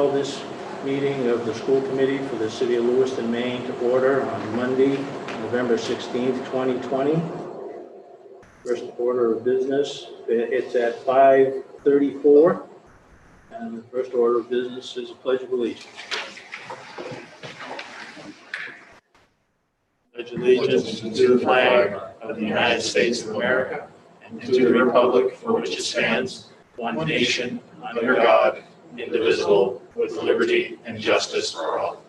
call this meeting of the school committee for the city of Lewiston, Maine to order on Monday, November 16th, 2020. First order of business, it's at 5:34, and the first order of business is a pledge of allegiance. Pledge allegiance to the flag of the United States of America and to the republic for which it stands, one nation, under God, indivisible, with liberty and justice for all.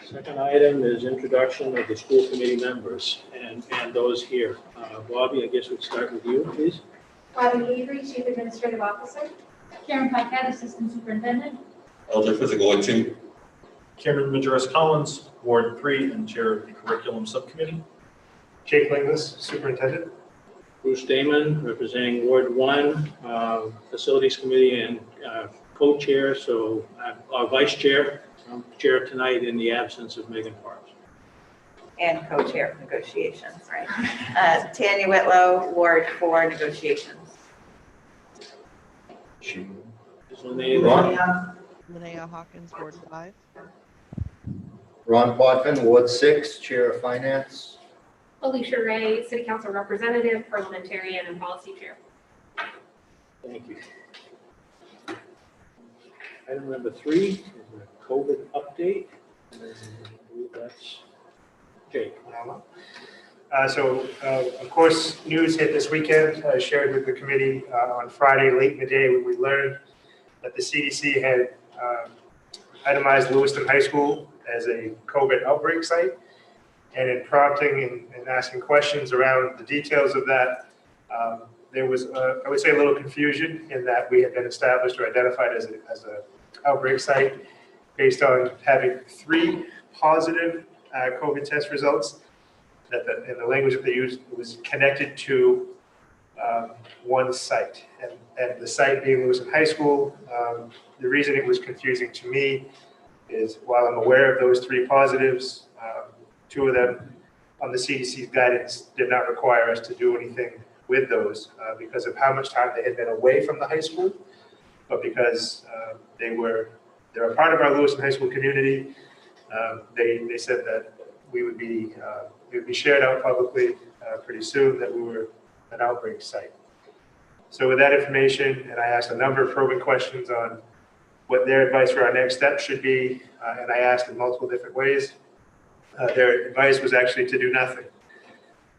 Second item is introduction of the school committee members and those here. Bobby, I guess we'd start with you, please. Bobby Avery, Chief Administrative Officer. Karen Paquette, Assistant Superintendent. Elder Physical Ed 2. Cameron Majoris Collins, Ward 3, and Chair of the Curriculum Subcommittee. Jake Linglis, Superintendent. Bruce Damon, representing Ward 1, Facilities Committee and co-chair, so our vice chair. I'm chair tonight in the absence of Megan Parks. And co-chair of negotiations, right? Tanya Whitlow, Ward 4, negotiations. Linnea Hawkins, Ward 5. Ron Potvin, Ward 6, Chair of Finance. Alicia Ray, City Council Representative, Parliamentarian, and Policy Chair. Thank you. Item number 3 is a COVID update. And I believe that's Jake. Of course, news hit this weekend, shared with the committee on Friday late in the day when we learned that the CDC had itemized Lewiston High School as a COVID outbreak site. And in prompting and asking questions around the details of that, there was, I would say, a little confusion in that we had been established or identified as a outbreak site based on having 3 positive COVID test results. That in the language that they used, it was connected to one site, and the site being Lewiston High School. The reason it was confusing to me is while I'm aware of those 3 positives, 2 of them on the CDC's guidance did not require us to do anything with those because of how much time they had been away from the high school, but because they're a part of our Lewiston High School community, they said that we would be shared out publicly pretty soon that we were an outbreak site. So with that information, and I asked a number of probing questions on what their advice for our next step should be, and I asked in multiple different ways. Their advice was actually to do nothing.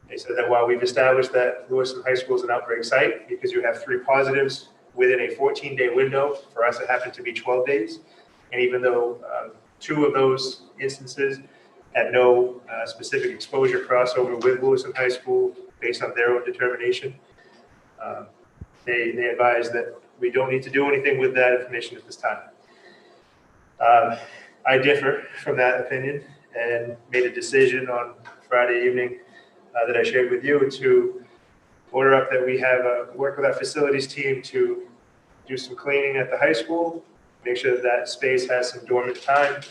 They said that while we've established that Lewiston High School is an outbreak site, because you have 3 positives within a 14-day window, for us it happened to be 12 days. And even though 2 of those instances had no specific exposure crossover with Lewiston High School based on their own determination, they advised that we don't need to do anything with that information at this time. I differ from that opinion and made a decision on Friday evening that I shared with you to order up that we have work with our facilities team to do some cleaning at the high school, make sure that space has some dormant time,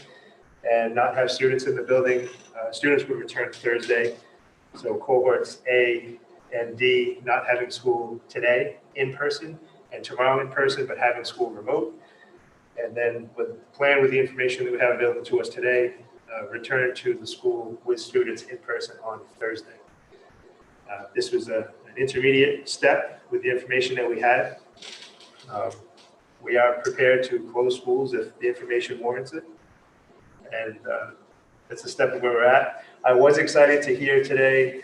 and not have students in the building. Students would return Thursday, so cohorts A and D not having school today in person and tomorrow in person, but having school remote. And then with the information that we have available to us today, return to the school with students in person on Thursday. This was an intermediate step with the information that we had. We are prepared to close schools if the information warrants it. And that's a step of where we're at. I was excited to hear today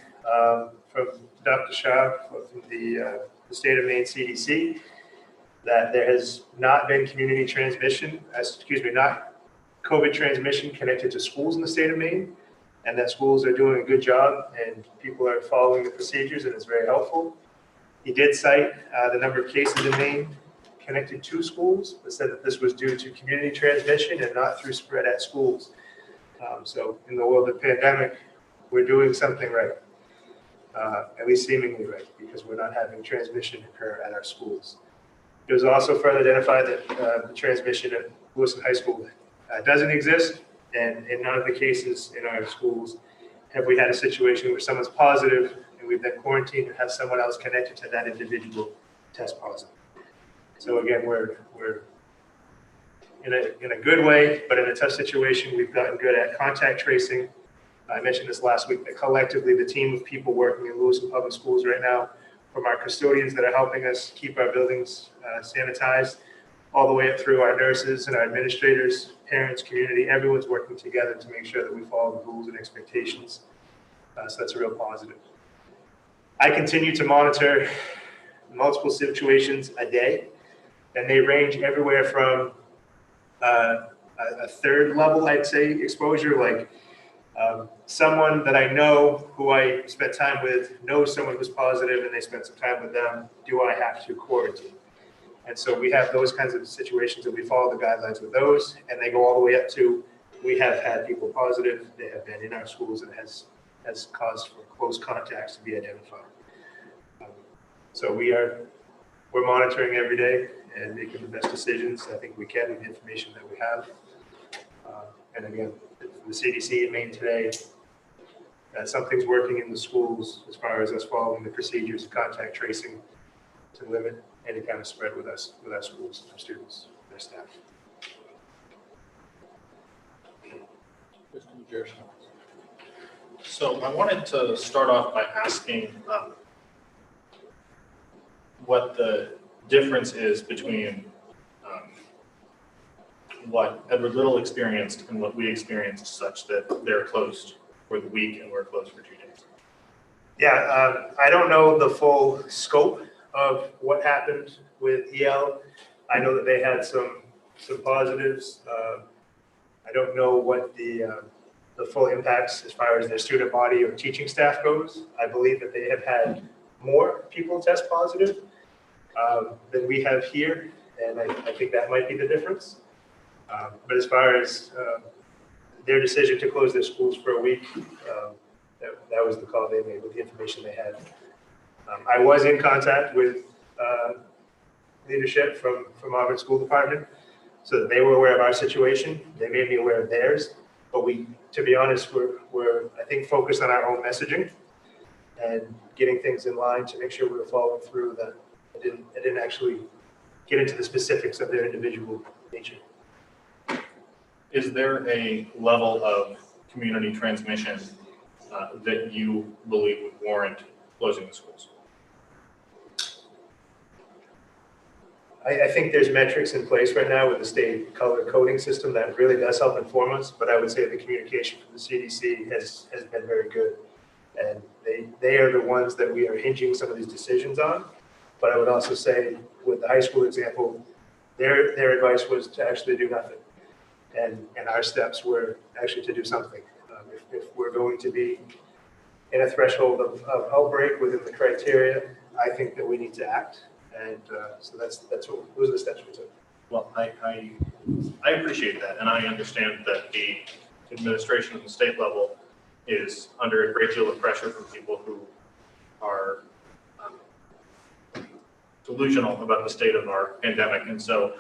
from Dr. Shah from the state of Maine CDC that there has not been community transmission, not COVID transmission connected to schools in the state of Maine, and that schools are doing a good job and people are following the procedures, and it's very helpful. He did cite the number of cases in Maine connected to schools, but said that this was due to community transmission and not through spread at schools. So in the world of pandemic, we're doing something right, at least seemingly right, because we're not having transmission occur at our schools. It was also further identified that the transmission at Lewiston High School doesn't exist, and in none of the cases in our schools have we had a situation where someone's positive and we've been quarantined and have someone else connected to that individual test positive. So again, we're in a good way, but in a tough situation, we've gotten good at contact tracing. I mentioned this last week, that collectively, the team of people working in Lewiston Public Schools right now, from our custodians that are helping us keep our buildings sanitized, all the way up through our nurses and our administrators, parents, community, everyone's working together to make sure that we follow the rules and expectations. So that's a real positive. I continue to monitor multiple situations a day, and they range everywhere from a third level, I'd say, exposure, like someone that I know who I spent time with knows someone who's positive and they spent some time with them. Do I have to quarantine? And so we have those kinds of situations that we follow the guidelines with those, and they go all the way up to, we have had people positive, they have been in our schools, and has caused for close contacts to be identified. So we're monitoring every day and making the best decisions I think we can with the information that we have. And again, the CDC in Maine today, something's working in the schools as far as us following the procedures of contact tracing to limit any kind of spread with our schools, our students, their staff. Mr. Majerski. So I wanted to start off by asking what the difference is between what Edward Little experienced and what we experienced, such that they're closed for the week and we're closed for 2 days. Yeah, I don't know the full scope of what happened with EL. I know that they had some positives. I don't know what the full impacts as far as their student body or teaching staff goes. I believe that they have had more people test positive than we have here, and I think that might be the difference. But as far as their decision to close their schools for a week, that was the call they made with the information they had. I was in contact with leadership from Auburn School Department, so that they were aware of our situation. They made me aware of theirs, but we, to be honest, we're I think focused on our own messaging and getting things in line to make sure we were following through. That I didn't actually get into the specifics of their individual nature. Is there a level of community transmission that you believe would warrant closing the schools? I think there's metrics in place right now with the state color coding system that really does help inform us, but I would say the communication from the CDC has been very good. And they are the ones that we are hinging some of these decisions on. But I would also say with the high school example, their advice was to actually do nothing. And our steps were actually to do something. If we're going to be in a threshold of outbreak within the criteria, I think that we need to act. And so those are the steps we took. Well, I appreciate that, and I understand that the administration at the state level is under a great deal of pressure from people who are delusional about the state of our pandemic, and so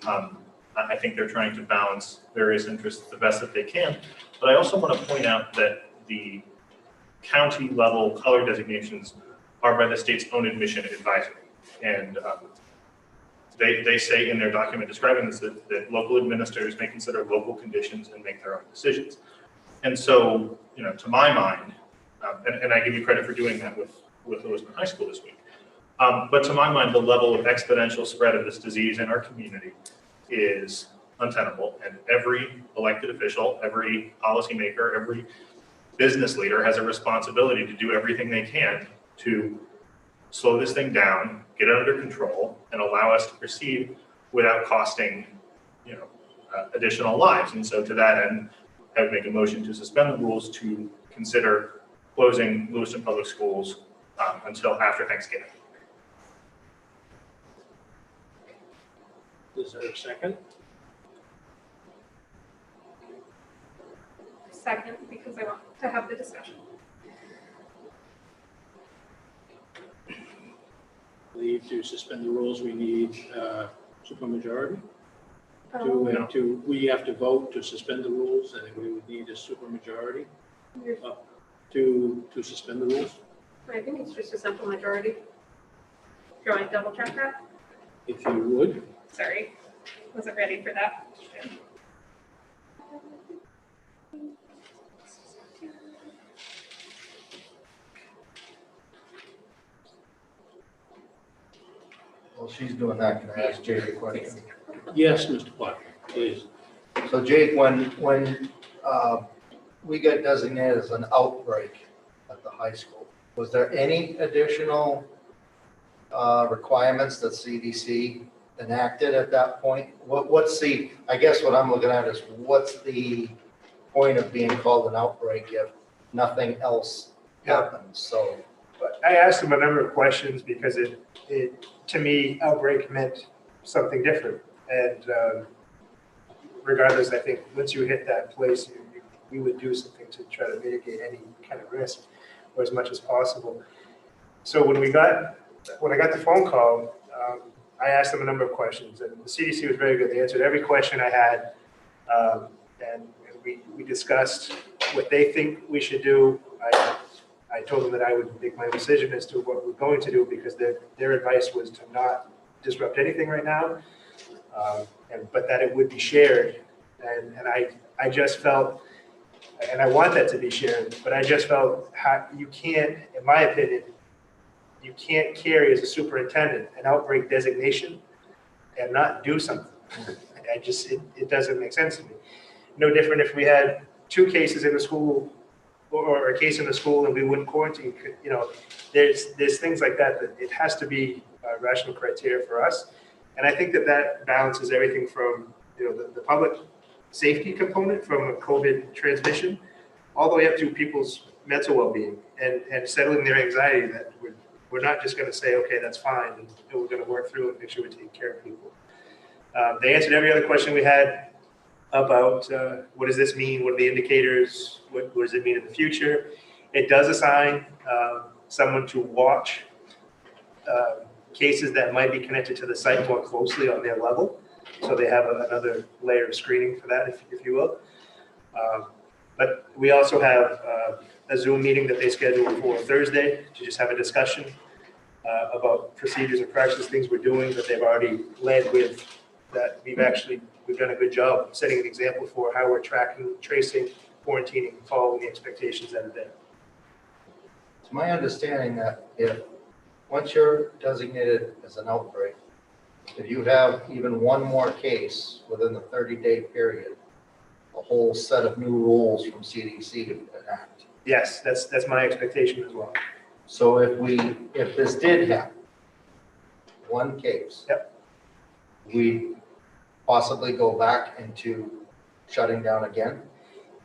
I think they're trying to balance various interests the best that they can. But I also want to point out that the county level color designations are by the state's own admission advisory. And they say in their document describing this that local administrators may consider local conditions and make their own decisions. And so, to my mind, and I give you credit for doing that with Lewiston High School this week, but to my mind, the level of exponential spread of this disease in our community is untenable. And every elected official, every policymaker, every business leader has a responsibility to do everything they can to slow this thing down, get it under control, and allow us to proceed without costing, additional lives. And so to that end, I would make a motion to suspend the rules to consider closing Lewiston Public Schools until after Thanksgiving. Is there a second? Second, because I want to have the discussion. I believe to suspend the rules, we need supermajority. Um, We have to vote to suspend the rules, and we would need a supermajority You're- to suspend the rules. I think it's just a simple majority. Do you want to double check that? If you would. Sorry, wasn't ready for that. While she's doing that, can I ask Jake a question? Yes, Mr. Clark, please. So Jake, when we got designated as an outbreak at the high school, was there any additional requirements that CDC enacted at that point? What's the, I guess what I'm looking at is what's the point of being called an outbreak if nothing else happens? So, But I asked him a number of questions because it to me, outbreak meant something different. And regardless, I think once you hit that place, we would do something to try to mitigate any kind of risk or as much as possible. So when I got the phone call, I asked them a number of questions, and the CDC was very good. They answered every question I had, and we discussed what they think we should do. I told them that I would make my decision as to what we're going to do because their advice was to not disrupt anything right now, but that it would be shared. And I just felt, and I want that to be shared, but I just felt you can't, in my opinion, you can't carry as a superintendent an outbreak designation and not do something. It doesn't make sense to me. No different if we had 2 cases in the school or a case in the school and we wouldn't quarantine. You know, there's things like that it has to be a rational criteria for us. And I think that balances everything from, you know, the public safety component from a COVID transmission all the way up to people's mental well-being and settling their anxiety that we're not just going to say, okay, that's fine, and we're going to work through it and make sure we take care of people. They answered every other question we had about what does this mean, what are the indicators, what does it mean in the future. It does assign someone to watch cases that might be connected to the site more closely on their level. So they have another layer of screening for that, if you will. But we also have a Zoom meeting that they scheduled for Thursday to just have a discussion about procedures and practices, things we're doing that they've already led with, that we've done a good job setting an example for how we're tracking, tracing, quarantining, following the expectations that are there. it's my understanding that once you're designated as an outbreak, if you have even one more case within the 30-day period, a whole set of new rules from CDC to enact. Yes, that's my expectation as well. So if this did happen, one case. Yep. We possibly go back into shutting down again?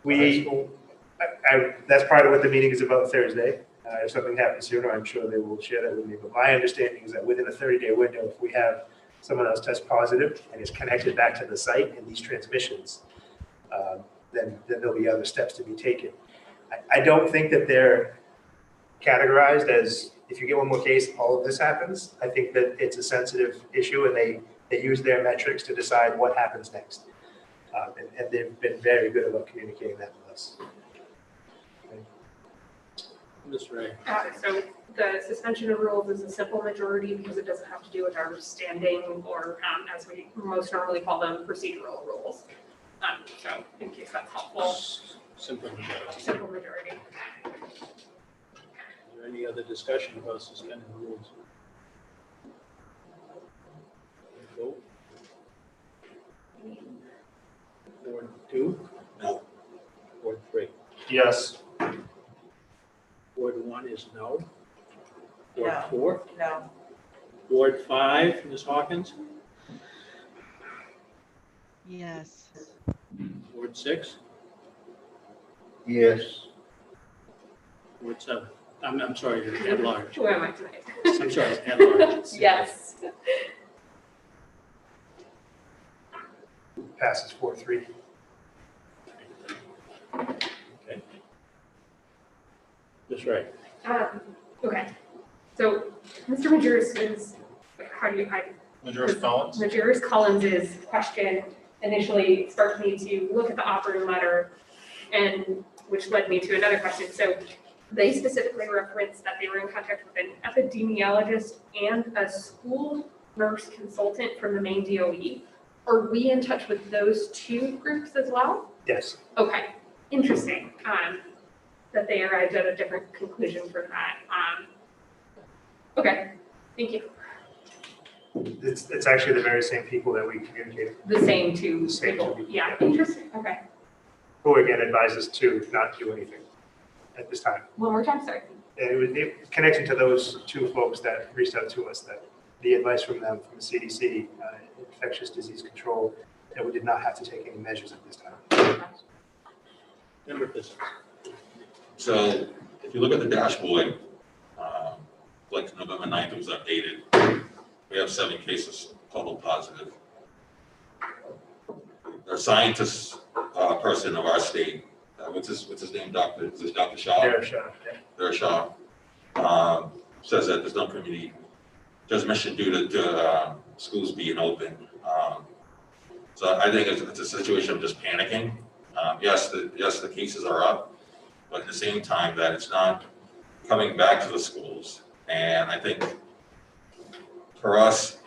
That's part of what the meeting is about Thursday. If something happens sooner, I'm sure they will share that with me. But my understanding is that within a 30-day window, if we have someone else test positive and is connected back to the site in these transmissions, then there'll be other steps to be taken. I don't think that they're categorized as, if you get one more case, all of this happens. I think that it's a sensitive issue and they use their metrics to decide what happens next. And they've been very good about communicating that with us. Ms. Ray. So the suspension of rules is a simple majority because it doesn't have to do with our standing or, as we most normally call them, procedural rules. So in case that's helpful, Simple majority. simple majority. Is there any other discussion about suspending the rules? Vote. Ward 2? No. Ward 3? Yes. Ward 1 is no. Ward No. 4? No. Ward 5, Ms. Hawkins? Yes. Ward 6? Yes. Ward 7? I'm sorry, at large. Who am I tonight? I'm sorry, at large. Yes. Passes 4-3. Okay. Ms. Ray. Okay. So Mr. Majerus's, Majerus Collins's question initially sparked me to look at the operating letter, and which led me to another question. So they specifically referenced that they were in contact with an epidemiologist and a school nurse consultant from the Maine DOE. Are we in touch with those two groups as well? Yes. Okay, interesting, that they arrived at a different conclusion for that. Okay, thank you. It's actually the very same people that we communicated, The same two The same two people, people, yeah, yeah. interesting, okay. who again advises to not do anything at this time. One more time, sorry. And it was connection to those two folks that reached out to us, that the advice from them, from the CDC, infectious disease control, that we did not have to take any measures at this time. Member Pisick. So if you look at the dashboard, like November 9th, it was updated. We have 7 cases total positive. Our scientist person of our state, what's his name, Dr. Is this Dr. Shaw? Yeah, sure. Yeah. Dr. Shaw says that there's no community transmission due to schools being open. So I think it's a situation of just panicking. Yes, the cases are up, but at the same time that it's not coming back to the schools. And I think for us,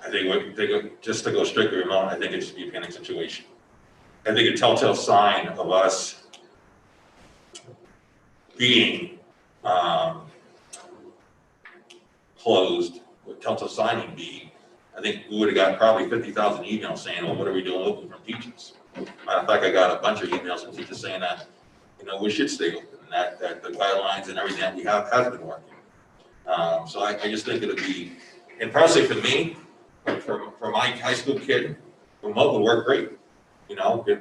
I think just to go strictly remote, I think it should be a panic situation. I think a telltale sign of us being closed, with telltale signing being, I think we would have got probably 50,000 emails saying, well, what are we doing open from teachers? Matter of fact, I got a bunch of emails from teachers saying that, we should stay open, and that the guidelines and everything that we have has been working. So I just think it'll be, and personally for me, for my high school kid, remote would work great.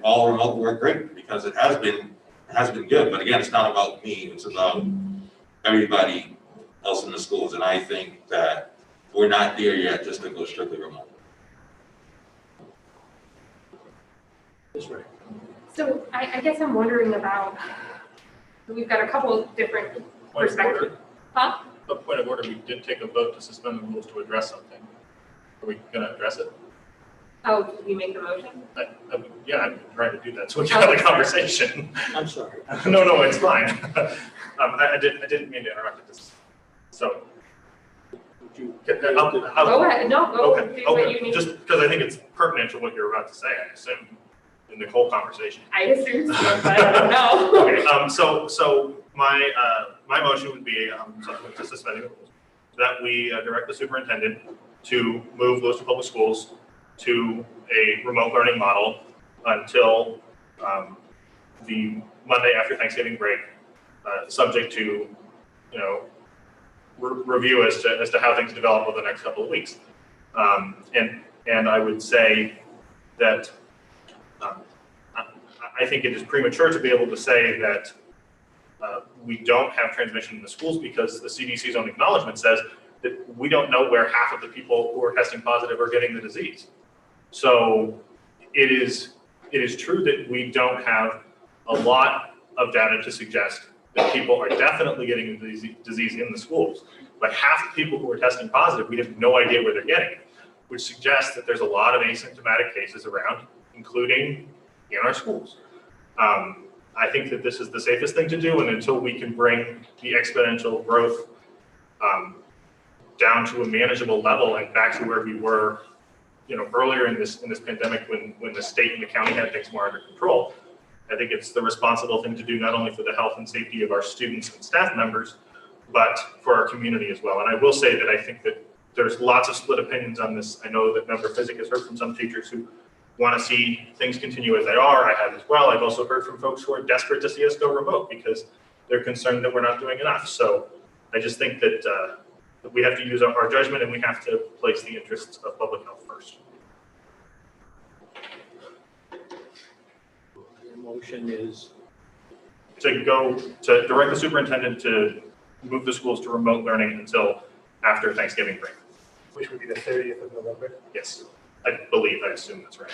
All remote would work great because it has been good. But again, it's not about me, it's about everybody else in the schools. And I think that we're not there yet just to go strictly remote. That's right. So I guess I'm wondering about, we've got a couple of different Point of perspectives. order. Huh? A point of order, we did take a vote to suspend the rules to address something. Are we gonna address it? Oh, did we make the motion? Yeah, I'm trying to do that, so we can have a conversation. I'm sorry. No, it's fine. I didn't mean to interrupt this. So, Would you- Go ahead, no, go do what you Okay, need. just because I think it's pertinent to what you're about to say, I assume, in the whole conversation. I assume so, but I don't know. Okay, so my motion would be, subsequent to suspending the rules, that we direct the superintendent to move Lewiston Public Schools to a remote learning model until the Monday after Thanksgiving break, subject to, review as to how things develop over the next couple of weeks. And I would say that I think it is premature to be able to say that we don't have transmission in the schools because the CDC's own acknowledgement says that we don't know where half of the people who are testing positive are getting the disease. So it is true that we don't have a lot of data to suggest that people are definitely getting the disease in the schools. But half the people who are testing positive, we have no idea where they're getting it, which suggests that there's a lot of asymptomatic cases around, including in our schools. I think that this is the safest thing to do, and until we can bring the exponential growth down to a manageable level and back to where we were, earlier in this pandemic when the state and the county had things more under control, I think it's the responsible thing to do not only for the health and safety of our students and staff members, but for our community as well. And I will say that I think that there's lots of split opinions on this. I know that Member Physic has heard from some teachers who want to see things continue as they are. I have as well. I've also heard from folks who are desperate to see us go remote because they're concerned that we're not doing enough. So I just think that we have to use our judgment and we have to place the interests of public health first. Your motion is, To direct the superintendent to move the schools to remote learning until after Thanksgiving break. Which would be the 30th of November. Yes, I assume that's right.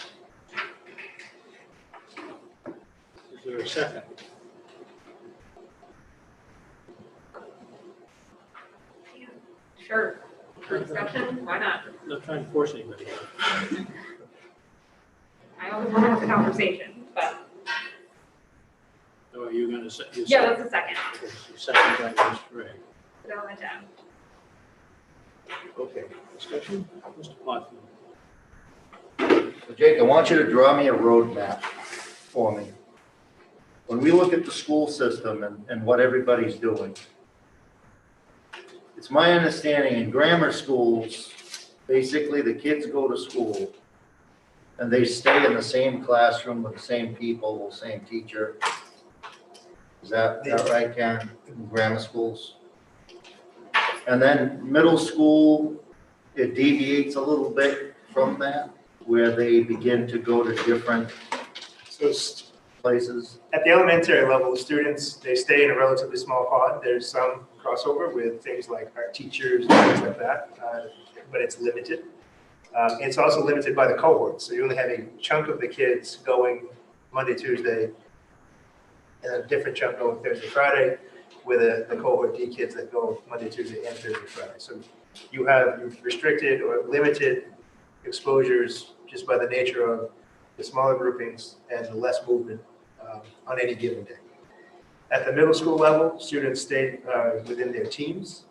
is there a second? Sure, for discussion, why not? I'm not trying to force anybody. I always want to have the conversation, but Or are you gonna say? Yeah, that's the second. Second by Ms. Ray. Put it on my tab. Okay, discussion, Mr. Monty. So Jake, I want you to draw me a roadmap for me. When we look at the school system and what everybody's doing, it's my understanding in grammar schools, basically the kids go to school and they stay in the same classroom with the same people, same teacher. Is that right, Karen, in grammar schools? And then middle school, it deviates a little bit from that, where they begin to go to different So places. at the elementary level, students, they stay in a relatively small pod. There's some crossover with things like art teachers and things like that, but it's limited. It's also limited by the cohort. So you only have a chunk of the kids going Monday, Tuesday, and a different chunk going Thursday, Friday, with the cohort D kids that go Monday, Tuesday, and Thursday, Friday. So you've restricted or limited exposures just by the nature of the smaller groupings and the less movement on any given day. At the middle school level, students stay within their teams.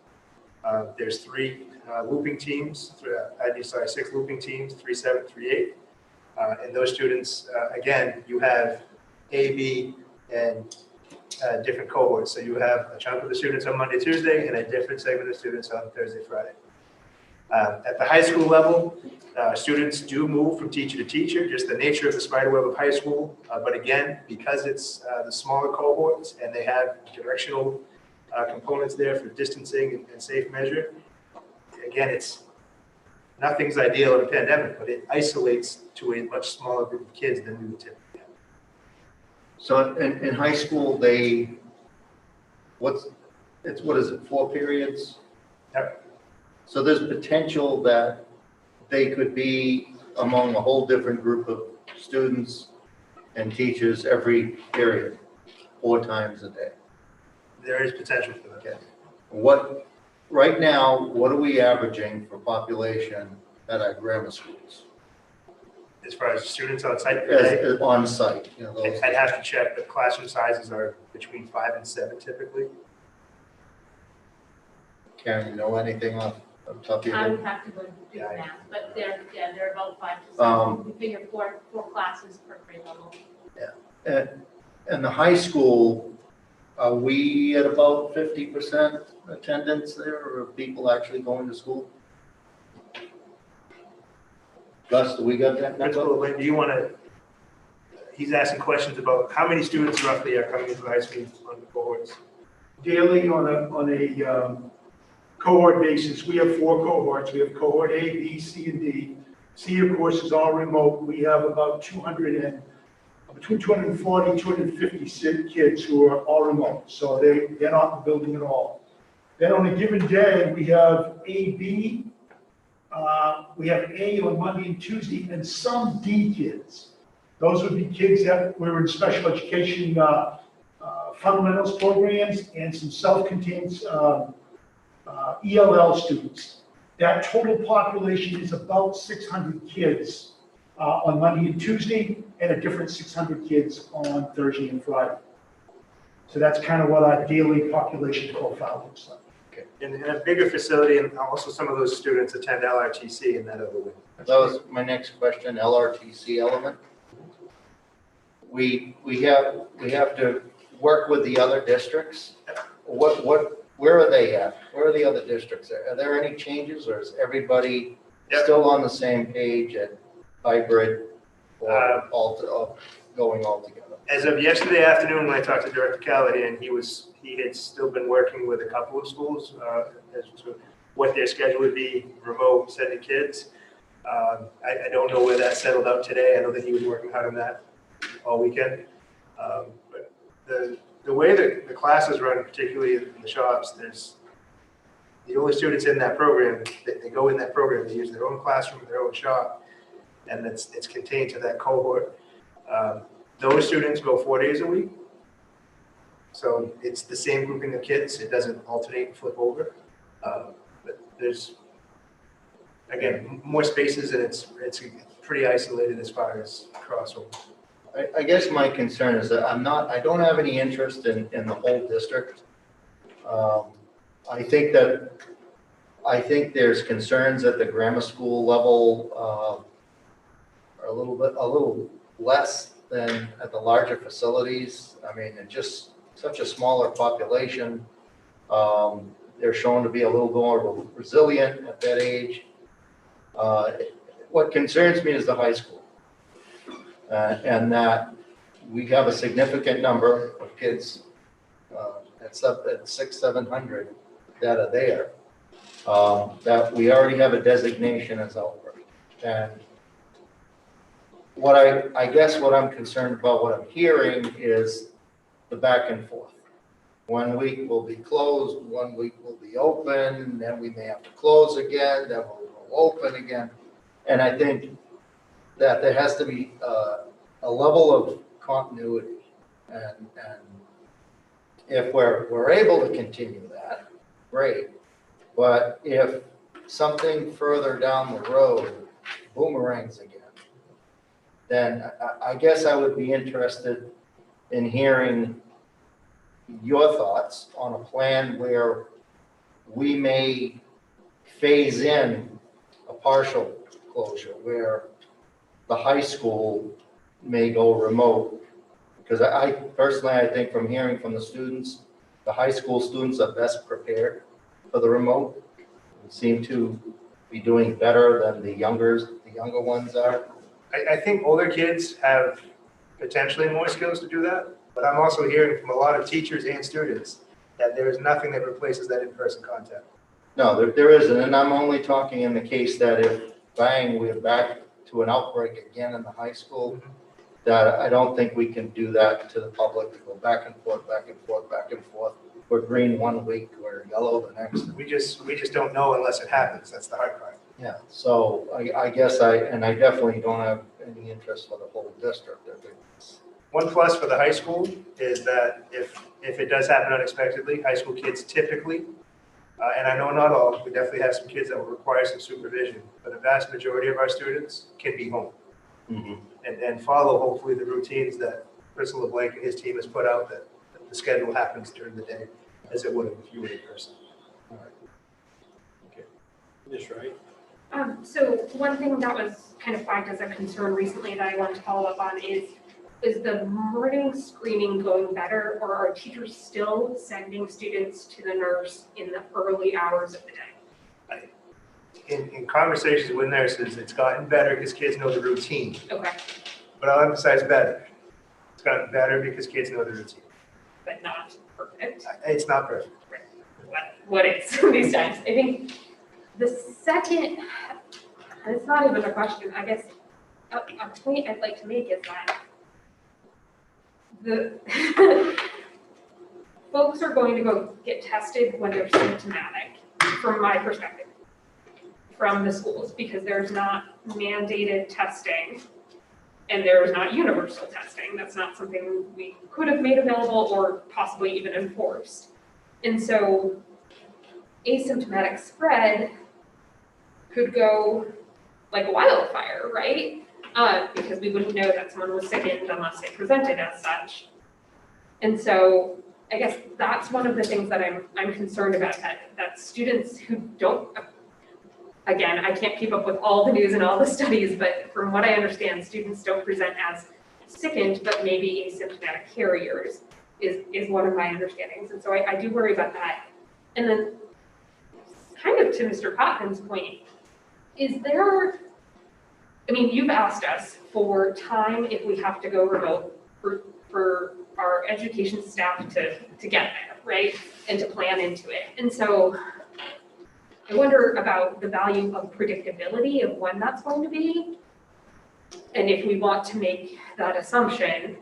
There's 3 looping teams, 6 looping teams, 3, 7, 3, 8. And those students, again, you have A, B, and different cohorts. So you have a chunk of the students on Monday, Tuesday, and a different segment of students on Thursday, Friday. At the high school level, students do move from teacher to teacher, just the nature of the spider web of high school. But again, because it's the smaller cohorts and they have directional components there for distancing and safe measure, again, nothing's ideal in a pandemic, but it isolates to a much smaller group of kids than we would typically have. So in high school, what is it, 4 periods? Yep. So there's potential that they could be among a whole different group of students and teachers every period, 4 times a day. There is potential for that. Okay. Right now, what are we averaging for population at our grammar schools? As far as students on site per day, As on site, you know, those. I'd have to check, but classroom sizes are between 5 and 7 typically. Karen, you know anything off the top of your I head? would have to go do the Yeah. math, but they're about 5 to 7. We figure four classes per grade level. And the high school, are we at about 50% attendance there, or are people actually going to school? Gus, do we got that number? Principal, Lynn, do you want to, he's asking questions about how many students roughly are coming into high school on the cohorts? Daily on a cohort basis, we have 4 cohorts. We have cohort A, B, C, and D. C, of course, is all remote. We have about between 240 and 250 kids who are all remote. So they're not in the building at all. Then on a given day, we have A, B, we have A on Monday and Tuesday, and some D kids. Those would be kids that were in special education fundamentals programs and some self-contained ELL students. That total population is about 600 kids on Monday and Tuesday, and a different 600 kids on Thursday and Friday. So that's kind of what our daily population profile looks like. In a bigger facility, and also some of those students attend LRTC in that other wing. That was my next question, LRTC element. We have to work with the other districts. Where are they at? Where are the other districts? Are there any changes, or is everybody still on the same page at hybrid or going all together? As of yesterday afternoon, when I talked to Director Callahan, he had still been working with a couple of schools as to what their schedule would be, remote sending kids. I don't know where that settled out today. I know that he was working hard on that all weekend. But the way that the classes run, particularly in the shops, there's the only students in that program, they go in that program, they use their own classroom, their own shop, and it's contained to that cohort. Those students go 4 days a week. So it's the same grouping of kids. It doesn't alternate and flip over. But there's, again, more spaces, and it's pretty isolated as far as crossover. I guess my concern is that I don't have any interest in the whole district. I think there's concerns at the grammar school level, are a little less than at the larger facilities. I mean, it's just such a smaller population. They're shown to be a little more resilient at that age. What concerns me is the high school. And that we have a significant number of kids, at 700 that are there, that we already have a designation as outbreak. And what I guess what I'm concerned about, what I'm hearing is the back and forth. 1 week will be closed, 1 week will be open, then we may have to close again, then we'll go open again. And I think that there has to be a level of continuity. And if we're able to continue that, great. But if something further down the road boomerangs again, then I guess I would be interested in hearing your thoughts on a plan where we may phase in a partial closure, where the high school may go remote. Because I personally, I think from hearing from the students, the high school students are best prepared for the remote. They seem to be doing better than the younger ones are. I think older kids have potentially more skills to do that, but I'm also hearing from a lot of teachers and students that there is nothing that replaces that in-person contact. No, there isn't, and I'm only talking in the case that if, bang, we're back to an outbreak again in the high school, that I don't think we can do that to the public, to go back and forth, back and forth, back and forth. We're green 1 week, we're yellow the next. We just don't know unless it happens. That's the hard part. Yeah, so I guess I definitely don't have any interest for the whole district. I think it's- One plus for the high school is that if it does happen unexpectedly, high school kids typically, and I know not all, we definitely have some kids that will require some supervision, but a vast majority of our students can be home and follow hopefully the routines that Principal LeBlanc and his team has put out, that the schedule happens during the day as it would if you were in person. That's right. So one thing that was kind of flagged as a concern recently that I wanted to follow up on is the morning screening going better, or are teachers still sending students to the nurse in the early hours of the day? In conversations with nurses, it's gotten better because kids know the routine, Okay, but I'll emphasize better. It's gotten better because kids know the routine. but not perfect. It's not perfect. What is these times? I think the second, and it's not even a question, I guess, a point I'd like to make is that the folks are going to go get tested when they're symptomatic, from my perspective, from the schools, because there's not mandated testing and there's not universal testing. That's not something we could have made available or possibly even enforced. And so asymptomatic spread could go like wildfire, right? Because we wouldn't know that someone was sickened unless they presented as such. And so I guess that's one of the things that I'm concerned about, that students who don't, again, I can't keep up with all the news and all the studies, but from what I understand, students don't present as sickened, but maybe asymptomatic carriers is one of my understandings. And so I do worry about that. And then kind of to Mr. Cotton's point, is there, I mean, you've asked us for time if we have to go remote for our education staff to get there, right? And to plan into it. And so I wonder about the value of predictability of when that's going to be. And if we want to make that assumption,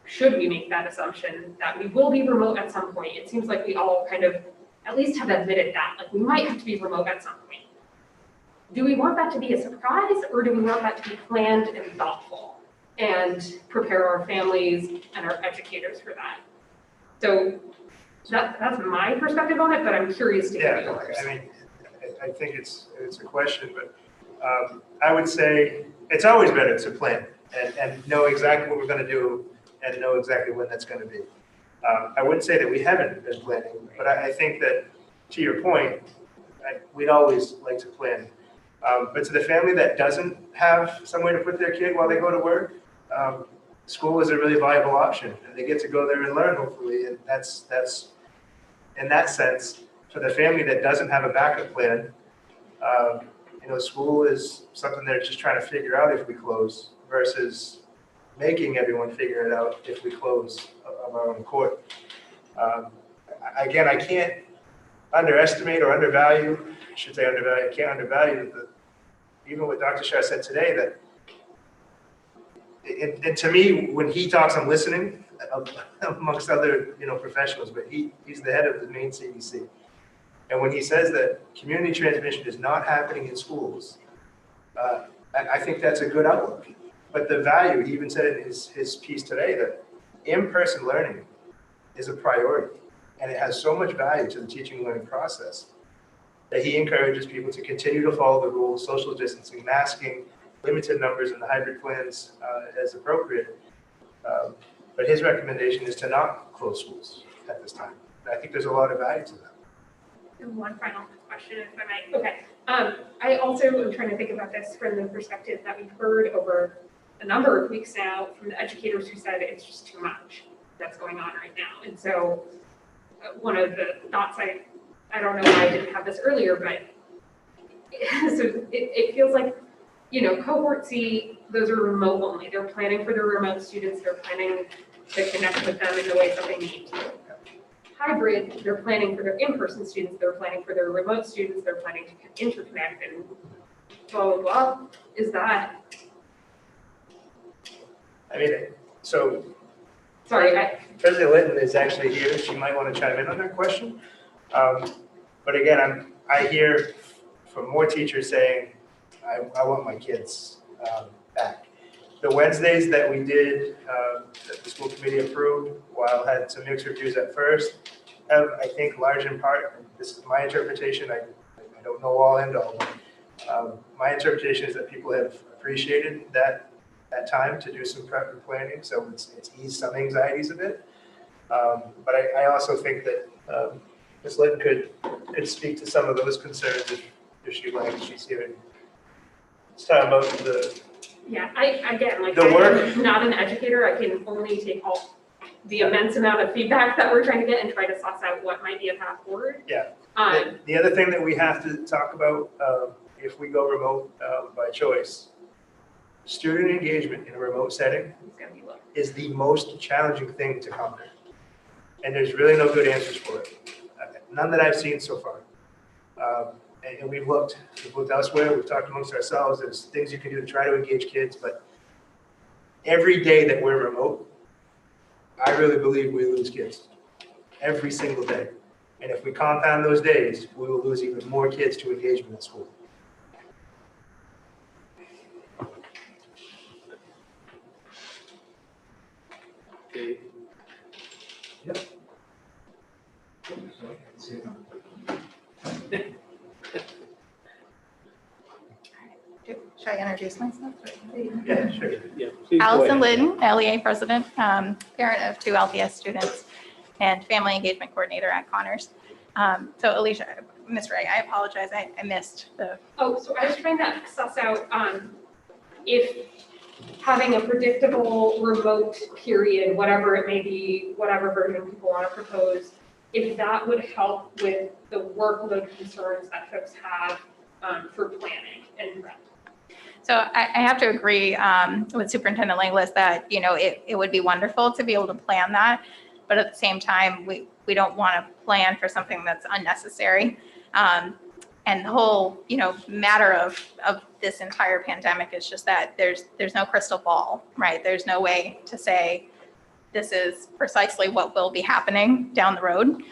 should we make that assumption that we will be remote at some point? It seems like we all kind of at least have admitted that, like we might have to be remote at some point. Do we want that to be a surprise, or do we want that to be planned and thoughtful and prepare our families and our educators for that? So that's my perspective on it, but I'm curious to hear yours. I mean, I think it's a question, but I would say it's always better to plan. and know exactly what we're gonna do and know exactly when that's gonna be. I wouldn't say that we haven't been planning, but I think that, to your point, we'd always like to plan. But to the family that doesn't have somewhere to put their kid while they go to work, school is a really viable option, and they get to go there and learn, hopefully, and that's, in that sense, for the family that doesn't have a backup plan, school is something they're just trying to figure out if we close versus making everyone figure it out if we close of our own accord. Again, I can't underestimate or undervalue, I should say undervalue, I can't undervalue even what Dr. Shah said today, that and to me, when he talks, I'm listening amongst other, professionals, but he's the head of the main CDC. And when he says that community transmission is not happening in schools, I think that's a good outlook. But the value, he even said in his piece today, that in-person learning is a priority. And it has so much value to the teaching and learning process that he encourages people to continue to follow the rules, social distancing, masking, limited numbers in the hybrid plans as appropriate. But his recommendation is to not close schools at this time. And I think there's a lot of value to that. And one final question, if I might. Okay. I also am trying to think about this from the perspective that we've heard over a number of weeks now from the educators who said it's just too much that's going on right now. And so one of the thoughts I don't know why I didn't have this earlier, but so it feels like, cohort C, those are remote only. They're planning for their remote students. They're planning to connect with them in the ways that they need to. Hybrid, they're planning for their in-person students. They're planning for their remote students. They're planning to interconnect and blah, blah, blah. Is that? So. Sorry, President Litton is actually here. She might want to chime in on that question. But again, I hear from more teachers saying, I want my kids back. The Wednesdays that we did, that the school committee approved, while had some mixed reviews at first, have, I think, large in part, and this is my interpretation, I don't know all and all, but my interpretation is that people have appreciated that time to do some prep and planning, so it's eased some anxieties a bit. But I also think that Ms. Litton could speak to some of those concerns if she'd like. She's here. It's talking about the. Yeah, I'm work. not an educator. I can only take all the immense amount of feedback that we're trying to get and try to suss out what might be a path forward. Yeah. The other thing that we have to talk about if we go remote by choice, student engagement in a remote setting is the most challenging thing to conquer. And there's really no good answers for it. None that I've seen so far. And we've looked elsewhere, we've talked amongst ourselves, there's things you can do to try to engage kids, but every day that we're remote, I really believe we lose kids. Every single day. And if we compound those days, we will lose even more kids to engagement in school. Okay. Yep. Should I introduce myself? Yeah, sure. Yeah, please go Allison ahead. Lydon, LEA president, parent of 2 LPS students, and family engagement coordinator at Connors. So Alicia, Ms. Ray, I apologize, I missed the. Oh, so I was trying to suss out if having a predictable remote period, whatever it may be, whatever version people want to propose, if that would help with the workload concerns that folks have for planning and prep. So I have to agree with Superintendent Langlis that, it would be wonderful to be able to plan that. But at the same time, we don't want to plan for something that's unnecessary. And the whole, matter of this entire pandemic is just that there's no crystal ball, right? There's no way to say this is precisely what will be happening down the road.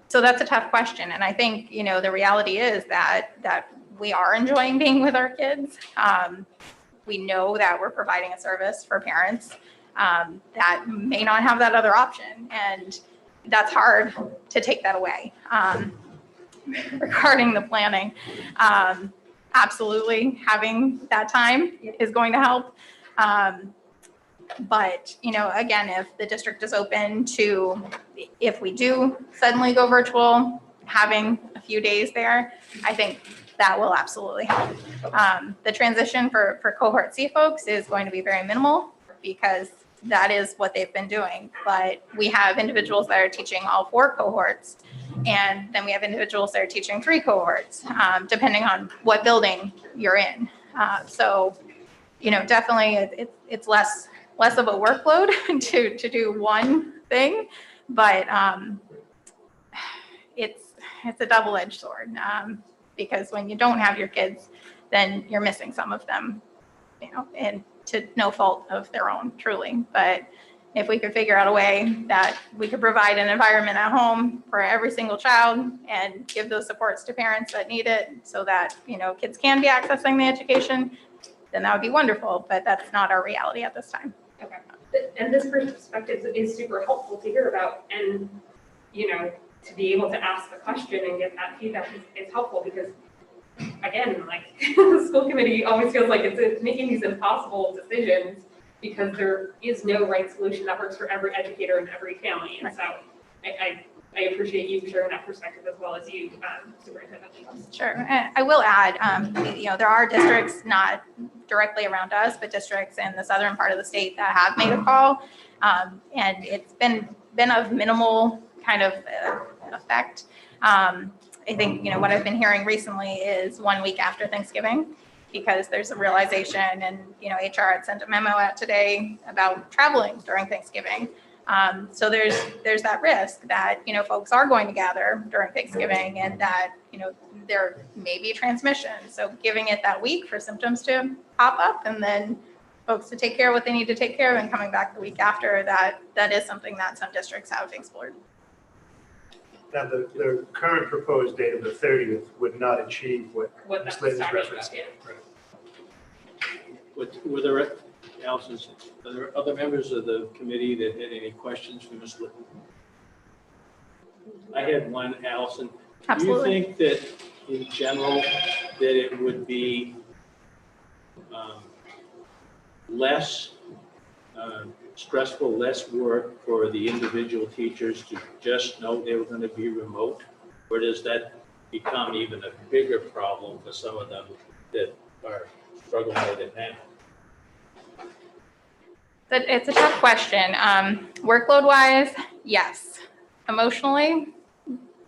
So that's a tough question. And I think, the reality is that we are enjoying being with our kids. We know that we're providing a service for parents that may not have that other option. And that's hard to take that away. Regarding the planning, absolutely having that time is going to help. But, again, if the district is open to, if we do suddenly go virtual, having a few days there, I think that will absolutely help. The transition for cohort C folks is going to be very minimal because that is what they've been doing. But we have individuals that are teaching all 4 cohorts, and then we have individuals that are teaching 3 cohorts, depending on what building you're in. So, definitely it's less of a workload to do one thing, but it's a double-edged sword, because when you don't have your kids, then you're missing some of them, and to no fault of their own, truly. But if we could figure out a way that we could provide an environment at home for every single child and give those supports to parents that need it so that, kids can be accessing the education, then that would be wonderful, but that's not our reality at this time. Okay. And this perspective is super helpful to hear about, and, to be able to ask the question and get that feedback is helpful because, again, like, the school committee always feels like it's making these impossible decisions because there is no right solution that works for every educator and every family. And so I appreciate you sharing that perspective as well as you, Superintendent. Sure. And I will add, there are districts not directly around us, but districts in the southern part of the state that have made a call. And it's been of minimal kind of effect. I think, what I've been hearing recently is 1 week after Thanksgiving, because there's a realization, and, HR had sent a memo out today about traveling during Thanksgiving. So there's that risk that, folks are going to gather during Thanksgiving and that, there may be transmission. So giving it that week for symptoms to pop up and then folks to take care of what they need to take care of and coming back the week after, that is something that some districts have explored. Now, the current proposed date of the 30th would not achieve what What Ms. that's Lynn is talking referencing. about, yeah. Were there, Allison, are there other members of the committee that had any questions for Ms. Litton? I had one, Allison. Absolutely. Do you think that in general that it would be less stressful, less work for the individual teachers to just know they were going to be remote? Or does that become even a bigger problem for some of them that are struggling with it now? It's a tough question. Workload wise, yes. Emotionally,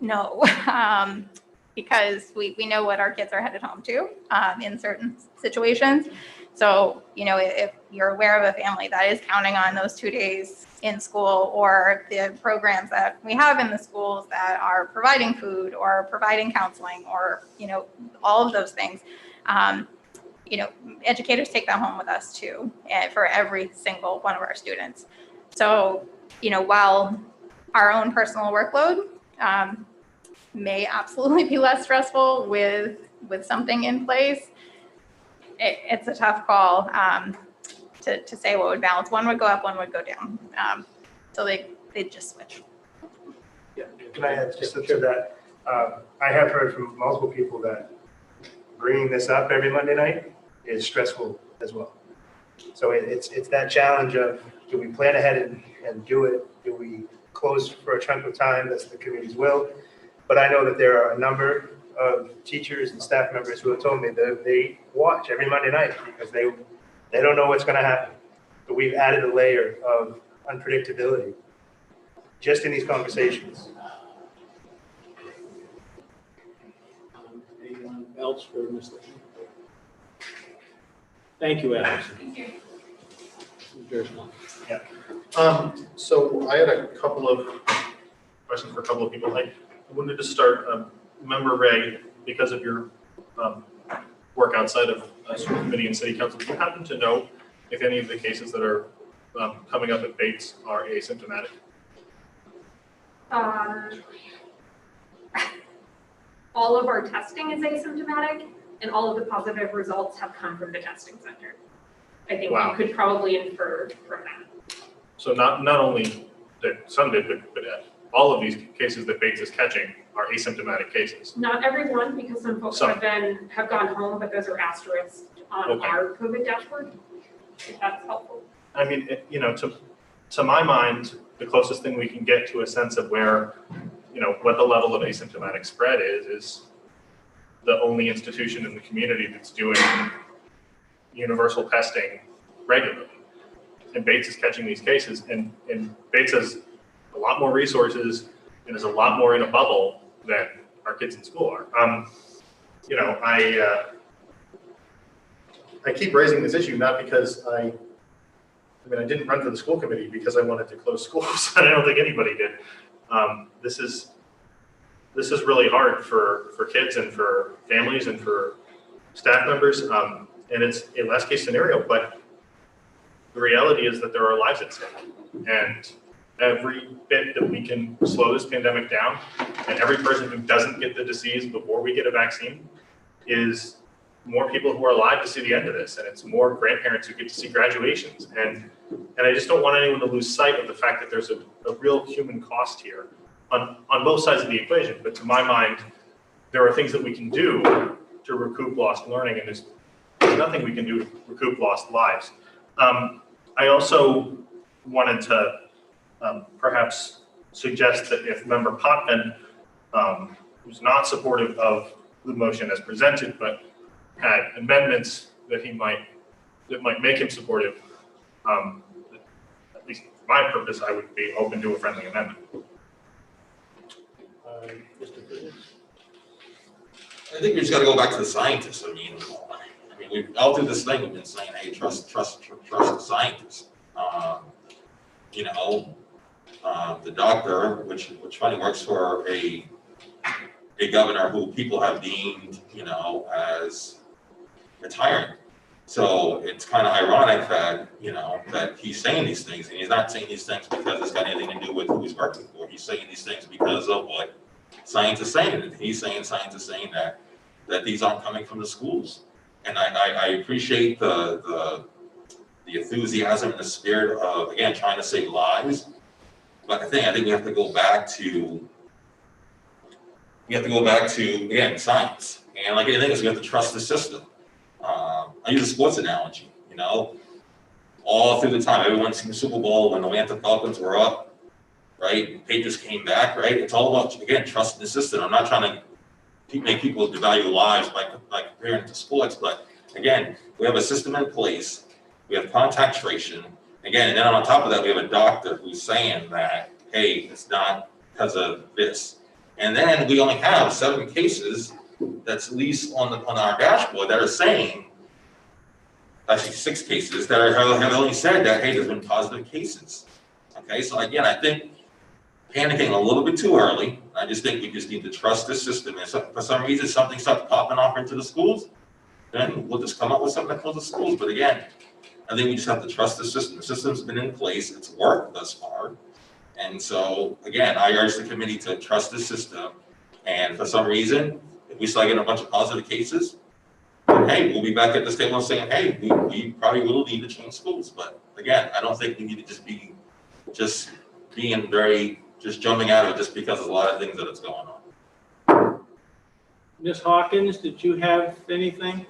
no. Because we know what our kids are headed home to in certain situations. So, if you're aware of a family that is counting on those 2 days in school, or the programs that we have in the schools that are providing food or providing counseling or, all of those things, educators take that home with us too, for every single one of our students. So, while our own personal workload may absolutely be less stressful with something in place, it's a tough call to say what would balance. One would go up, one would go down. So they just switch. Yeah. Can I add just to that? I have heard from multiple people that bringing this up every Monday night is stressful as well. So it's that challenge of, do we plan ahead and do it? Do we close for a chunk of time? That's the committee's will. But I know that there are a number of teachers and staff members who have told me that they watch every Monday night because they don't know what's going to happen. But we've added a layer of unpredictability just in these conversations. Anyone else for Ms. Litton? Thank you, Allison. Thank you. There's one. So I had a couple of questions for a couple of people. I wanted to start, Member Ray, because of your work outside of school committee and city council, do you happen to know if any of the cases that are coming up at Bates are asymptomatic? All of our testing is asymptomatic, and all of the positive results have come from the testing center. I think Wow. you could probably infer from that. So not only that some did, but all of these cases that Bates is catching are asymptomatic cases. Not everyone, because some folks Some. have gone home, but those are asterisked on Okay. our COVID dashboard. if that's helpful. I mean, to my mind, the closest thing we can get to a sense of where, what the level of asymptomatic spread is the only institution in the community that's doing universal testing regularly. And Bates is catching these cases, and Bates has a lot more resources and is a lot more in a bubble than our kids in school are. I keep raising this issue not because I didn't run for the school committee because I wanted to close schools. I don't think anybody did. This is really hard for kids and for families and for staff members. And it's a last case scenario, but the reality is that there are lives at stake. And every bit that we can slow this pandemic down, and every person who doesn't get the disease before we get a vaccine is more people who are alive to see the end of this. And it's more grandparents who get to see graduations. And I just don't want anyone to lose sight of the fact that there's a real human cost here on both sides of the equation. But to my mind, there are things that we can do to recoup lost learning, and there's nothing we can do to recoup lost lives. I also wanted to perhaps suggest that if Member Potman, who's not supportive of the motion as presented, but had amendments that might make him supportive, at least for my purpose, I would be open to a friendly amendment. Mr. Cruz? I think we just gotta go back to the scientists. I mean, we've all through this thing, we've been saying, hey, trust the scientists. The doctor, which funny, works for a governor who people have deemed, as retiring. So it's kind of ironic that, that he's saying these things, and he's not saying these things because it's got anything to do with who he's working for. He's saying these things because of what science is saying. And he's saying science is saying that these aren't coming from the schools. And I appreciate the enthusiasm and the spirit of, again, trying to save lives. But I think we have to go back to again, science. And like anything else, we have to trust the system. I use a sports analogy, all through the time. Everyone's seen the Super Bowl when the Atlanta Falcons were up, right? Patriots came back, right? It's all about, again, trusting the system. I'm not trying to make people devalue lives by comparing it to sports, but again, we have a system in place. We have contact tracing. Again, and then on top of that, we have a doctor who's saying that, hey, it's not because of this. And then we only have 7 cases that's at least on our dashboard that are saying, actually 6 cases that have only said that, hey, there's been positive cases. Okay, so again, I think panicking a little bit too early. I just think we just need to trust the system. And so, for some reason, something starts popping off into the schools, then we'll just come up with something that closes the schools. But again, I think we just have to trust the system. The system's been in place. It's worked thus far. And so, again, I urge the committee to trust the system. And for some reason, if we start getting a bunch of positive cases, then, hey, we'll be back at this table saying, hey, we probably will need to change schools. But again, I don't think we need to just being very, just jumping out of it just because there's a lot of things that is going on. Ms. Hawkins, did you have anything?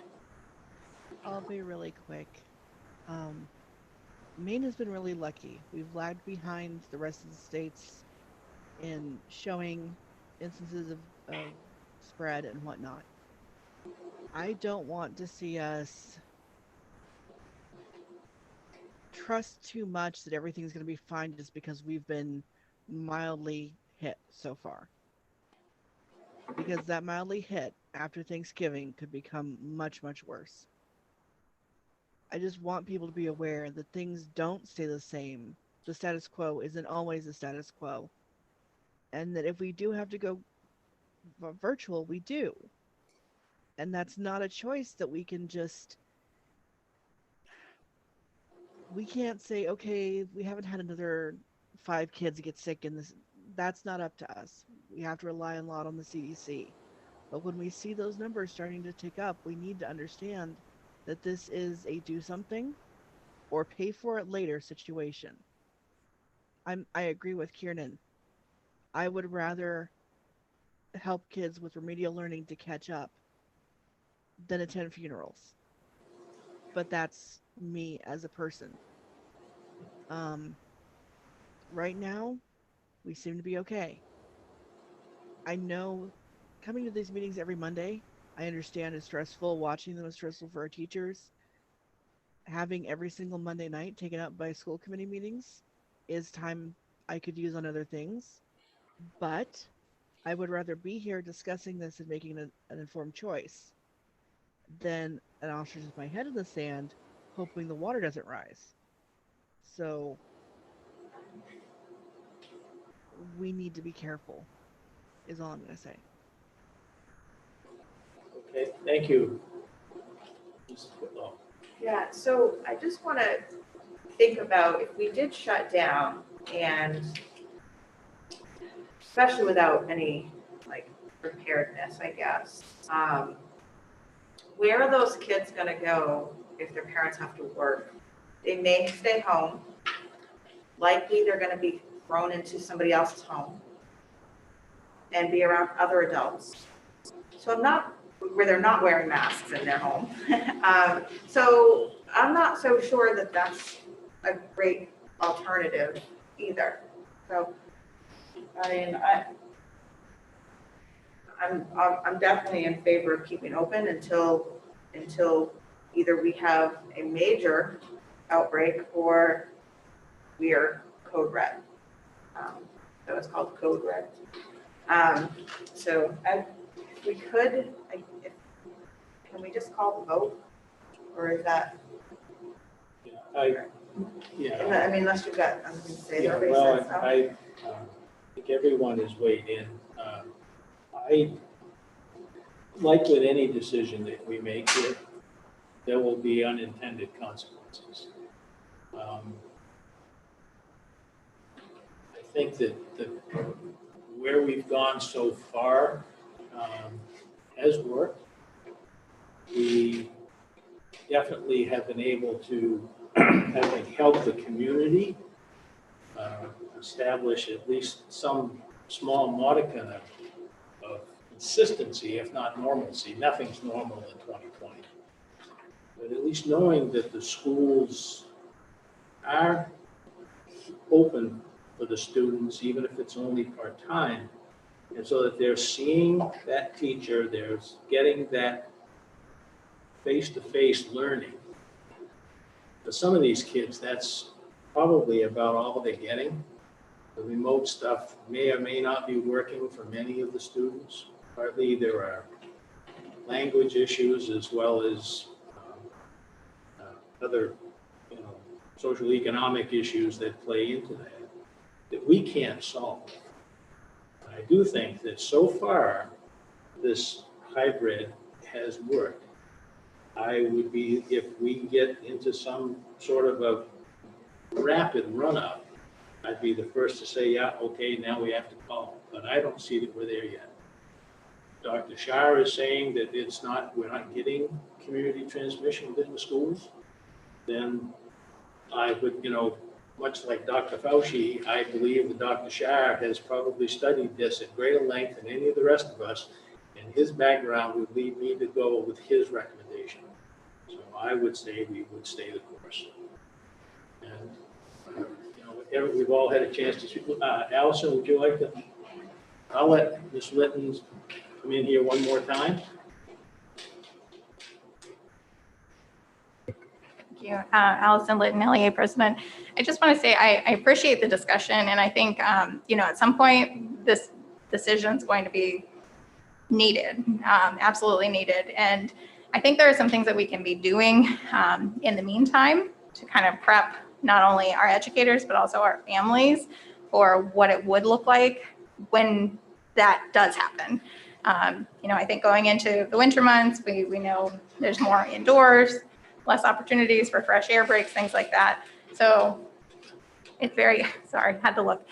I'll be really quick. Maine has been really lucky. We've lagged behind the rest of the states in showing instances of spread and whatnot. I don't want to see us trust too much that everything's going to be fine just because we've been mildly hit so far. Because that mildly hit after Thanksgiving could become much, much worse. I just want people to be aware that things don't stay the same. The status quo isn't always the status quo. And that if we do have to go virtual, we do. And that's not a choice that we can just, we can't say, okay, we haven't had another 5 kids get sick in this. That's not up to us. We have to rely a lot on the CDC. But when we see those numbers starting to tick up, we need to understand that this is a do something or pay for it later situation. I agree with Kiernan. I would rather help kids with remedial learning to catch up than attend funerals. but that's me as a person. Right now, we seem to be okay. I know coming to these meetings every Monday, I understand it's stressful. Watching them is stressful for our teachers. Having every single Monday night taken up by school committee meetings is time I could use on other things. But I would rather be here discussing this and making an informed choice than an ostrich with my head in the sand, hoping the water doesn't rise. So we need to be careful, is all I'm going to say. Okay, thank you. Ms. Whitlow. Yeah, so I just want to think about if we did shut down and especially without any like preparedness, I guess. Where are those kids gonna go if their parents have to work? They may stay home. Likely they're gonna be thrown into somebody else's home and be around other adults. So where they're not wearing masks in their home. So I'm not so sure that that's a great alternative either. So, I mean, I'm definitely in favor of keeping open until either we have a major outbreak or we are code red. So it's called code red. So if we could, can we just call the vote? Or is that, Yeah, I mean, unless you've got, I'm gonna say yeah, everybody well, says so. I think everyone is weighed in. I, like with any decision that we make here, there will be unintended consequences. I think that where we've gone so far has worked. We definitely have been able to, I think, help the community establish at least some small modicum of consistency, if not normalcy. Nothing's normal in 2020. But at least knowing that the schools are open for the students, even if it's only part-time, and so that they're seeing that teacher, they're getting that face-to-face learning. For some of these kids, that's probably about all they're getting. The remote stuff may or may not be working for many of the students. Partly there are language issues as well as other, social economic issues that play into that we can't solve. I do think that so far this hybrid has worked. I would be, if we get into some sort of a rapid run-up, I'd be the first to say, yeah, okay, now we have to call. But I don't see that we're there yet. Dr. Shah is saying that we're not getting community transmission within the schools. Then I would, much like Dr. Fauci, I believe that Dr. Shah has probably studied this at greater length than any of the rest of us. And his background would lead me to go with his recommendation. So I would say we would stay the course. And, we've all had a chance to speak. Allison, would you like to? I'll let Ms. Litton come in here one more time. Thank you. Allison Litton, LEA President. I just want to say I appreciate the discussion, and I think, at some point, this decision is going to be needed, absolutely needed. And I think there are some things that we can be doing in the meantime to kind of prep not only our educators, but also our families for what it would look like when that does happen. I think going into the winter months, we know there's more indoors, less opportunities for fresh air breaks, things like that. So it's sorry, had to look.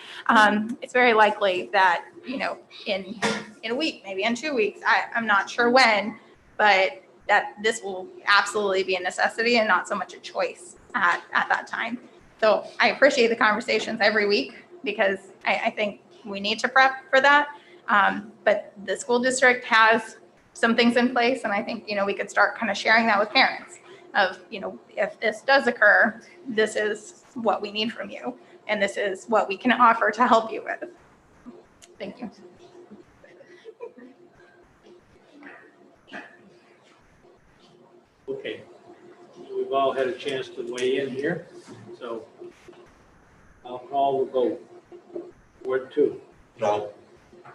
It's very likely that, in a week, maybe in 2 weeks, I'm not sure when, but that this will absolutely be a necessity and not so much a choice at that time. So I appreciate the conversations every week because I think we need to prep for that. But the school district has some things in place, and I think, we could start kind of sharing that with parents. of, if this does occur, this is what we need from you, and this is what we can offer to help you with. Thank you. Okay, we've all had a chance to weigh in here, so I'll call the vote. Ward 2, No.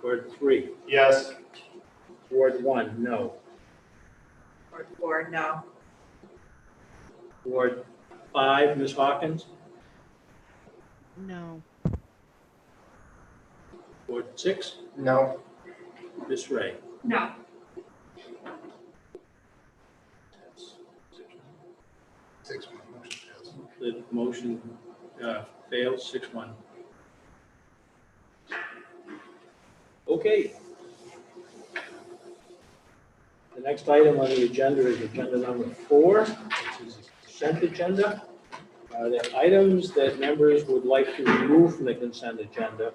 Ward 3, Yes. Ward 1, no. Ward 4, no. Ward 5, Ms. Hawkins. No. Ward 6, No. Ms. Ray. No. Six motion fails. The motion fails, 6-1. Okay. The next item on the agenda is agenda number 4, which is the consent agenda. Are there items that members would like to remove from the consent agenda?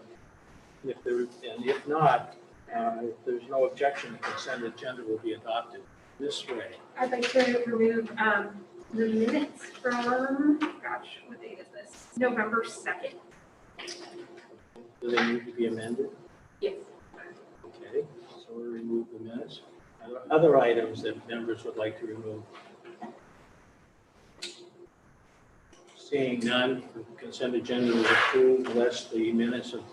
If not, if there's no objection, the consent agenda will be adopted this way. I'd like to remove the minutes from, gosh, what date is this? November 2nd. Do they need to be amended? Yes. Okay, so we'll remove the minutes. Are there other items that members would like to remove? Seeing none, the consent agenda is approved, less the minutes of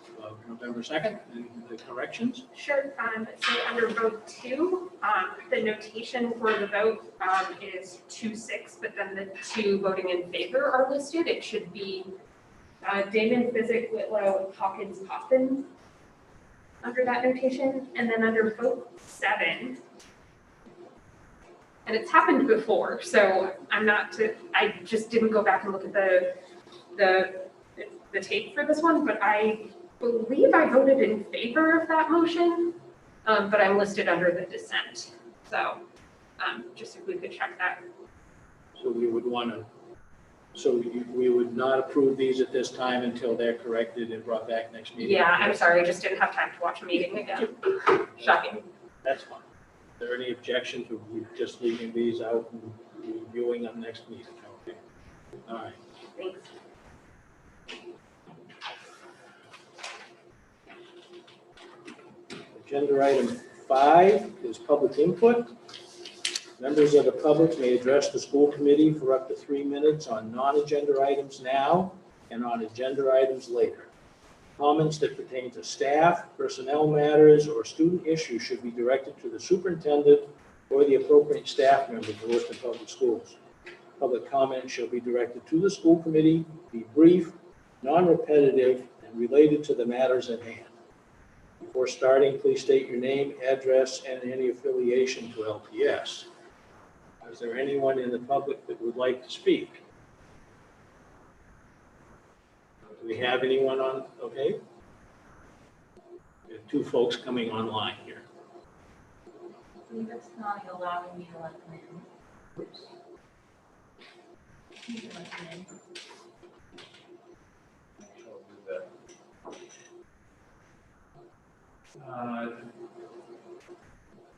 November 2nd and the corrections. Sure. So under vote 2, the notation for the vote is 2-6, but then the 2 voting in favor are listed. It should be Damon, Physic, Whitlow, Hawkins, Poppins under that notation. And then under vote 7, and it's happened before, so I just didn't go back and look at the tape for this one, but I believe I voted in favor of that motion, but I'm listed under the dissent. So just if we could check that. So we would want to, we would not approve these at this time until they're corrected and brought back next meeting? Yeah, I'm sorry, I just didn't have time to watch a meeting again. Shocking. That's fine. Is there any objection to just leaving these out and reviewing them next meeting? Okay. All right. Thanks. Agenda item 5 is public input. Members of the public may address the school committee for up to 3 minutes on non-agenda items now and on agenda items later. Comments that pertain to staff, personnel matters, or student issues should be directed to the superintendent or the appropriate staff member of Lewiston Public Schools. Public comment shall be directed to the school committee, be brief, non-repetitive, and related to the matters at hand. Before starting, please state your name, address, and any affiliation to LPS. Is there anyone in the public that would like to speak? Do we have anyone on? Okay. We have 2 folks coming online here. It's not allowing me to let them in. Oops. You can let them in.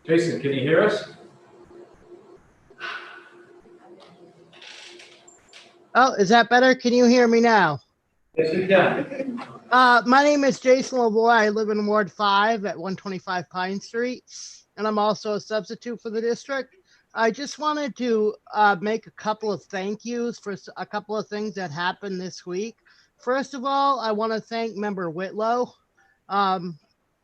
Jason, can you hear us? Oh, is that better? Can you hear me now? Yes, we can. My name is Jason LaVoy. I live in Ward 5 at 125 Pine Street, and I'm also a substitute for the district. I just wanted to make a couple of thank yous for a couple of things that happened this week. First of all, I want to thank Member Whitlow.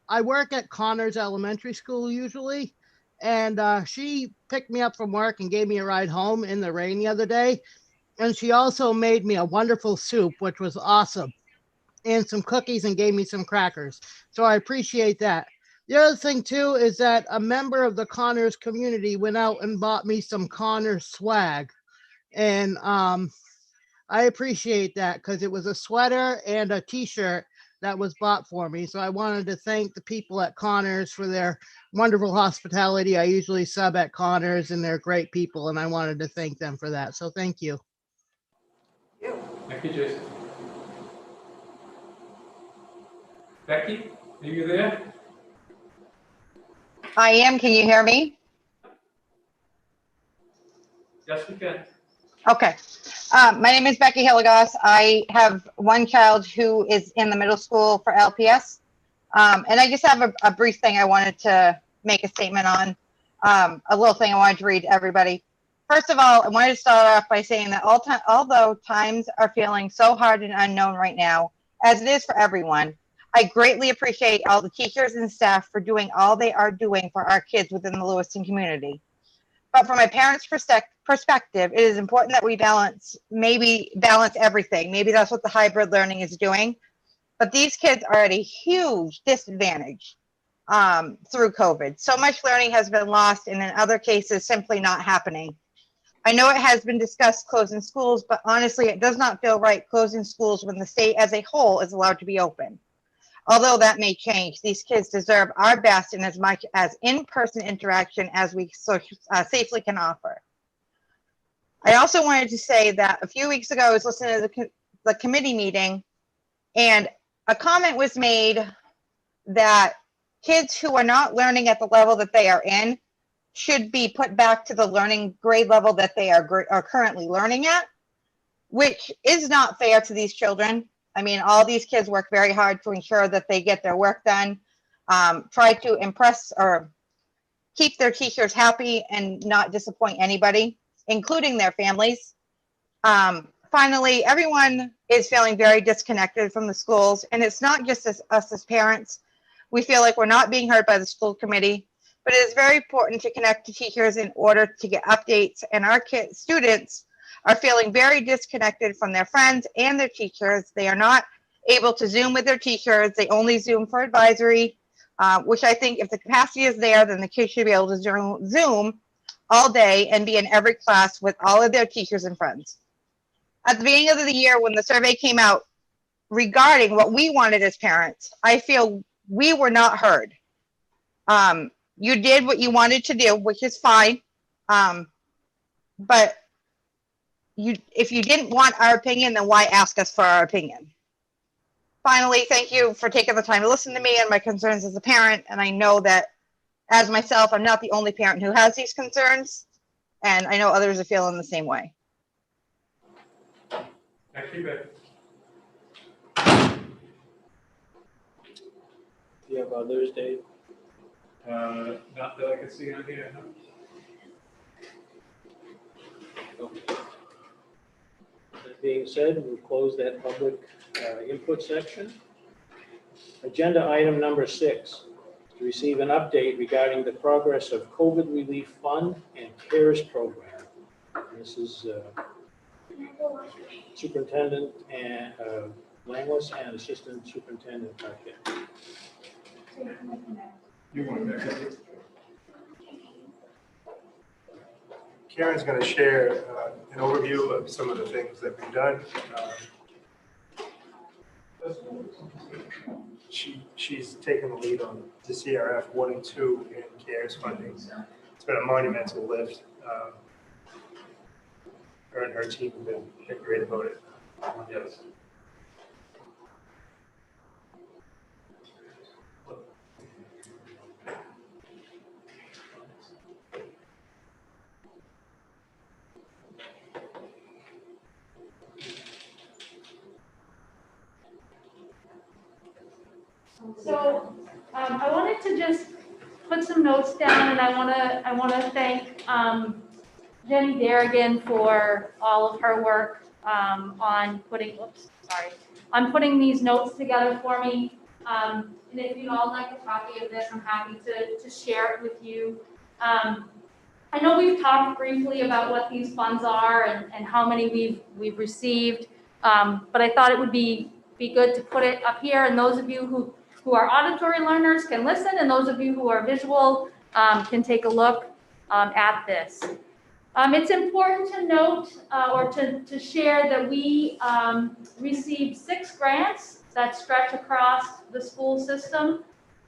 I work at Connors Elementary School usually, and she picked me up from work and gave me a ride home in the rain the other day. And she also made me a wonderful soup, which was awesome, and some cookies and gave me some crackers. So I appreciate that. The other thing too is that a member of the Connors community went out and bought me some Connors swag. And I appreciate that because it was a sweater and a t-shirt that was bought for me. So I wanted to thank the people at Connors for their wonderful hospitality. I usually sub at Connors and they're great people, and I wanted to thank them for that. So thank you. Thank you, Jason. Becky, are you there? I am. Can you hear me? Yes, we can. Okay. My name is Becky Hilligoss. I have one child who is in the middle school for LPS. And I just have a brief thing I wanted to make a statement on. A little thing I wanted to read to everybody. First of all, I wanted to start off by saying that although times are feeling so hard and unknown right now, as it is for everyone, I greatly appreciate all the teachers and staff for doing all they are doing for our kids within the Lewiston community. But from my parents' perspective, it is important that we balance everything. Maybe that's what the hybrid learning is doing. But these kids are at a huge disadvantage through COVID. So much learning has been lost, and in other cases, simply not happening. I know it has been discussed closing schools, but honestly, it does not feel right closing schools when the state as a whole is allowed to be open. Although that may change, these kids deserve our best and as much as in-person interaction as we safely can offer. I also wanted to say that a few weeks ago, I was listening to the committee meeting, and a comment was made that kids who are not learning at the level that they are in should be put back to the learning grade level that they are currently learning at, which is not fair to these children. I mean, all these kids work very hard to ensure that they get their work done, try to impress or keep their teachers happy and not disappoint anybody, including their families. Finally, everyone is feeling very disconnected from the schools, and it's not just us as parents. We feel like we're not being heard by the school committee, but it is very important to connect to teachers in order to get updates, and our students are feeling very disconnected from their friends and their teachers. They are not able to Zoom with their teachers. They only Zoom for advisory, which I think if the capacity is there, then the kids should be able to Zoom all day and be in every class with all of their teachers and friends. At the beginning of the year, when the survey came out regarding what we wanted as parents, I feel we were not heard. You did what you wanted to do, which is fine. But if you didn't want our opinion, then why ask us for our opinion? Finally, thank you for taking the time to listen to me and my concerns as a parent. And I know that as myself, I'm not the only parent who has these concerns. And I know others are feeling the same way. Thank you, Becky. Do you have others, Dave? Not that I can see on here, no. Okay. That being said, we'll close that public input section. Agenda item number 6, to receive an update regarding the progress of COVID Relief Fund and CARES program. This is Superintendent and Langlis and Assistant Superintendent Arquette. Karen's going to share an overview of some of the things that we've done. She's taken the lead on the CRF 1 and 2 in CARES funding. It's been a monumental lift. Her and her team have been great about it. Yes. So I wanted to just put some notes down, and I want to thank Jenny Darrigan for all of her work on putting these notes together for me. And if you'd all like a copy of this, I'm happy to share it with you. I know we've talked briefly about what these funds are and how many we've received, but I thought it would be good to put it up here, and those of you who are auditory learners can listen, and those of you who are visual can take a look at this. It's important to note or to share that we received 6 grants that stretch across the school system,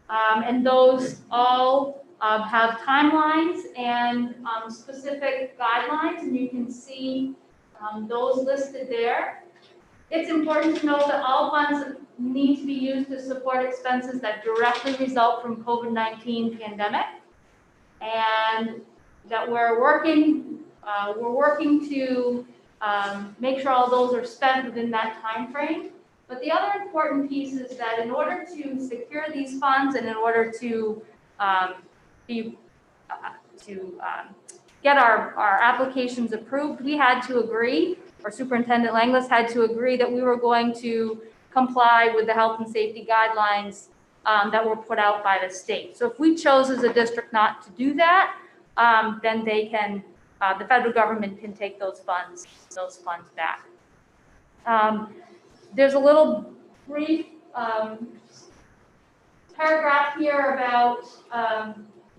and those all have timelines and specific guidelines, and you can see those listed there. It's important to note that all funds need to be used to support expenses that directly result from COVID-19 pandemic, and that we're working to make sure all those are spent within that time frame. But the other important piece is that in order to secure these funds and in order to get our applications approved, we had to agree, or Superintendent Langlis had to agree that we were going to comply with the health and safety guidelines that were put out by the state. So if we chose as a district not to do that, then they can, the federal government can take those funds back. There's a little brief paragraph here about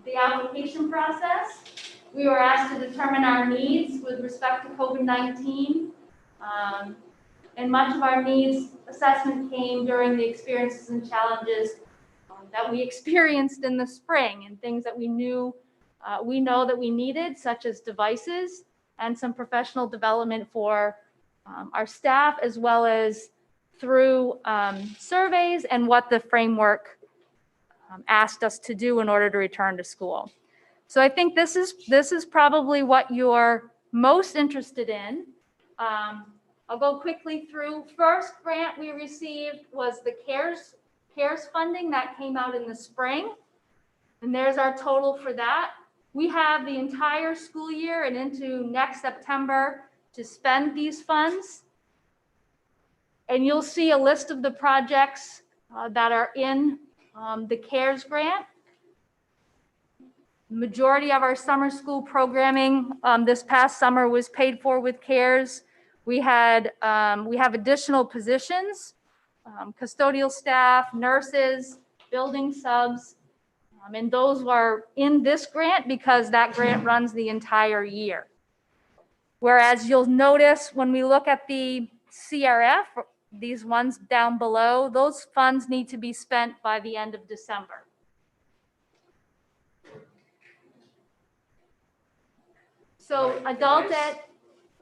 the application process. We were asked to determine our needs with respect to COVID-19. And much of our needs assessment came during the experiences and challenges that we experienced in the spring, and things that we know that we needed, such as devices and some professional development for our staff, as well as through surveys and what the framework asked us to do in order to return to school. So I think this is probably what you're most interested in. I'll go quickly through. First grant we received was the CARES funding that came out in the spring. And there's our total for that. We have the entire school year and into next September to spend these funds. And you'll see a list of the projects that are in the CARES grant. Majority of our summer school programming this past summer was paid for with CARES. We have additional positions, custodial staff, nurses, building subs, and those were in this grant because that grant runs the entire year. Whereas you'll notice when we look at the CRF, these ones down below, those funds need to be spent by the end of December. So adult ed.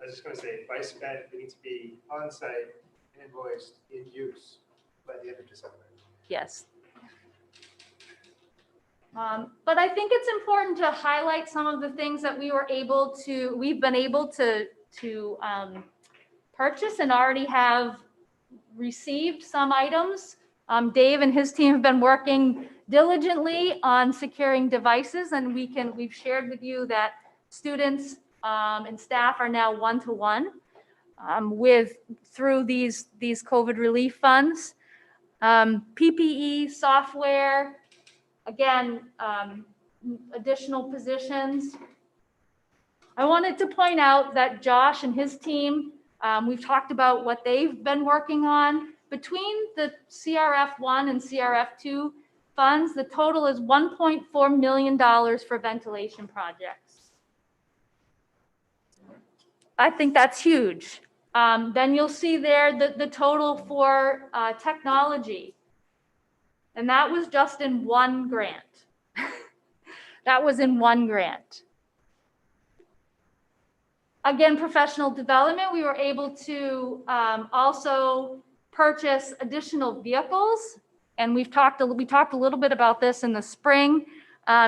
I was just going to say, by spent, it needs to be on-site, invoiced, in use by the end of December. Yes. But I think it's important to highlight some of the things that we've been able to purchase and already have received some items. Dave and his team have been working diligently on securing devices, and we've shared with you that students and staff are now one-to-one through these COVID relief funds. PPE, software, again, additional positions. I wanted to point out that Josh and his team, we've talked about what they've been working on. Between the CRF1 and CRF2 funds, the total is $1.4 million for ventilation projects. I think that's huge. Then you'll see there the total for technology. And that was just in one grant. That was in one grant. Again, professional development, we were able to also purchase additional vehicles. And we talked a little bit about this in the spring,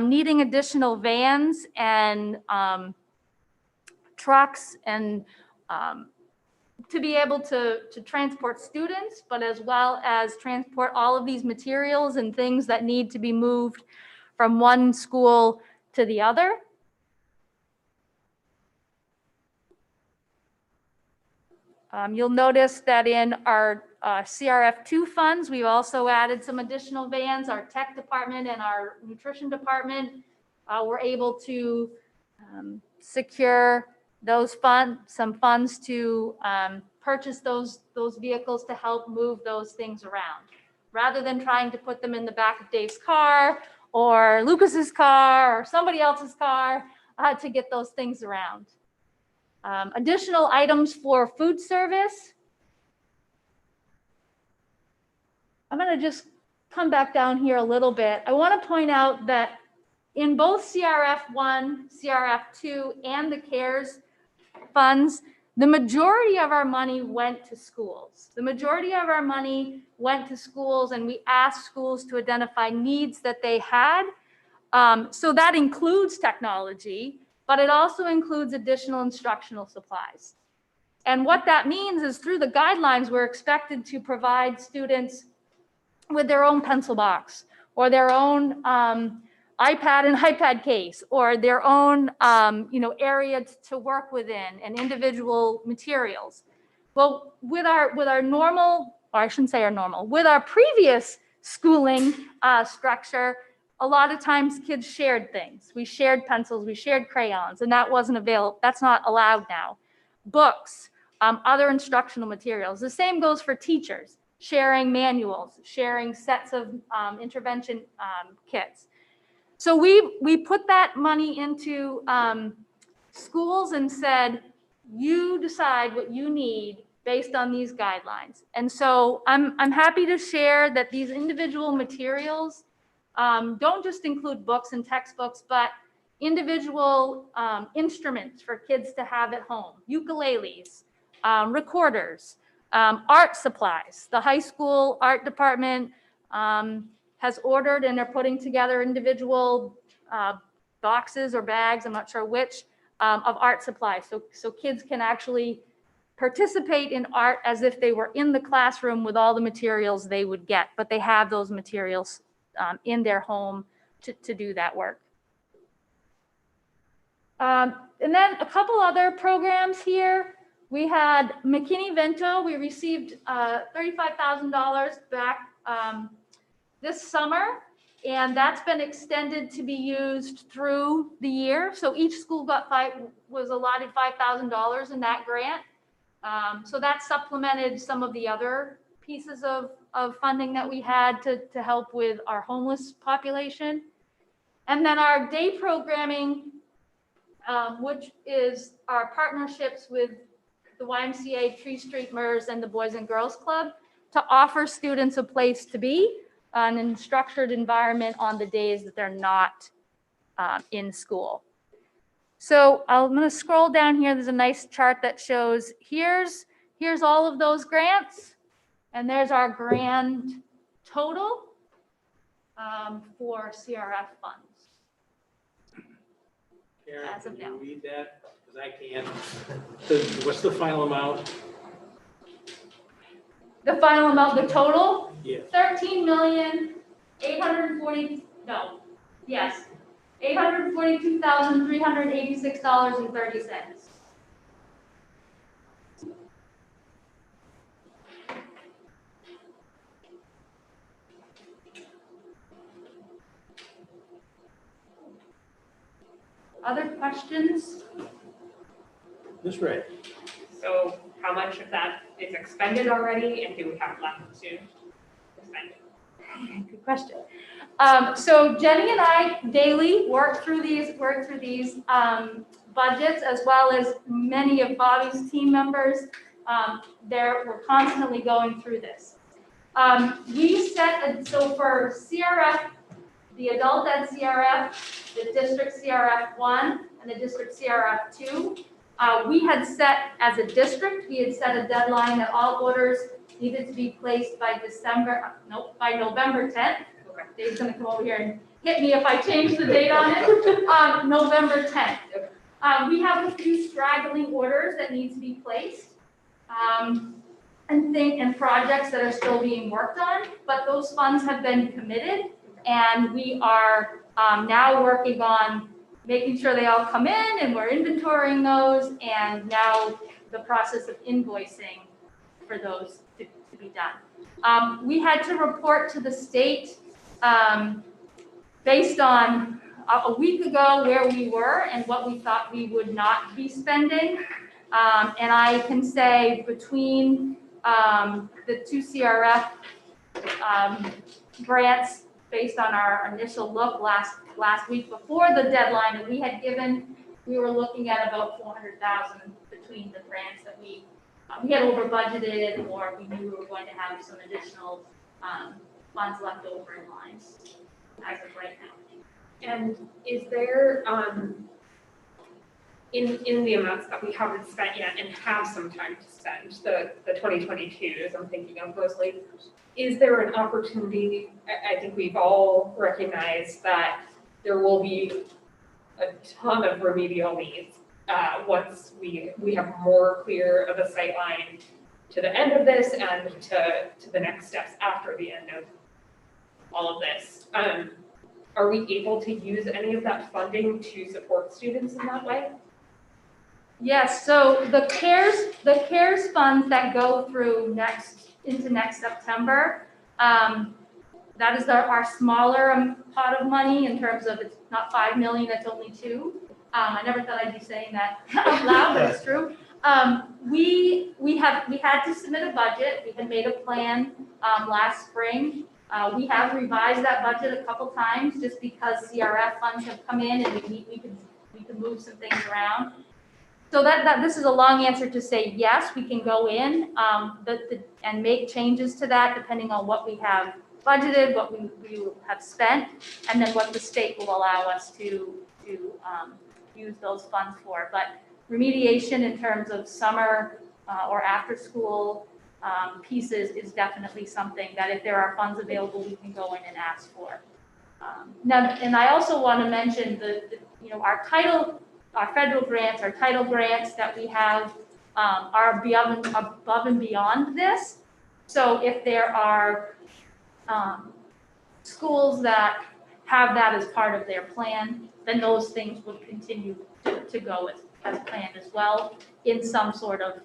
needing additional vans and trucks and to be able to transport students, but as well as transport all of these materials and things that need to be moved from one school to the other. You'll notice that in our CRF2 funds, we've also added some additional vans. Our tech department and our nutrition department were able to secure some funds to purchase those vehicles to help move those things around, rather than trying to put them in the back of Dave's car or Lucas's car or somebody else's car to get those things around. Additional items for food service. I'm going to just come back down here a little bit. I want to point out that in both CRF1, CRF2, and the CARES funds, the majority of our money went to schools. The majority of our money went to schools, and we asked schools to identify needs that they had. So that includes technology, but it also includes additional instructional supplies. And what that means is through the guidelines, we're expected to provide students with their own pencil box or their own iPad and iPad case or their own area to work within and individual materials. Well, with our normal, or I shouldn't say our normal, with our previous schooling structure, a lot of times kids shared things. We shared pencils, we shared crayons, and that wasn't available. That's not allowed now. Books, other instructional materials. The same goes for teachers, sharing manuals, sharing sets of intervention kits. So we put that money into schools and said, you decide what you need based on these guidelines. And so I'm happy to share that these individual materials don't just include books and textbooks, but individual instruments for kids to have at home, ukuleles, recorders, art supplies. The high school art department has ordered and they're putting together individual boxes or bags, I'm not sure which, of art supplies. So kids can actually participate in art as if they were in the classroom with all the materials they would get, but they have those materials in their home to do that work. And then a couple other programs here. We had McKinney-Vento. We received $35,000 back this summer, and that's been extended to be used through the year. So each school was allotted $5,000 in that grant. So that supplemented some of the other pieces of funding that we had to help with our homeless population. And then our day programming, which is our partnerships with the YMCA, Tree Street MERS, and the Boys and Girls Club to offer students a place to be, an structured environment on the days that they're not in school. So I'm going to scroll down here. There's a nice chart that shows here's all of those grants, and there's our grand total for CRF funds. Karen, As of can you now. read that? Because I can't. So what's the final amount? The final amount, the total? Yeah. $842,386.30. Other questions? Ms. Ray. So how much of that is expended already and do we have left to expend? Good question. So Jenny and I daily work through these budgets, as well as many of Bobby's team members. We're constantly going through this. We set, so for CRF, the adult ed CRF, the district CRF 1, and the district CRF 2, we had set, as a district, we had set a deadline that all orders needed to be placed by November 10th. Okay. Dave's gonna come over here and hit me if I change the date on it. November 10th. We have a few straggling orders that need to be placed, and projects that are still being worked on, but those funds have been committed, and we are now working on making sure they all come in, and we're inventorying those, and now the process of invoicing for those to be done. We had to report to the state based on a week ago where we were and what we thought we would not be spending. And I can say between the two CRF grants, based on our initial look last week before the deadline that we had given, we were looking at about 400,000 between the grants that we had over budgeted, or we knew we were going to have some additional funds left over in lines as of right now. And is there, in the amounts that we haven't spent yet and have some time to spend, the 2022s I'm thinking of mostly, is there an opportunity? I think we've all recognized that there will be a ton of remedial needs once we have more clear of a sight line to the end of this and to the next steps after the end of all of this. Are we able to use any of that funding to support students in that way? Yes, so the CARES funds that go through into next September, that is our smaller pot of money in terms of it's not 5 million, it's only 2. I never thought I'd be saying that out loud, but it's true. We had to submit a budget. We had made a plan last spring. We have revised that budget a couple times just because CRF funds have come in and we could move some things around. So this is a long answer to say, yes, we can go in and make changes to that depending on what we have budgeted, what we have spent, and then what the state will allow us to use those funds for. But remediation in terms of summer or after school pieces is definitely something that if there are funds available, we can go in and ask for. Now, and I also want to mention our federal grants, our title grants that we have are above and beyond this. So if there are schools that have that as part of their plan, then those things would continue to go as planned as well in some sort of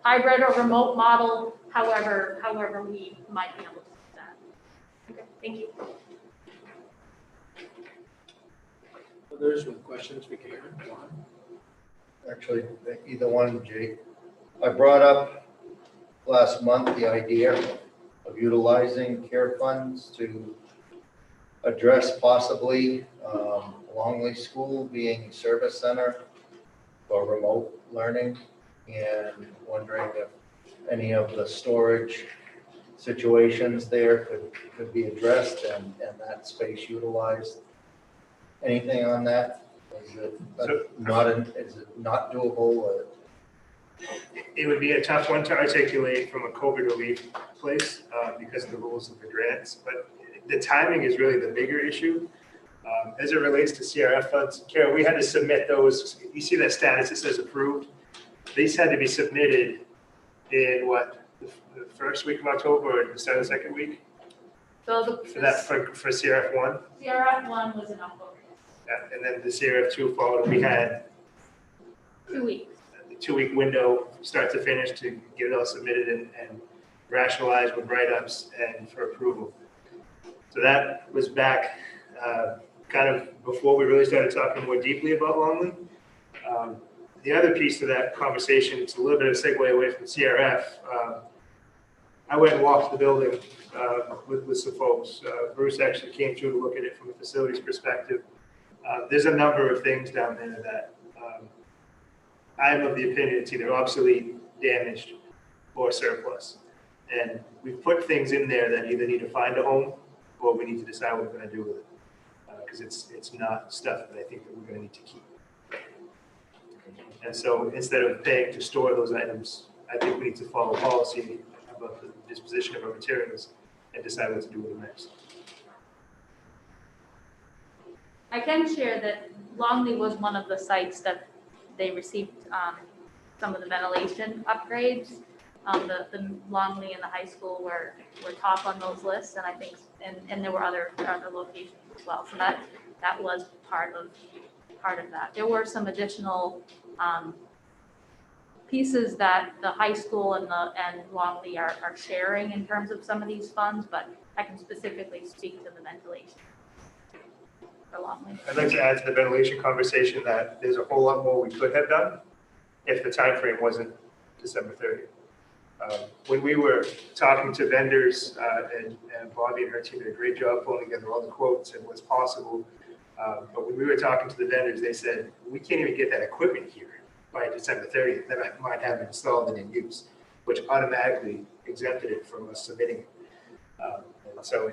hybrid or remote model, however we might be able to do that. Okay, thank you. Others with questions for Karen? Actually, either one, Jake. I brought up last month the idea of utilizing care funds to address possibly Longley School being a service center for remote learning, and wondering if any of the storage situations there could be addressed and that space utilized. Anything on that? Is it not doable? It would be a tough one to articulate from a COVID relief place because of the rules of the grants, but the timing is really the bigger issue. As it relates to CRF funds, Carol, we had to submit those. You see that status, it says approved. These had to be submitted in what, the first week of October or the second week? So For CRF 1? CRF 1 was in October. Yeah, and then the CRF 2 followed. We had 2 weeks. the 2-week window, start to finish, to get it all submitted and rationalized with write-ups and for approval. So that was back kind of before we really started talking more deeply about Longley. The other piece to that conversation, it's a little bit of a segue away from CRF. I went and walked the building with some folks. Bruce actually came through to look at it from a facilities perspective. There's a number of things down there that I'm of the opinion it's either obsolete, damaged, or surplus. And we've put things in there that either need to find a home or we need to decide what we're going to do with it. Because it's not stuff that I think that we're going to need to keep. And so instead of paying to store those items, I think we need to follow policy about the disposition of our materials and decide what to do with them next. I can share that Longley was one of the sites that they received some of the ventilation upgrades. The Longley and the high school were top on those lists, and I think, and there were other locations as well. So that was part of that. There were some additional pieces that the high school and Longley are sharing in terms of some of these funds, but I can specifically speak to the ventilation for Longley. I'd like to add to the ventilation conversation that there's a whole lot more we could have done if the time frame wasn't December 30th. When we were talking to vendors, and Bobby and her team did a great job pulling together all the quotes and what's possible. But when we were talking to the vendors, they said, we can't even get that equipment here by December 30th that I might have installed and in use, which automatically exempted it from us submitting it. And so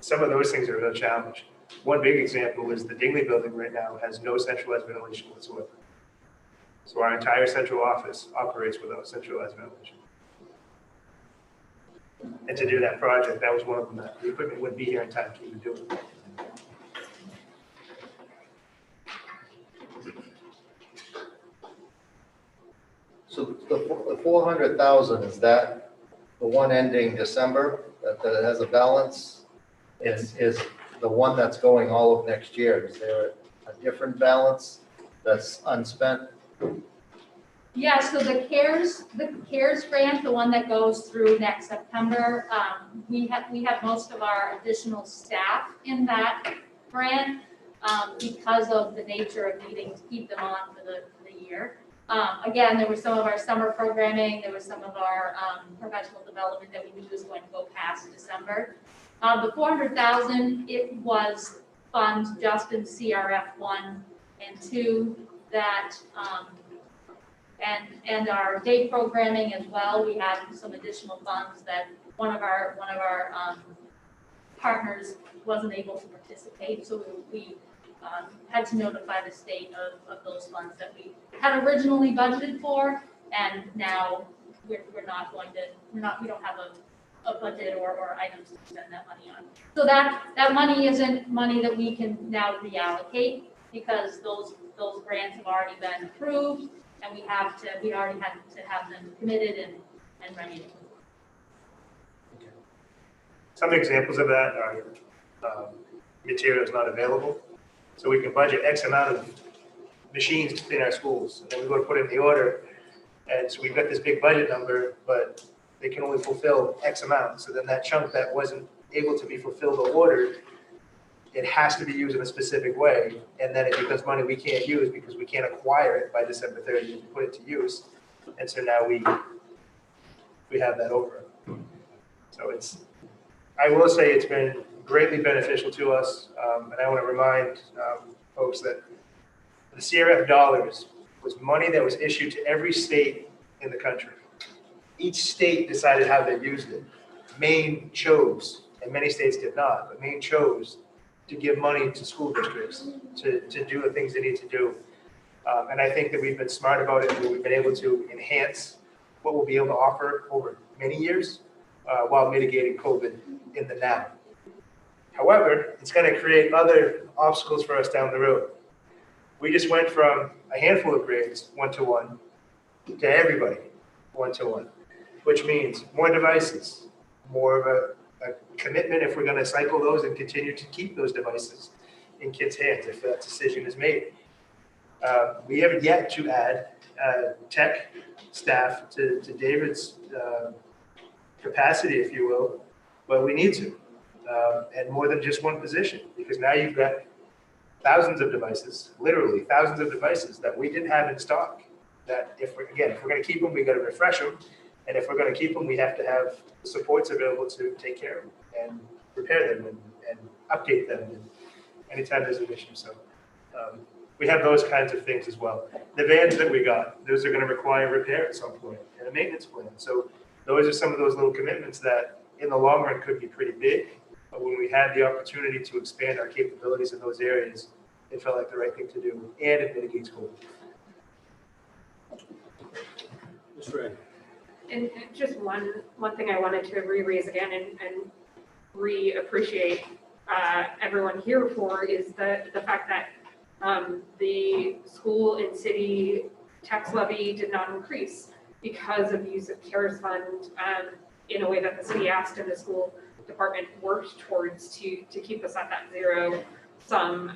some of those things are a real challenge. One big example is the Dingley building right now has no centralized ventilation whatsoever. So our entire central office operates without centralized ventilation. And to do that project, that was one of them that the equipment wouldn't be here in time to even do it. the 400,000, is that the one ending December, that it has a balance? Is the one that's going all of next year, is there a different balance that's unspent? Yeah, so the CARES grant, the one that goes through next September, we have most of our additional staff in that grant, because of the nature of needing to keep them on for the year. Again, there was some of our summer programming, there was some of our, professional development that we knew was going to go past December. The 400,000, it was funds just in CRF 1 and 2 that, and our day programming as well. We had some additional funds that one of our partners wasn't able to participate, so we had to notify the state of those funds that we had originally budgeted for, and now we don't have a budget or items to spend that money on. So that money isn't money that we can now reallocate, because those grants have already been approved, and we already had to have them committed and ready to move. Some examples of that are materials not available. So we can budget X amount of machines to clean our schools, and then we go to put in the order, and so we've got this big budget number, but they can only fulfill X amount. So then that chunk that wasn't able to be fulfilled or ordered, it has to be used in a specific way, and then it becomes money we can't use because we can't acquire it by December 30th and put it to use. And so now we have that over. So I will say it's been greatly beneficial to us, and I want to remind folks that the CRF dollars was money that was issued to every state in the country. Each state decided how they used it. Maine chose, and many states did not, but Maine chose to give money to school districts to do the things they need to do. And I think that we've been smart about it, and we've been able to enhance what we'll be able to offer over many years while mitigating COVID in the now. However, it's going to create other obstacles for us down the road. We just went from a handful of grades, 1-to-1, to everybody, 1-to-1, which means more devices, more of a commitment if we're going to cycle those and continue to keep those devices in kids' hands if that decision is made. We have yet to add tech staff to David's capacity, if you will, but we need to, and more than just one position, because now you've got thousands of devices, literally thousands of devices that we didn't have in stock. That if we're going to keep them, we got to refresh them. And if we're going to keep them, we have to have the supports available to take care of them and repair them and update them anytime there's an issue. So we have those kinds of things as well. The vans that we got, those are going to require repair at some point and a maintenance plan. So those are some of those little commitments that in the long run could be pretty big. But when we had the opportunity to expand our capabilities in those areas, it felt like the right thing to do, and it mitigates COVID. Ms. Ray. And just one thing I wanted to re-raise again and re-appreciate everyone here for is the fact that the school and city tax levy did not increase because of use of CARES fund in a way that the city asked and the school department worked towards to keep us at that zero-sum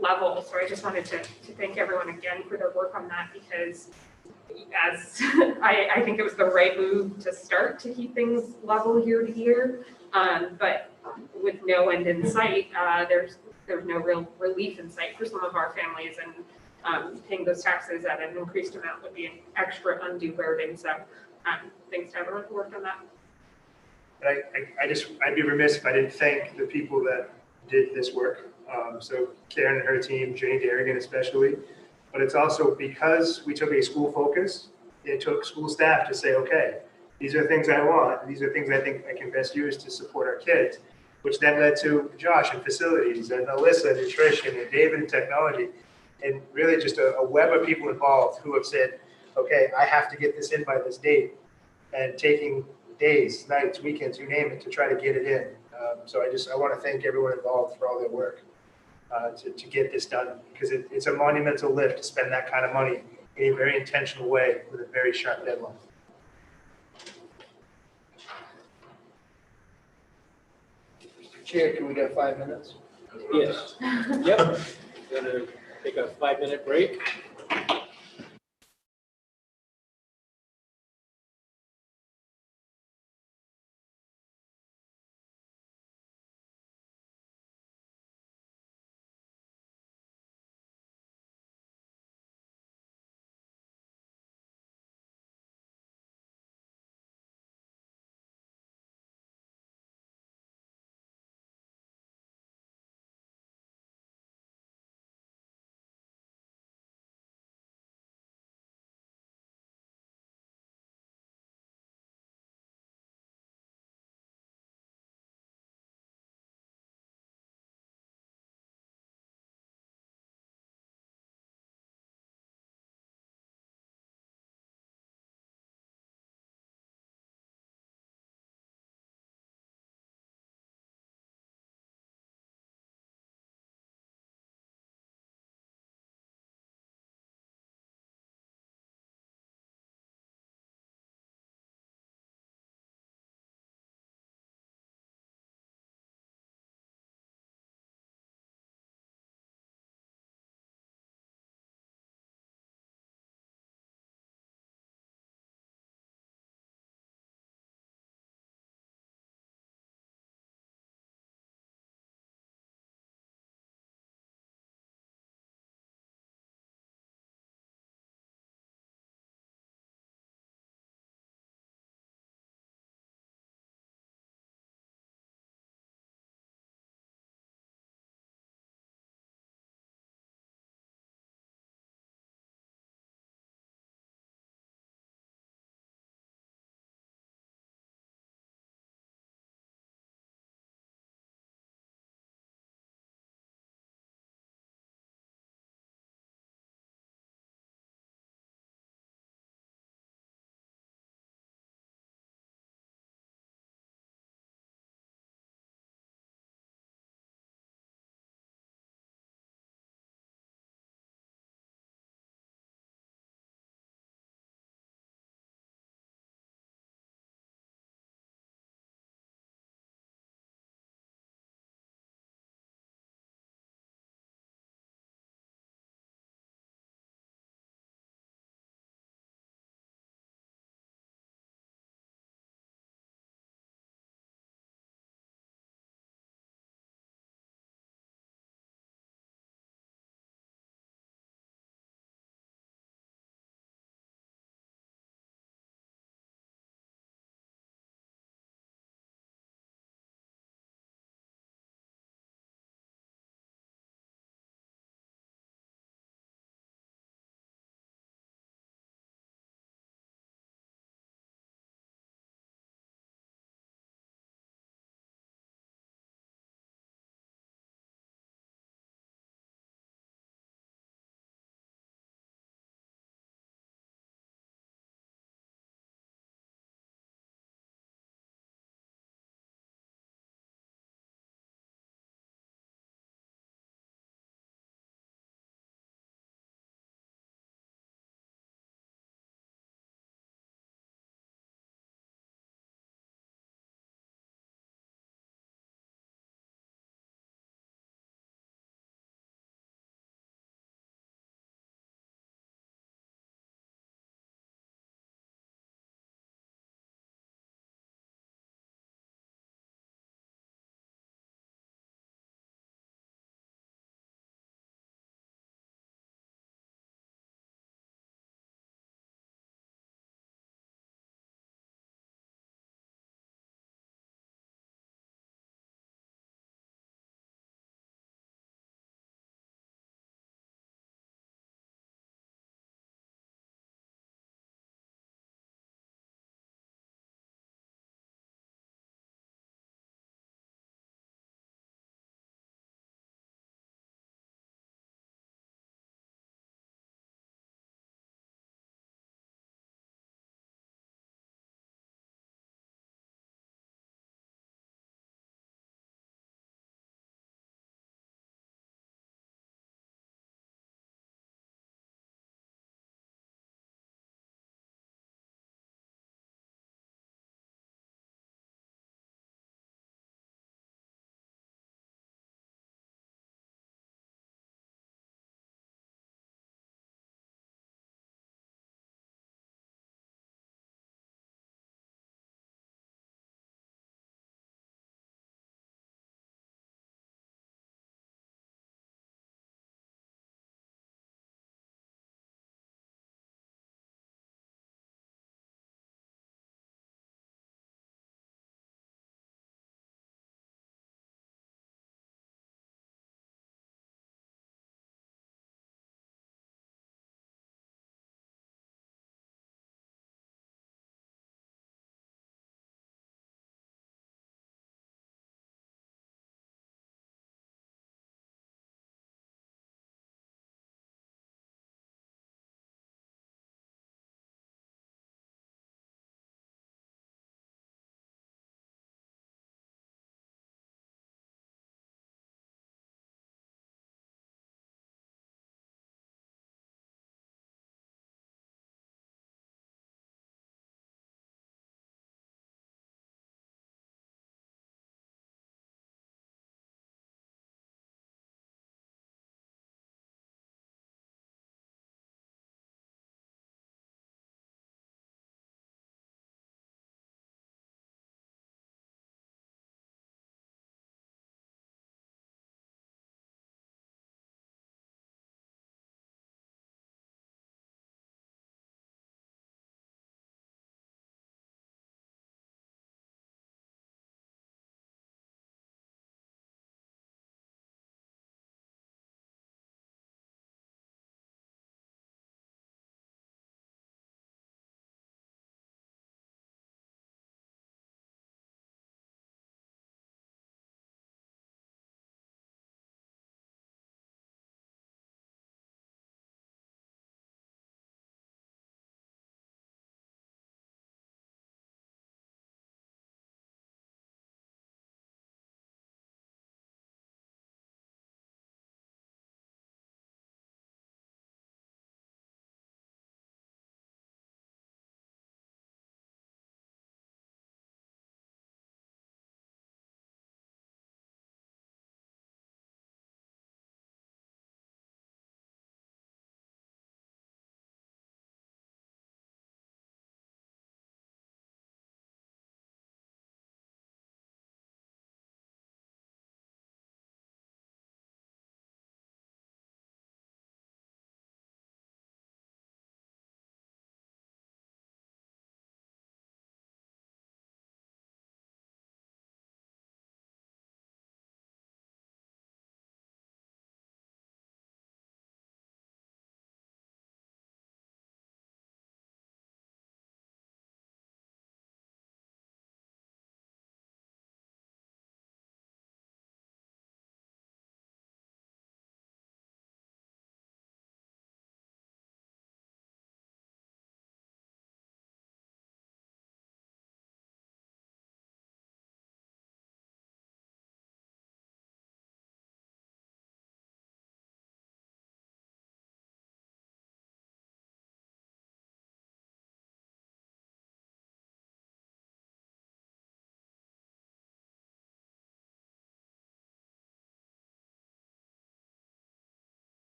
level. So I just wanted to thank everyone again for their work on that, because as I think it was the right move to start to keep things level year to year, but with no end in sight, there's no real relief in sight for some of our families, and paying those taxes at an increased amount would be an extra undue burden. So thanks to everyone who worked on that. I'd be remiss if I didn't thank the people that did this work. So Karen and her team, Jenny Darrigan especially, but it's also because we took a school focus, it took school staff to say, okay, these are things I want, these are things I think I can best use to support our kids, which then led to Josh in facilities, and Alyssa in nutrition, and David in technology, and really just a web of people involved who have said, okay, I have to get this in by this date, and taking days, nights, weekends, you name it, to try to get it in. So I want to thank everyone involved for all their work to get this done, because it's a monumental lift to spend that kind of money in a very intentional way with a very sharp deadline. Chair, can we get 5 minutes? Yes. Yep. Gonna take a 5-minute break.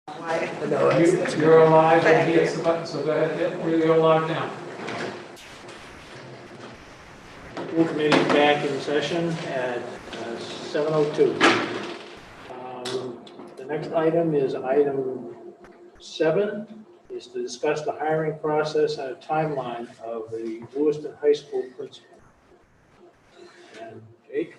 Why? You're alive and he hits the button, so go ahead, you're alive now. School committee back in session at 7:02. The next item is item 7, is to discuss the hiring process and a timeline of the Lewiston High School principal. And Jake?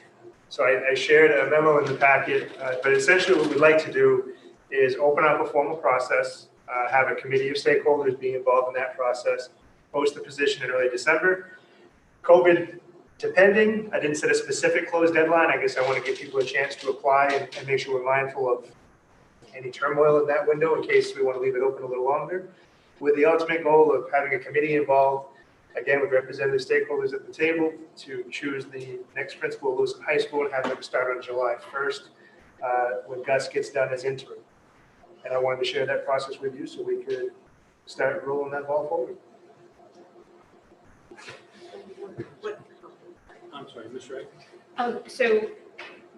So I shared a memo in the packet, but essentially what we'd like to do is open up a formal process, have a committee of stakeholders be involved in that process, post the position in early December. COVID depending, I didn't set a specific close deadline. I guess I want to give people a chance to apply and make sure we're mindful of any turmoil in that window in case we want to leave it open a little longer, with the ultimate goal of having a committee involved, again, with representative stakeholders at the table, to choose the next principal of Lewiston High School and have them start on July 1st when Gus gets done as interim. And I wanted to share that process with you so we could start rolling that ball forward. I'm sorry, Ms. Wright? So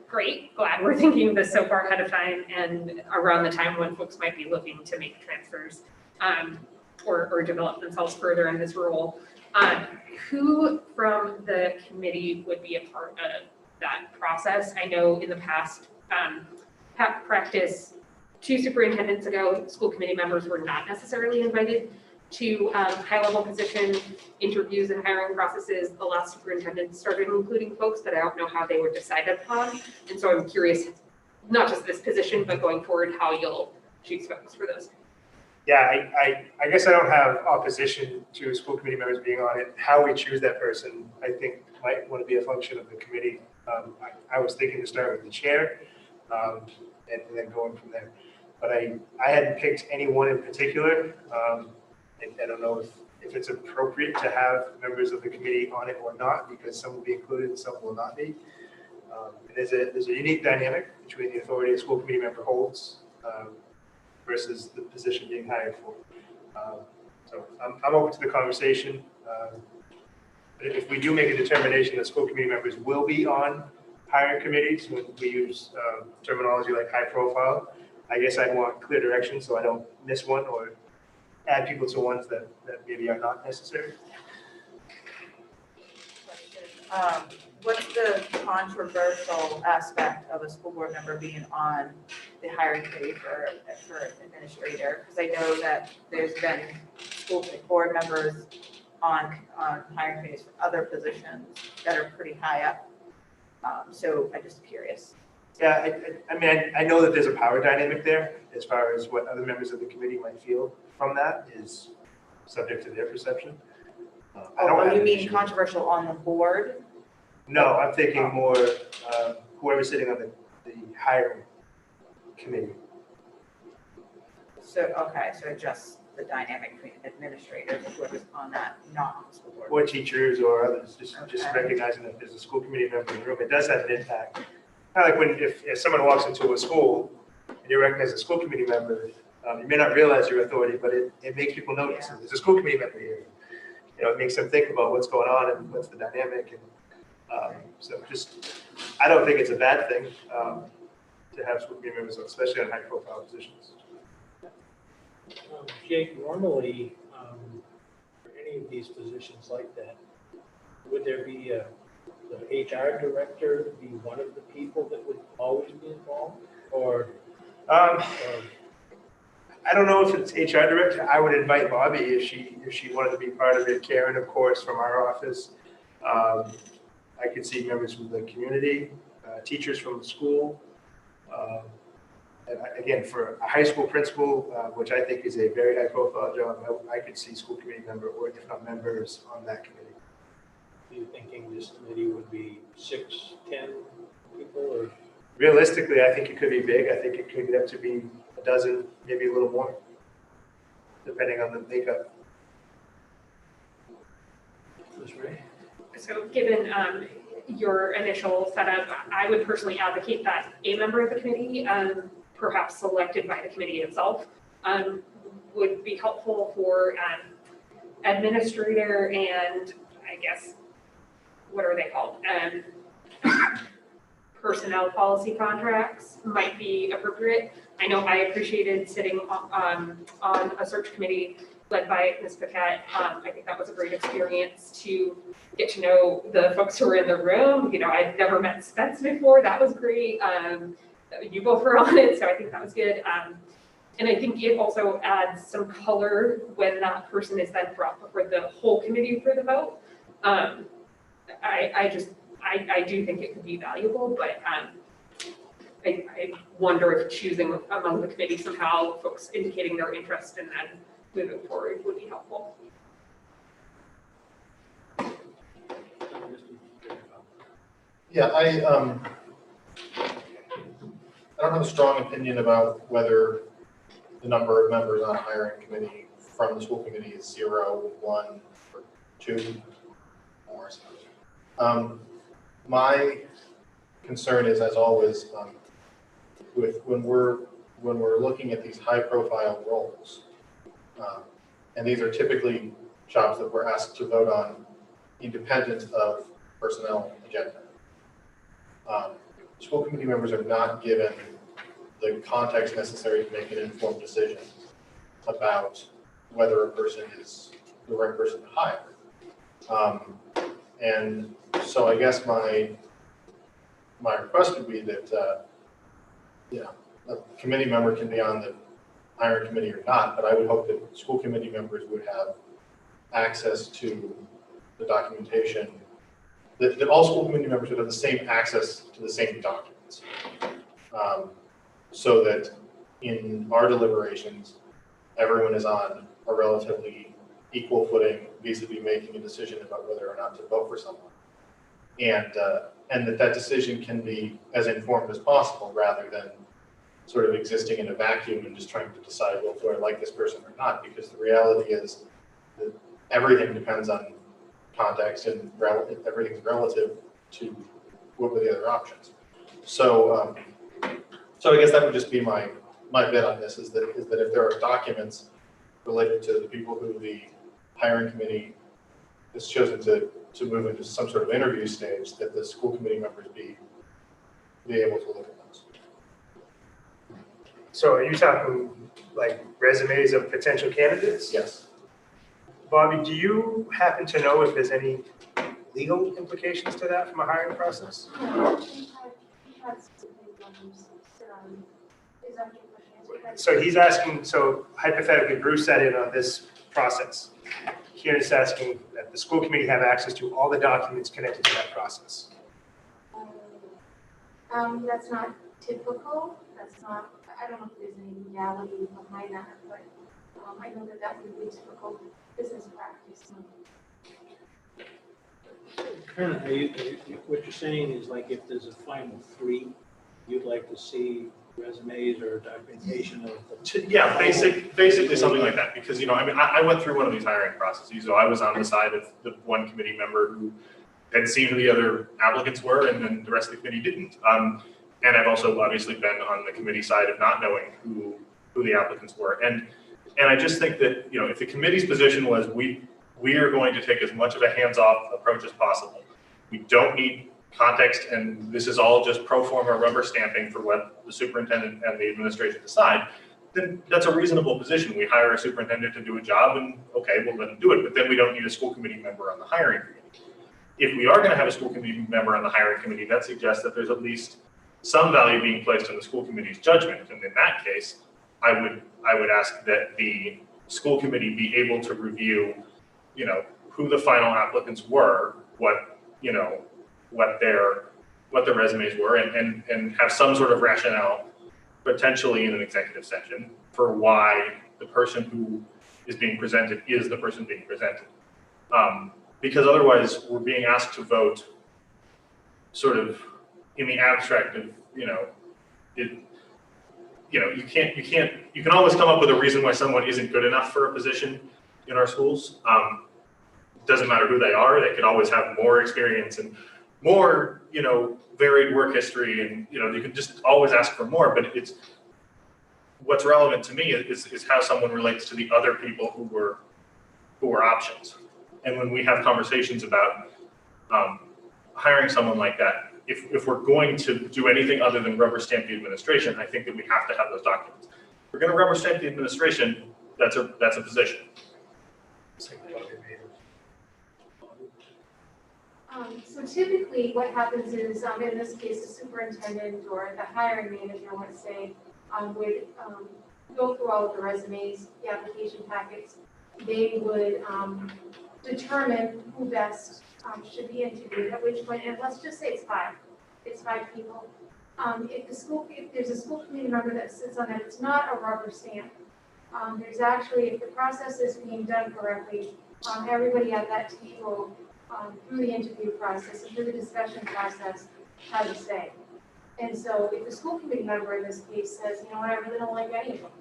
great, glad we're thinking this so far ahead of time and around the time when folks might be looking to make transfers or develop themselves further in this role. Who from the committee would be a part of that process? I know in the past, practice 2 superintendents ago, school committee members were not necessarily invited to high-level position interviews and hiring processes. The last superintendent started including folks, but I don't know how they were decided upon. And so I'm curious, not just this position, but going forward, how you'll choose folks for those. Yeah, I guess I don't have opposition to school committee members being on it. How we choose that person, I think, might want to be a function of the committee. I was thinking to start with the chair and then going from there. But I hadn't picked anyone in particular. And I don't know if it's appropriate to have members of the committee on it or not, because some will be included and some will not be. There's a unique dynamic between the authority a school committee member holds versus the position being hired for. So I'm open to the conversation. But if we do make a determination that school committee members will be on hiring committees, when we use terminology like high profile, I guess I'd want clear direction so I don't miss one or add people to ones that maybe are not necessary. What's the controversial aspect of a school board member being on the hiring committee for administrator? Because I know that there's been school board members on hiring committees for other positions that are pretty high up. So I'm just curious. Yeah, I mean, I know that there's a power dynamic there as far as what other members of the committee might feel from that is subject to their perception. You mean controversial on the board? No, I'm thinking more whoever's sitting on the hiring committee. So, okay, so just the dynamic between administrators and whoever's on that, not on the school board. Or teachers or others, just Okay. recognizing that there's a school committee member in the room, it does have an impact. Kind of like if someone walks into a school and you're recognized as a school committee member, you may not realize your authority, but it makes people notice. Yeah. There's a school committee member here. You know, it makes them think about what's going on and what's the dynamic. And so I don't think it's a bad thing to have school committee members, especially on high profile positions. Jake, normally, for any of these positions like that, would there be the HR director be one of the people that would always be involved? Or I don't know if it's HR director. I would invite Bobby if she wanted to be part of it. Karen, of course, from our office. I could see members from the community, teachers from the school. And again, for a high school principal, which I think is a very high profile job, I could see school committee member or if not members on that committee. are you thinking this committee would be 6, 10 people or? Realistically, I think it could be big. I think it could get up to be a dozen, maybe a little more, depending on the makeup. Ms. Ray? So given your initial setup, I would personally advocate that a member of the committee, perhaps selected by the committee itself, would be helpful for administrator and I guess, what are they called? personnel policy contracts might be appropriate. I know I appreciated sitting on a search committee led by Ms. Paquette. I think that was a great experience to get to know the folks who were in the room. You know, I'd never met Spence before. That was great. You both were on it, so I think that was good. And I think it also adds some color when that person is then brought before the whole committee for the vote. I do think it could be valuable, but I wonder if choosing among the committee somehow folks indicating their interest and then moving forward would be helpful. Yeah, I don't have a strong opinion about whether the number of members on a hiring committee from the school committee is 0, 1, or 2, or so. My concern is, as always, when we're looking at these high-profile roles, and these are typically jobs that we're asked to vote on independent of personnel agenda. School committee members are not given the context necessary to make an informed decision about whether a person is the right person to hire. And so I guess my request would be that, a committee member can be on the hiring committee or not, but I would hope that school committee members would have access to the documentation, that all school committee members would have the same access to the same documents. So that in our deliberations, everyone is on a relatively equal footing vis-a-vis making a decision about whether or not to vote for someone. And that decision can be as informed as possible rather than sort of existing in a vacuum and just trying to decide, well, do I like this person or not? Because the reality is that everything depends on context and everything's relative to what were the other options. So, so I guess that would just be my bit on this, is that if there are documents related to the people who the hiring committee has chosen to move into some sort of interview stage, that the school committee members be able to look at those. So are you talking like resumes of potential candidates? Yes. Bobby, do you happen to know if there's any legal implications to that from a hiring process? So he's asking, so hypothetically, Bruce sat in on this process. Kieran is asking that the school committee have access to all the documents connected to that process. That's not typical. That's not, I don't know if there's any legality behind that, but I know that that would be typical business practice. Karen, what you're saying is like if there's a final 3, you'd like to see resumes or documentation of the. Yeah, basically something like that, because, I went through one of these hiring processes, so I was on the side of the one committee member who had seen who the other applicants were, and then the rest of the committee didn't. And I've also obviously been on the committee side of not knowing who the applicants were. And I just think that, if the committee's position was we are going to take as much of a hands-off approach as possible. We don't need context, and this is all just pro forma rubber stamping for what the superintendent and the administration decide, then that's a reasonable position. We hire a superintendent to do a job, and okay, we'll let him do it, but then we don't need a school committee member on the hiring committee. If we are going to have a school committee member on the hiring committee, that suggests that there's at least some value being placed on the school committee's judgment, and in that case, I would ask that the school committee be able to review, who the final applicants were, what their resumes were, and have some sort of rationale, potentially in an executive session, for why the person who is being presented is the person being presented. Because otherwise, we're being asked to vote sort of in the abstract of, you can always come up with a reason why someone isn't good enough for a position in our schools. Doesn't matter who they are, they could always have more experience and more, varied work history, and, you can just always ask for more, but what's relevant to me is how someone relates to the other people who were options. And when we have conversations about hiring someone like that, if we're going to do anything other than rubber stamp the administration, I think that we have to have those documents. If we're gonna rubber stamp the administration, that's a position. So typically what happens is, in this case, the superintendent or the hiring manager, let's say, would go through all of the resumes, the application packets. They would determine who best should be interviewed, at which point, and let's just say it's five people. If there's a school committee member that sits on it, it's not a rubber stamp. There's actually, if the process is being done correctly, everybody at that table, through the interview process and through the discussion process, has a say. And so if the school committee member in this case says, you know what, I really don't like any of them,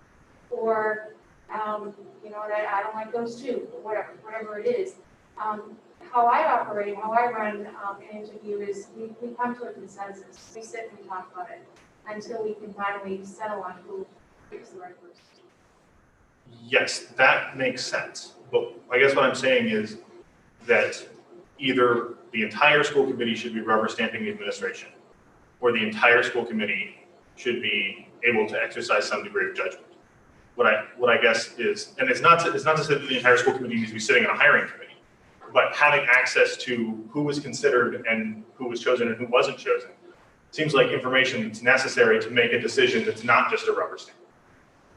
or, you know, that I don't like those two, or whatever it is, how I operate, how I run an interview is we come to a consensus. We sit and we talk about it until we can finally settle on who is the right person. Yes, that makes sense. But I guess what I'm saying is that either the entire school committee should be rubber stamping the administration, or the entire school committee should be able to exercise some degree of judgment. What I guess is, and it's not to say that the entire school committee needs to be sitting in a hiring committee, but having access to who was considered and who was chosen and who wasn't chosen seems like information that's necessary to make a decision that's not just a rubber stamp.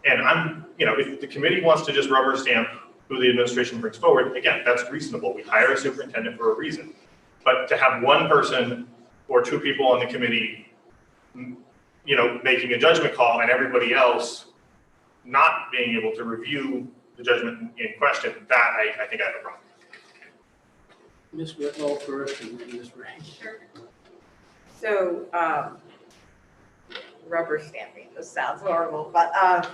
And if the committee wants to just rubber stamp who the administration brings forward, again, that's reasonable. We hire a superintendent for a reason. But to have one person or two people on the committee, making a judgment call and everybody else not being able to review the judgment in question, that I think I have a problem. Ms. Whitlow first and then Ms. Ray. Sure. So, rubber stamping, this sounds horrible, but I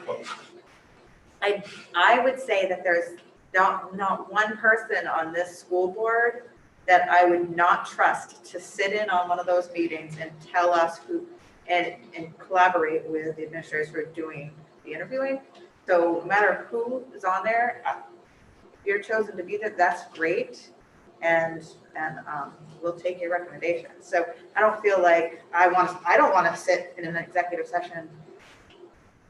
would say that there's not one person on this school board that I would not trust to sit in on one of those meetings and tell us who, and collaborate with the administrators who are doing the interviewing. So no matter who is on there, if you're chosen to be there, that's great. And we'll take your recommendation. So I don't feel like I don't want to sit in an executive session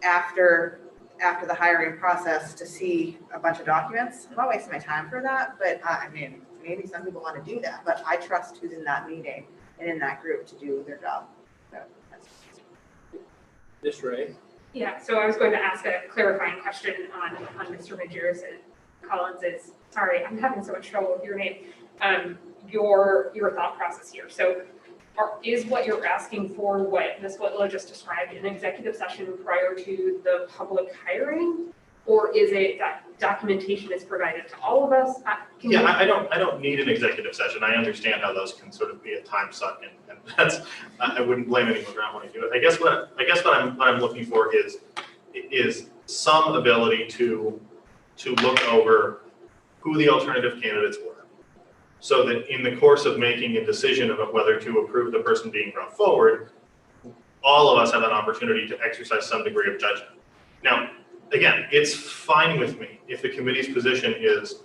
after the hiring process to see a bunch of documents. I'm not wasting my time for that, but maybe some people want to do that, but I trust who's in that meeting and in that group to do their job. So Ms. Ray. Yeah, so I was going to ask a clarifying question on Mr. Majerus and Collins's, sorry, I'm having so much trouble with your name, your thought process here. So is what you're asking for what Ms. Whitlow just described, an executive session prior to the public hiring? Or is it that documentation is provided to all of us? I don't need an executive session. I understand how those can sort of be a time suck, and that's, I wouldn't blame anyone for not wanting to do it. I guess what I'm looking for is some ability to look over who the alternative candidates were, so that in the course of making a decision about whether to approve the person being brought forward, all of us have an opportunity to exercise some degree of judgment. Now, again, it's fine with me if the committee's position is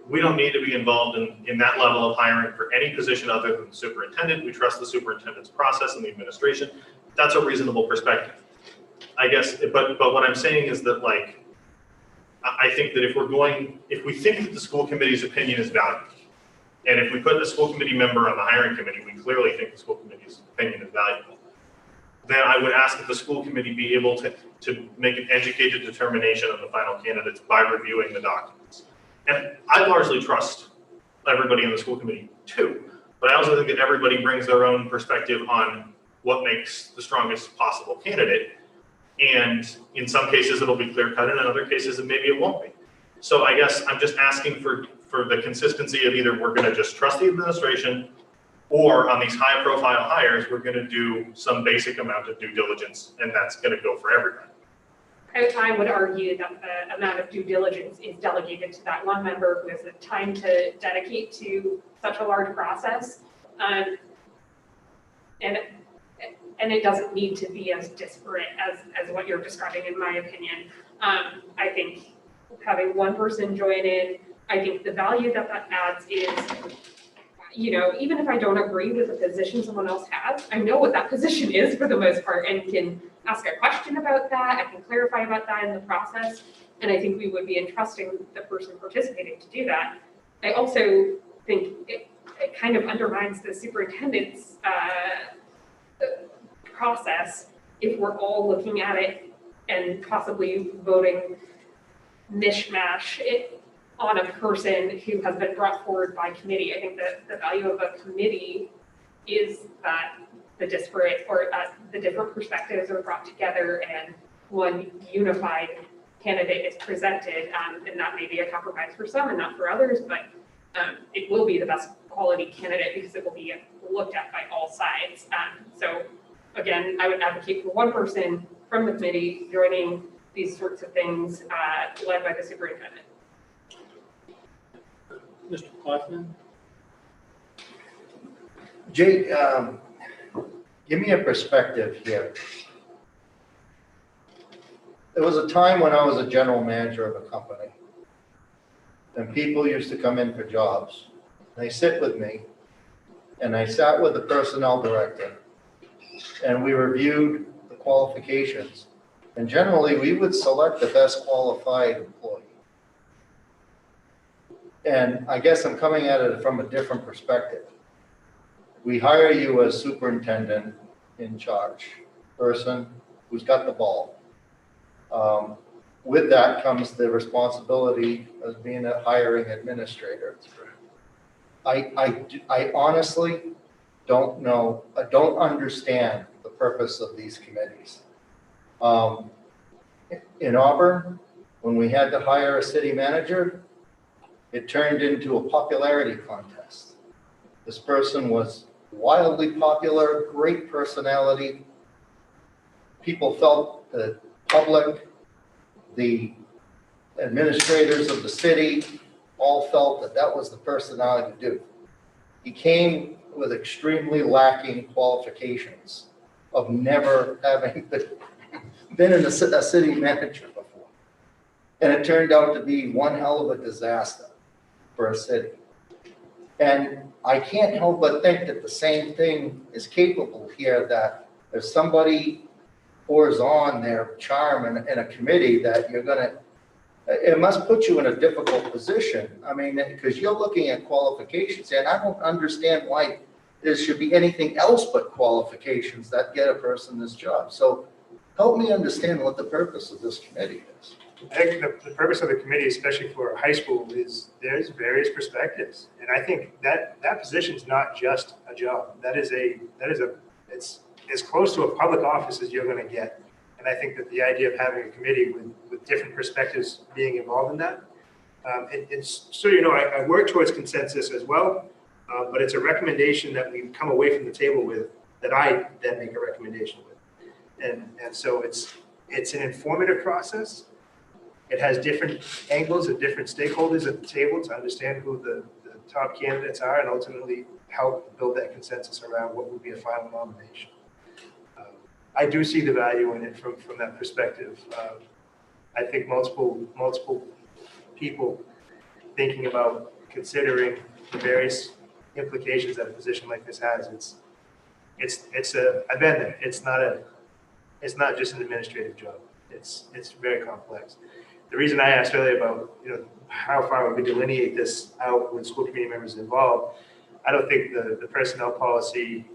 we don't need to be involved in that level of hiring for any position other than the superintendent. We trust the superintendent's process and the administration. That's a reasonable perspective, I guess. But what I'm saying is that, like, I think that if we think that the school committee's opinion is valuable, and if we put the school committee member on the hiring committee, we clearly think the school committee's opinion is valuable, then I would ask that the school committee be able to make an educated determination of the final candidates by reviewing the documents. And I largely trust everybody in the school committee too, but I also think that everybody brings their own perspective on what makes the strongest possible candidate. And in some cases it'll be clear cut, and in other cases maybe it won't be. So I guess I'm just asking for the consistency of either we're gonna just trust the administration, or on these high profile hires, we're gonna do some basic amount of due diligence, and that's gonna go for everybody. I would argue that the amount of due diligence is delegated to that one member who has the time to dedicate to such a large process. And it doesn't need to be as disparate as what you're describing, in my opinion. I think having one person join in, I think the value that adds is you know, even if I don't agree with the position someone else has, I know what that position is for the most part and can ask a question about that. I can clarify about that in the process. And I think we would be entrusting the person participating to do that. I also think it kind of undermines the superintendent's process if we're all looking at it and possibly voting mishmash it on a person who has been brought forward by committee. I think that the value of a committee is that the disparate or the different perspectives are brought together and one unified candidate is presented, and that may be a compromise for some and not for others, but it will be the best quality candidate because it will be looked at by all sides. So again, I would advocate for one person from the committee joining these sorts of things led by the superintendent. Mr. Kaufman? Jake, give me a perspective here. There was a time when I was a general manager of a company, and people used to come in for jobs. They sit with me, and I sat with the personnel director, and we reviewed the qualifications. And generally, we would select the best qualified employee. And I guess I'm coming at it from a different perspective. We hire you as superintendent in charge, person who's got the ball. With that comes the responsibility of being a hiring administrator. I honestly don't know, I don't understand the purpose of these committees. In Auburn, when we had to hire a city manager, it turned into a popularity contest. This person was wildly popular, great personality. People felt the public, the administrators of the city all felt that that was the personality to do. He came with extremely lacking qualifications of never having been in a city manager before. And it turned out to be one hell of a disaster for a city. And I can't help but think that the same thing is capable here, that if somebody pours on their charm in a committee, that you're gonna, it must put you in a difficult position. I mean, because you're looking at qualifications, and I don't understand why there should be anything else but qualifications that get a person this job. So help me understand what the purpose of this committee is. I think the purpose of the committee, especially for high school, is there's various perspectives. And I think that position is not just a job. It's as close to a public office as you're going to get. And I think that the idea of having a committee with different perspectives being involved in that, so you know, I work towards consensus as well, but it's a recommendation that we come away from the table with that I then make a recommendation with. And so it's an informative process. It has different angles and different stakeholders at the table to understand who the top candidates are and ultimately help build that consensus around what would be a final nomination. I do see the value in it from that perspective. I think multiple people thinking about considering the various implications that a position like this has. I've been there. It's not just an administrative job. It's very complex. The reason I asked earlier about, you know, how far would we delineate this out with school committee members involved, I don't think the personnel policy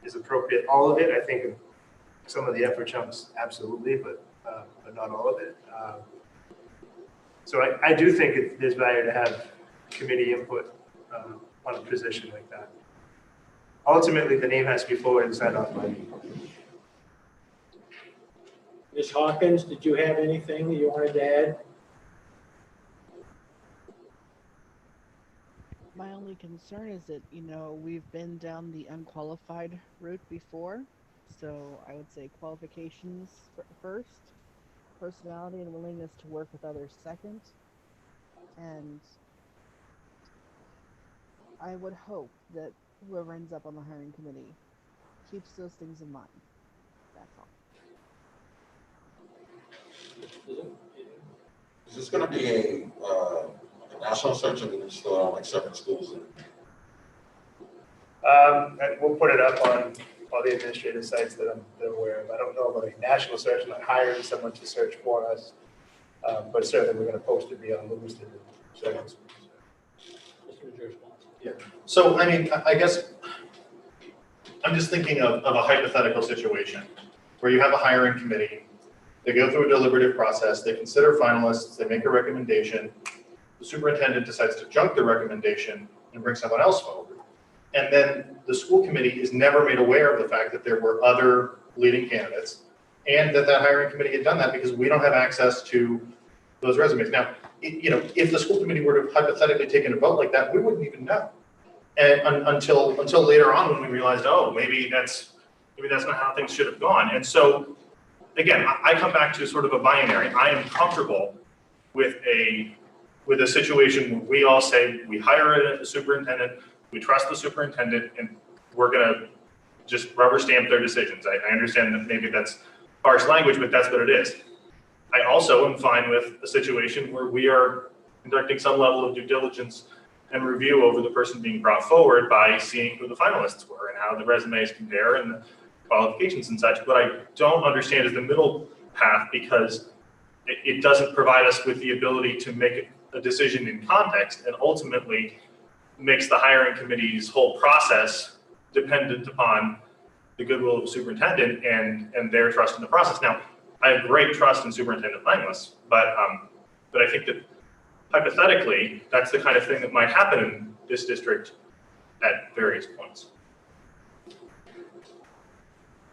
is appropriate. All of it, I think some of the effort chunks, absolutely, but not all of it. So I do think there's value to have committee input on a position like that. Ultimately, the name has to be forwarded and signed off by me. Ms. Hawkins, did you have anything that you wanted to add? My only concern is that, you know, we've been down the unqualified route before. So I would say qualifications first, personality and willingness to work with others second. And I would hope that whoever ends up on the hiring committee keeps those things in mind. That's all. Is this gonna be a national search, or are we just throw it on like separate schools? And we'll put it up on all the administrative sites that I'm aware of. I don't know about a national search, I'm not hiring someone to search for us. But certainly we're going to post it beyond Lewiston. So, I mean, I guess I'm just thinking of a hypothetical situation where you have a hiring committee, they go through a deliberative process, they consider finalists, they make a recommendation, the superintendent decides to junk the recommendation and bring someone else forward. And then the school committee is never made aware of the fact that there were other leading candidates and that hiring committee had done that because we don't have access to those resumes. Now, if the school committee were to hypothetically take a vote like that, we wouldn't even know. And until later on when we realized, oh, maybe that's not how things should have gone. And so, again, I come back to sort of a binary. I am comfortable with a situation where we all say we hire a superintendent, we trust the superintendent, and we're gonna just rubber stamp their decisions. I understand that maybe that's harsh language, but that's what it is. I also am fine with a situation where we are conducting some level of due diligence and review over the person being brought forward by seeing who the finalists were and how the resumes compare and the qualifications and such. What I don't understand is the middle path, because it doesn't provide us with the ability to make a decision in context, and ultimately makes the hiring committee's whole process dependent upon the goodwill of the superintendent and their trust in the process. Now, I have great trust in Superintendent Langlis, but I think that hypothetically, that's the kind of thing that might happen in this district at various points.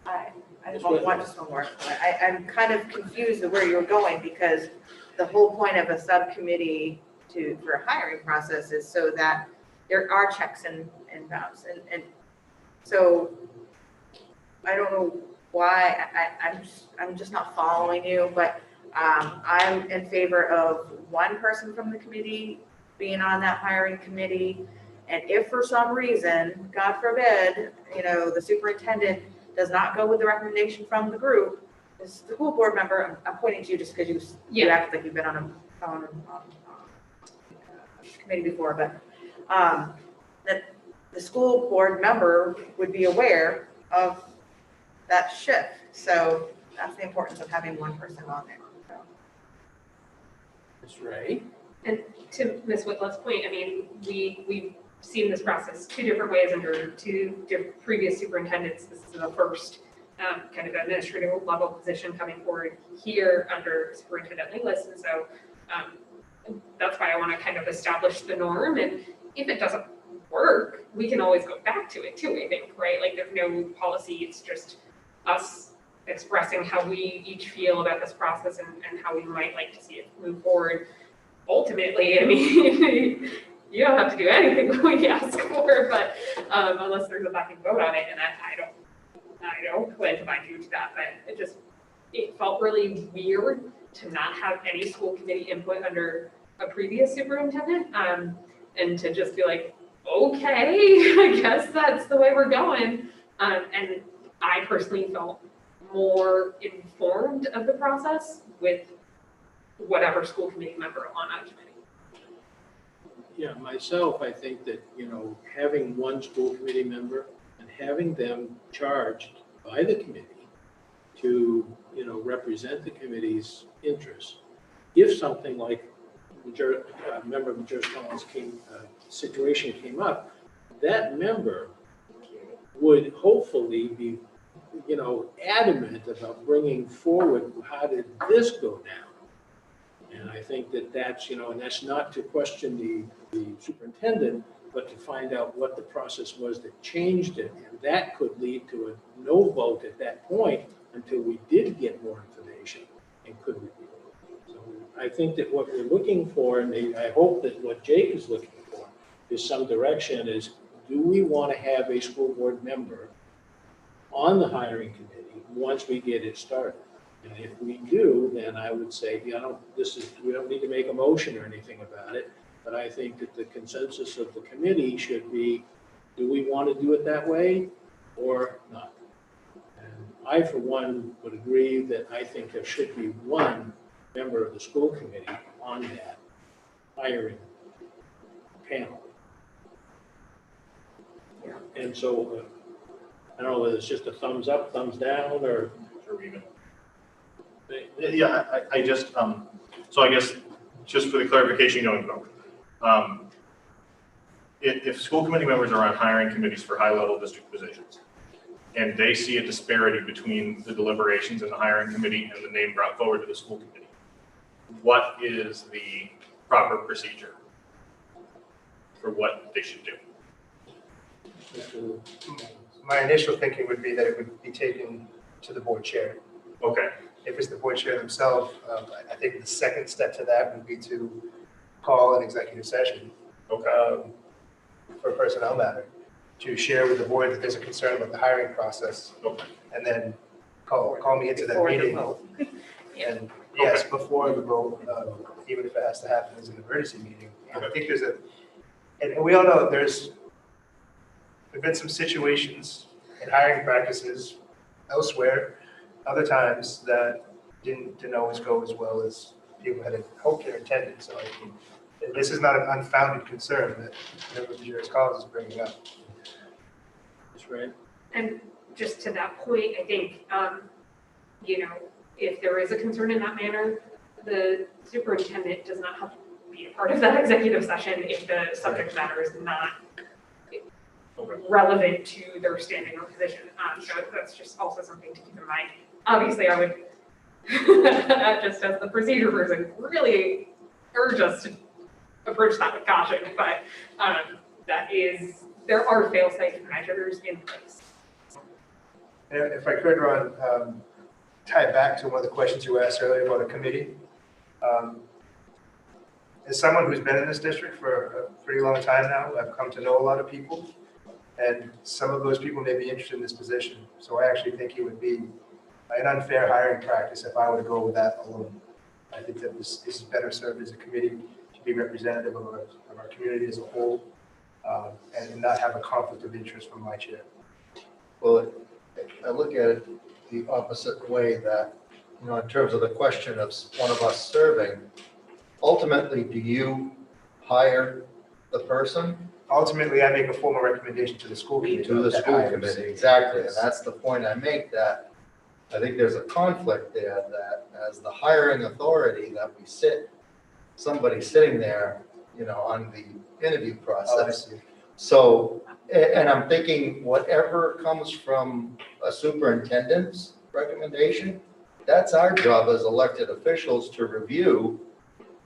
I just want just one more. I'm kind of confused of where you're going, because the whole point of a subcommittee for a hiring process is so that there are checks and bounds. And so I don't know why I'm just not following you, but I'm in favor of one person from the committee being on that hiring committee. And if for some reason, God forbid, the superintendent does not go with the recommendation from the group, the school board member, I'm pointing to you just because you act like you've been on a committee before, but that the school board member would be aware of that shift. So that's the importance of having one person on there. So. That's right. And to Ms. Whitlock's point, I mean, we've seen this process two different ways under two previous superintendents. This is the first kind of administrative level position coming forward here under Superintendent Langlis. And so that's why I want to kind of establish the norm. And if it doesn't work, we can always go back to it too, I think, right? Like there's no policy, it's just us expressing how we each feel about this process and how we might like to see it move forward. Ultimately, I mean, you don't have to do anything we ask for, but unless there's a backing vote on it, and I don't plan to bind you to that, but it felt really weird to not have any school committee input under a previous superintendent, and to just be like, okay, I guess that's the way we're going. And I personally felt more informed of the process with whatever school committee member on that committee. Yeah, myself, I think that, having one school committee member and having them charged by the committee to, represent the committee's interests. If something like member of Major Collins situation came up, that member would hopefully be, adamant about bringing forward, how did this go down? And I think that's, and that's not to question the superintendent, but to find out what the process was that changed it. And that could lead to a no vote at that point until we did get more information and could review it. So I think that what we're looking for, and I hope that what Jake is looking for, is some direction is, do we want to have a school board member on the hiring committee once we get it started? And if we do, then I would say, we don't need to make a motion or anything about it, but I think that the consensus of the committee should be, do we want to do it that way or not? And I, for one, would agree that I think there should be one member of the school committee on that hiring panel. Yeah. And so, I don't know whether it's just a thumbs up, thumbs down, or. Or even. Yeah, I just, so I guess, just for the clarification going forward, if school committee members are on hiring committees for high-level district positions, and they see a disparity between the deliberations in the hiring committee and the name brought forward to the school committee, what is the proper procedure for what they should do? My initial thinking would be that it would be taken to the board chair. Okay, If it's the board chair themselves, I think the second step to that would be to call an executive session okay, for a personnel matter, to share with the board that there's a concern about the hiring process, okay. and then call me into that Before the meeting. vote. And yes, before the vote, even if it has to happen as an emergency meeting. And I think and we all know there've been some situations in hiring practices elsewhere, other times that didn't always go as well as people had hoped or intended. So I think this is not an unfounded concern that Member Majerus Collins is bringing up. That's right. And just to that point, I think, if there is a concern in that manner, the superintendent does not have to be a part of that executive session if the subject matter is not relevant to their standing or position. So that's just also something to keep in mind. Obviously, I would, just as the procedure person, really urge us to approach that with caution, but there are fail-safe measures in place. And if I could, Ron, tie it back to one of the questions you asked earlier about a committee. As someone who's been in this district for a pretty long time now, I've come to know a lot of people, and some of those people may be interested in this position. So I actually think it would be an unfair hiring practice if I were to go with that alone. I think that this is better served as a committee to be representative of our community as a whole, and not have a conflict of interest from my chair. Well, I look at it the opposite way, that, in terms of the question of one of us serving, ultimately, do you hire the person? Ultimately, I make a formal recommendation to the school committee. To the that school hires. committee, exactly, and Yes. that's the point I make, that I think there's a conflict there, that as the hiring authority, that we somebody sitting there, on the interview process. Obviously. So, and I'm thinking whatever comes from a superintendent's recommendation, that's our job as elected officials to review.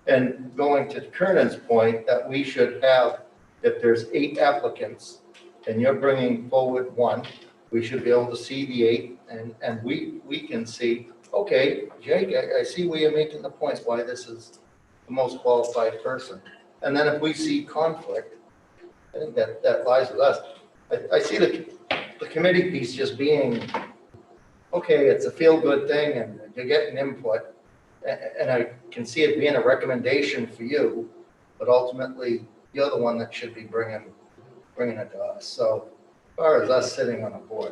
And going to Kernan's point, that we should have, if there's 8 applicants and you're bringing forward 1, we should be able to see the 8, and we can see, okay, Jake, I see where you're making the points, why this is the most qualified person. And then if we see conflict, I think that lies with us. I see the committee piece just being, okay, it's a feel-good thing and you're getting input. And I can see it being a recommendation for you, but ultimately you're the one that should be bringing it to us. So as far as us sitting on a board,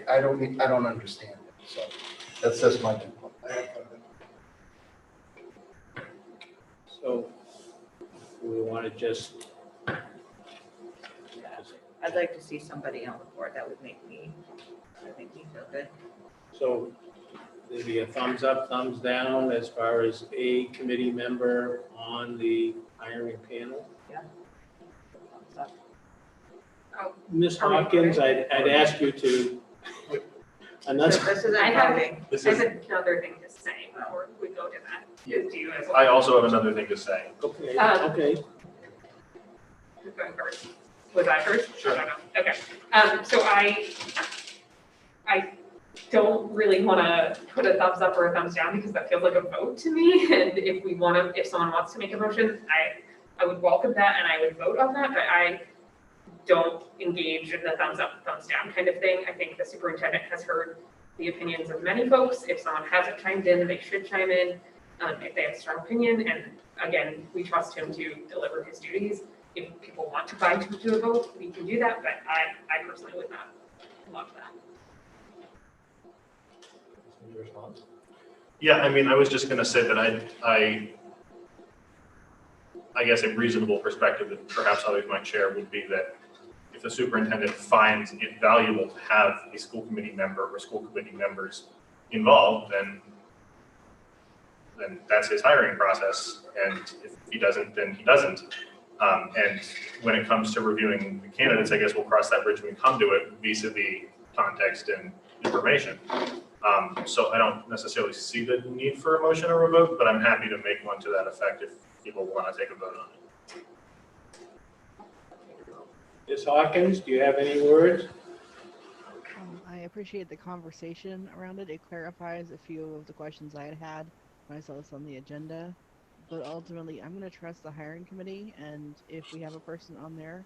I don't understand it. So that's just my input. So we want to just. I'd like to see somebody on the board that would make me feel good. So there'd be a thumbs up, thumbs down as far as a committee member on the hiring panel. Ms. Hawkins, I'd ask you to. So this isn't I have- voting. This I is, have another thing to say before we go to that. Do you as well? I also have another thing to say. Okay, Okay. Who's going first? Was I first? Sure. I don't know. Okay. So I don't really want to put a thumbs up or a thumbs down because that feels like a vote to me. And if someone wants to make a motion, I would welcome that and I would vote on that, but I don't engage in the thumbs up, thumbs down kind of thing. I think the superintendent has heard the opinions of many folks. If someone hasn't chimed in, they should chime in if they have a strong opinion. And again, we trust him to deliver his duties. If people want to bind him to a vote, we can do that, but I personally would not love that. Your response? Yeah, I mean, I was just gonna say that I guess a reasonable perspective that perhaps others might share would be that if if the superintendent finds it valuable to have a school committee member or school committee members involved, then that's his hiring process. And if he doesn't, then he doesn't. And when it comes to reviewing the candidates, I guess we'll cross that bridge when we come to it vis-a-vis context and information. So I don't necessarily see the need for a motion or a vote, but I'm happy to make one to that effect if people want to take a vote on it. Ms. Hawkins, do you have any words? I appreciate the conversation around it. It clarifies a few of the questions I had when I saw this on the agenda. But ultimately, I'm going to trust the hiring committee, and if we have a person on there,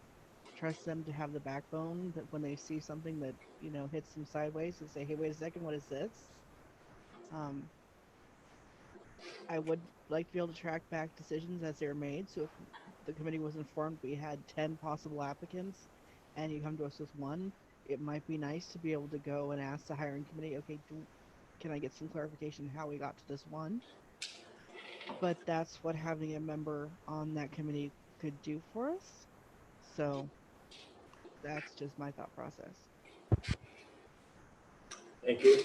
trust them to have the backbone that when they see something that, you know, hits them sideways, to say, hey, wait a second, what is this? I would like to be able to track back decisions as they're made. So if the committee was informed we had 10 possible applicants and you come to us with one, it might be nice to be able to go and ask the hiring committee, okay, can I get some clarification how we got to this one? But that's what having a member on that committee could do for us. So that's just my thought process. Thank you.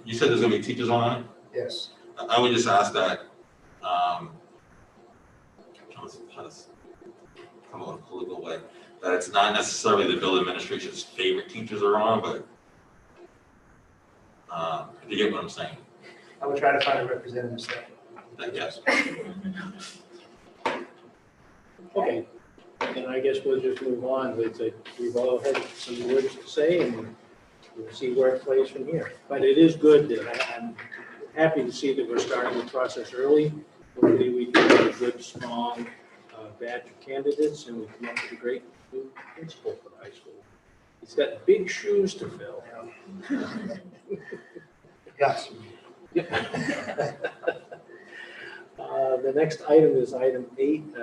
You said there's gonna be teachers on it? Yes. I would just ask that, come on, a political way, that it's not necessarily the building administration's favorite teachers are on, but if you get what I'm saying, I would try to find a representative staff. yes. Okay, then I guess we'll just move on with it. We've all had some words to say and we'll see where it plays from here. But it is good that I'm happy to see that we're starting the process early. Hopefully we can have a good, strong batch of candidates and we come up with a great new principal for the high school. He's got big shoes to fill. Yes. The next item is item 8,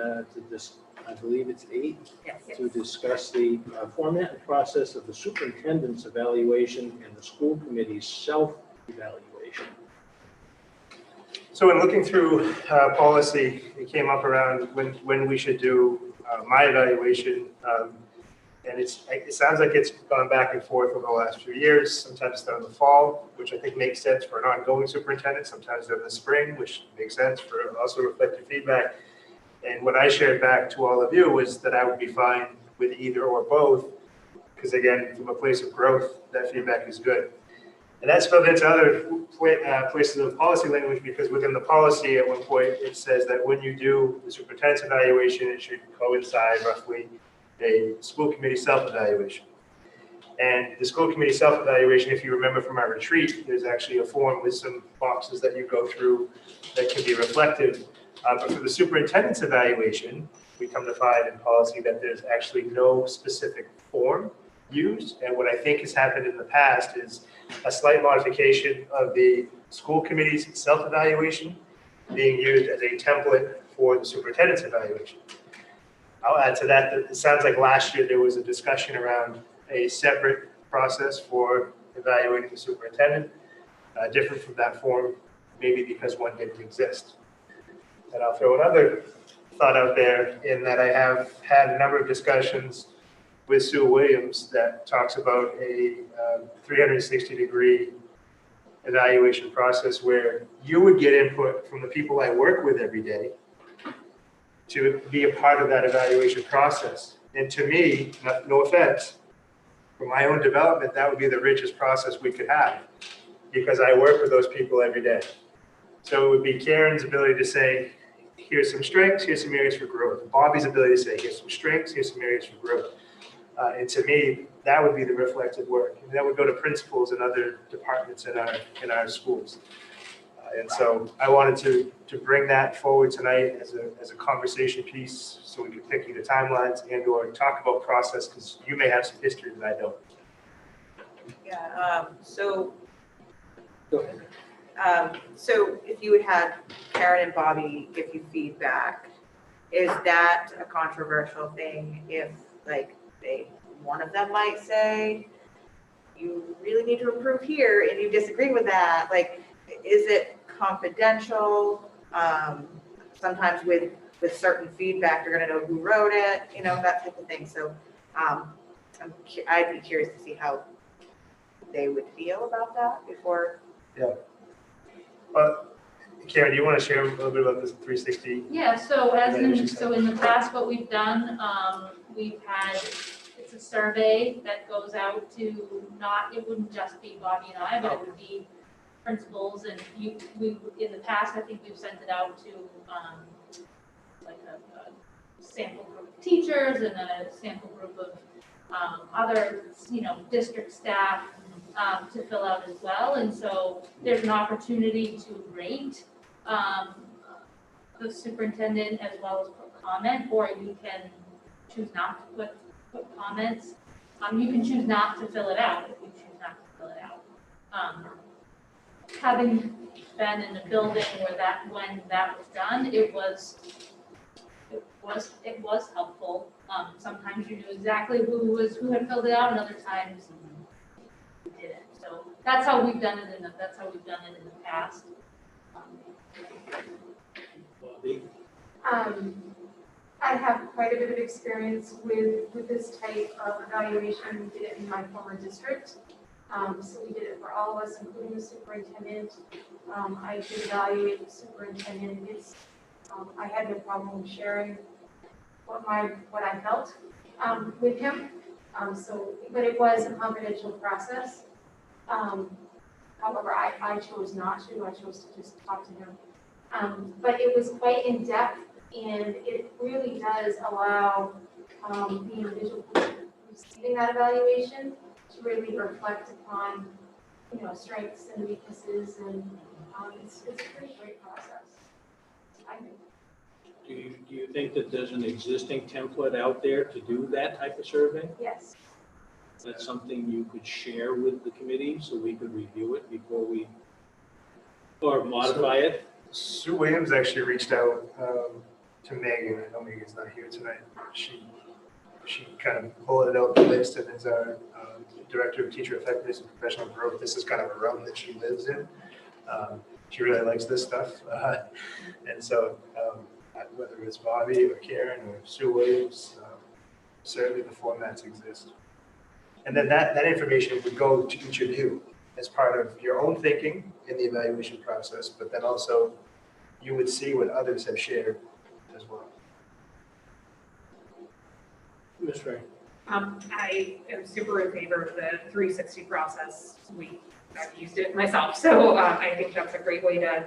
I believe it's 8, Yes. to discuss the format and process of the superintendent's evaluation and the school committee's self-evaluation. So in looking through policy, it came up around when we should do my evaluation. And it sounds like it's gone back and forth over the last few years. Sometimes it's done in the fall, which I think makes sense for an ongoing superintendent. Sometimes they're in the spring, which makes sense for also reflective feedback. And what I shared back to all of you was that I would be fine with either or both, because again, from a place of growth, that feedback is good. And that spilled into other places of policy language, because within the policy at one point, it says that when you do the superintendent's evaluation, it should coincide roughly a school committee self-evaluation. And the school committee self-evaluation, if you remember from our retreat, there's actually a form with some boxes that you go through that can be reflective. But for the superintendent's evaluation, we come to find in policy that there's actually no specific form used. And what I think has happened in the past is a slight modification of the school committee's self-evaluation being used as a template for the superintendent's evaluation. I'll add to that it sounds like last year there was a discussion around a separate process for evaluating the superintendent, different from that form, maybe because one didn't exist. And I'll throw another thought out there in that I have had a number of discussions with Sue Williams that talks about a 360-degree evaluation process where you would get input from the people I work with every day to be a part of that evaluation process. And to me, no offense, for my own development, that would be the richest process we could have, because I work with those people every day. So it would be Karen's ability to say, here's some strengths, here's some areas for growth. Bobby's ability to say, here's some strengths, here's some areas for growth. And to me, that would be the reflective work. And that would go to principals and other departments in our schools. And so I wanted to bring that forward tonight as a conversation piece, so we could pick either timelines and or talk about process, because you may have some history that I don't. Yeah, so Go ahead. So if you would have Karen and Bobby give you feedback, is that a controversial thing if like one of them might say, you really need to improve here and you disagree with that? Like, is it confidential? Sometimes with certain feedback, you're gonna know who wrote it, you know, that type of thing. So I'd be curious to see how they would feel about that before. Karen, do you want to share a little bit about this 360? Yeah, so in the past, what we've done, we've had, it's a survey that goes out to it wouldn't just be Bobby and I, but it would be principals and in the past, I think we've sent it out to, like a sample group of teachers and a sample group of, other, district staff, to fill out as well. And so there's an opportunity to rate, the superintendent as well as put comment, or you can choose not to put comments. You can choose not to fill it out if you choose not to fill it out. Having been in a building when that was done, it was helpful. Sometimes you knew exactly who had filled it out, and other times you didn't. So that's how we've done it in the past. Bobby? I have quite a bit of experience with this type of evaluation. We did it in my former district. So we did it for all of us, including the superintendent. I did evaluate the superintendent. I had no problem sharing what I felt with him. But it was a confidential process. However, I chose not to. I chose to just talk to him. But it was quite in depth, and it really does allow the individual receiving that evaluation to really reflect upon, strengths and weaknesses, and it's a pretty great process, I think. Do you think that there's an existing template out there to do that type of survey? Yes. That's something you could share with the committee so we could review it before or modify it? Sue Williams actually reached out to Megan. I know Megan's not here tonight. She kind of bulleted out the list, and as our Director of Teacher Effectiveness and Professional Growth, this is kind of a realm that she lives in. She really likes this stuff. And so whether it's Bobby or Karen or Sue Williams, certainly the formats exist. And then that information would go to each of you as part of your own thinking in the evaluation process, but then also you would see what others have shared as well. Ms. Ray? I am super in favor of the 360 process. I've used it myself, so I think that's a great way to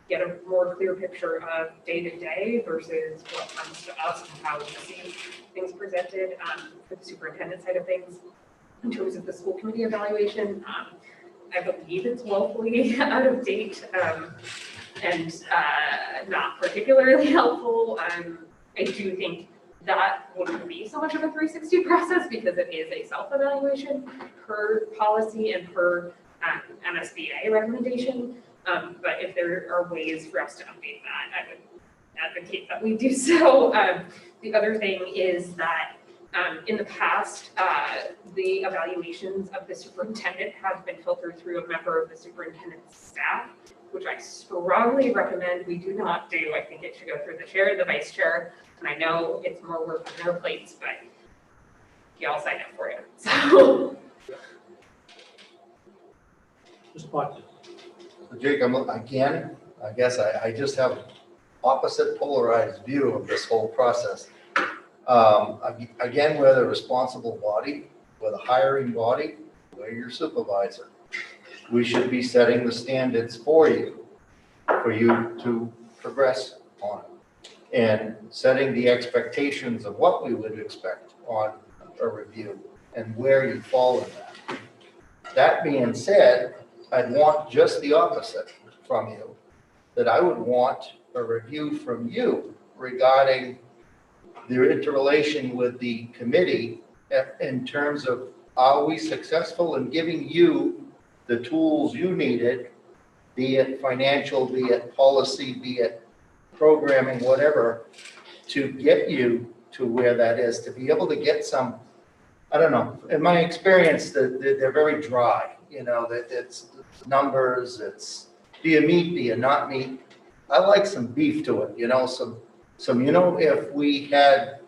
get a more clear picture of day-to-day versus what comes to us and how we see things presented for the superintendent side of things. In terms of the school committee evaluation, I believe it's woefully out of date and not particularly helpful. I do think that wouldn't be so much of a 360 process because it is a self-evaluation per policy and per MSBA recommendation. But if there are ways for us to update that, I would advocate that we do so. The other thing is that in the past, the evaluations of the superintendent have been filtered through a member of the superintendent's staff, which I strongly recommend we do not do. I think it should go through the chair and the vice chair. And I know it's more work on their plates, but y'all sign up for it. So. Mr. Parkin? Jake, again, I guess I just have opposite polarized view of this whole process. Again, we're the responsible body, we're the hiring body, we're your supervisor. We should be setting the standards for you to progress on, and setting the expectations of what we would expect on a review and where you fall in that. That being said, I'd want just the opposite from you, that I would want a review from you regarding the interrelation with the committee in terms of, are we successful in giving you the tools you needed, be it financial, be it policy, be it programming, whatever, to get you to where that is, to be able to get some, I don't know, in my experience, they're very dry, that it's numbers, it's, do you meet, do you not meet? I like some beef to it, some, if we had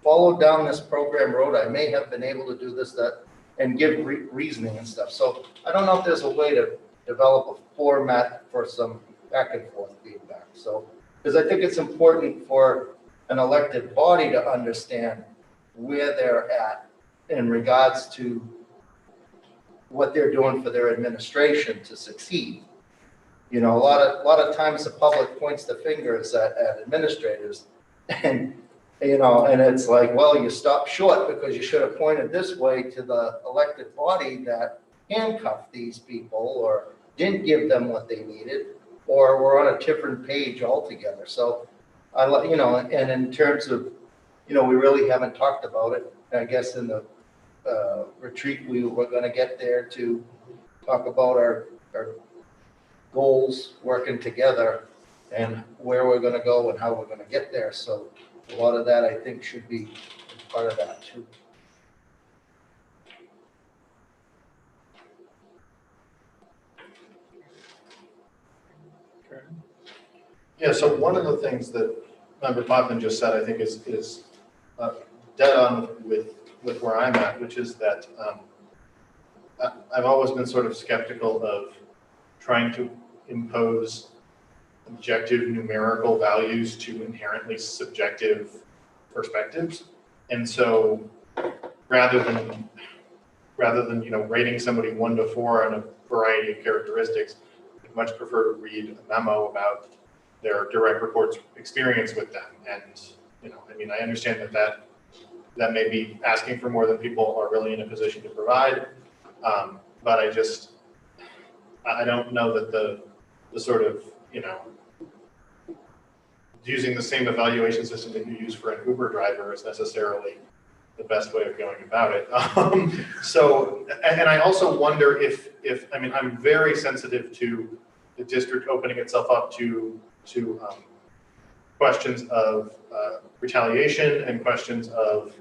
followed down this program road, I may have been able to do this, that, and give reasoning and stuff. So I don't know if there's a way to develop a format for some back and forth feedback. So, because I think it's important for an elected body to understand where they're at in regards to what they're doing for their administration to succeed. You know, a lot of times the public points the fingers at administrators, and you know, and it's like, well, you stopped short because you should have pointed this way to the elected body that handcuffed these people or didn't give them what they needed, or were on a different page altogether. So you know, and in terms of, you know, we really haven't talked about it. I guess in the retreat, we were going to get there to talk about our goals, working together, and where we're going to go and how we're going to get there. So a lot of that, I think, should be part of that too. Yeah, so one of the things that Member Potvin just said, I think is dead on with where I'm at, which is that I've always been sort of skeptical of trying to impose objective numerical values to inherently subjective perspectives. And so rather than you know, rating somebody 1 to 4 on a variety of characteristics, I'd much prefer to read a memo about their direct reports experience with them. And, you know, I mean, I understand that may be asking for more than people are really in a position to provide. But I don't know that the sort of, you know, using the same evaluation system that you use for an Uber driver is necessarily the best way of going about it. So, and I also wonder if I mean, I'm very sensitive to the district opening itself up to questions of retaliation and questions of,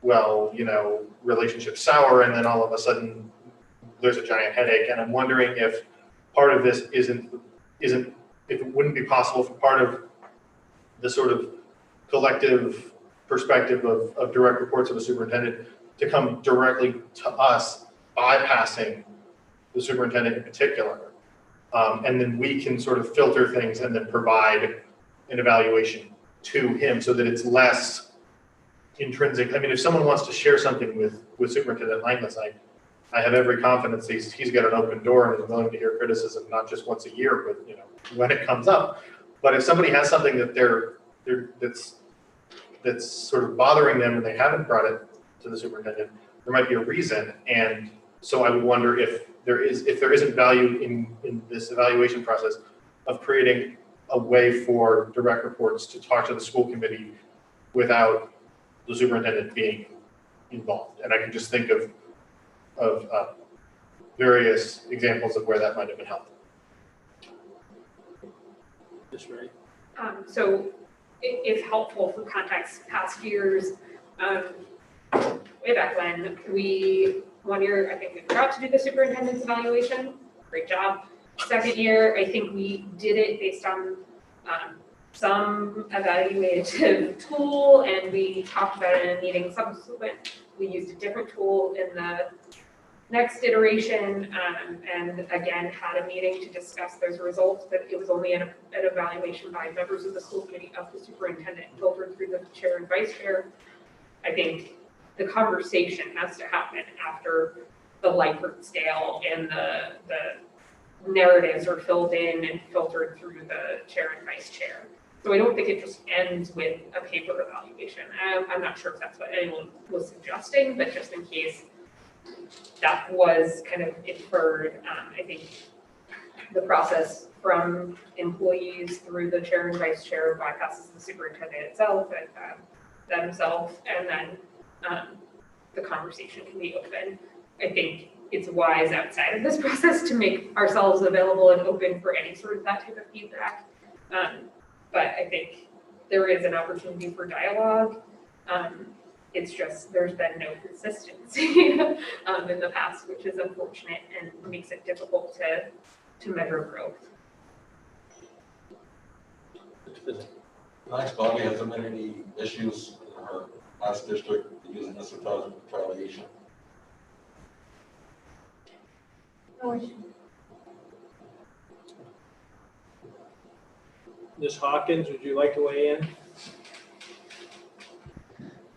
well, you know, relationships sour, and then all of a sudden there's a giant headache. And I'm wondering if part of this isn't if it wouldn't be possible for part of the sort of collective perspective of direct reports of a superintendent to come directly to us, bypassing the superintendent in particular. And then we can sort of filter things and then provide an evaluation to him so that it's less intrinsic. I mean, if someone wants to share something with Superintendent Langless, I have every confidence he's got an open door and is willing to hear criticism, not just once a year, but, you know, when it comes up. But if somebody has something that that's sort of bothering them and they haven't brought it to the superintendent, there might be a reason. And so I would wonder if there isn't value in this evaluation process of creating a way for direct reports to talk to the school committee without the superintendent being involved. And I can just think of various examples of where that might have been helpful. That's right. So if helpful for context, past years, way back when, one year, I think we forgot to do the superintendent's evaluation. Great job. Second year, I think we did it based on some evaluative tool, and we talked about it in a meeting subsequent. We used a different tool in the next iteration, and again, had a meeting to discuss those results, but it was only an evaluation by members of the school committee of the superintendent, filtered through the chair and vice chair. I think the conversation has to happen after the Likert scale and the narratives are filled in and filtered through the chair and vice chair. So I don't think it just ends with a paper evaluation. I'm not sure if that's what anyone was suggesting, but just in case that was kind of inferred, I think the process from employees through the chair and vice chair bypasses the superintendent itself and themselves, and then the conversation can be open. I think it's wise outside of this process to make ourselves available and open for any sort of that type of feedback. But I think there is an opportunity for dialogue. It's just there's been no consistency in the past, which is unfortunate and makes it difficult to measure growth. Thanks, Bobby. Has there been any issues or last district using this without retaliation. No issue. Ms. Hawkins, would you like to weigh in?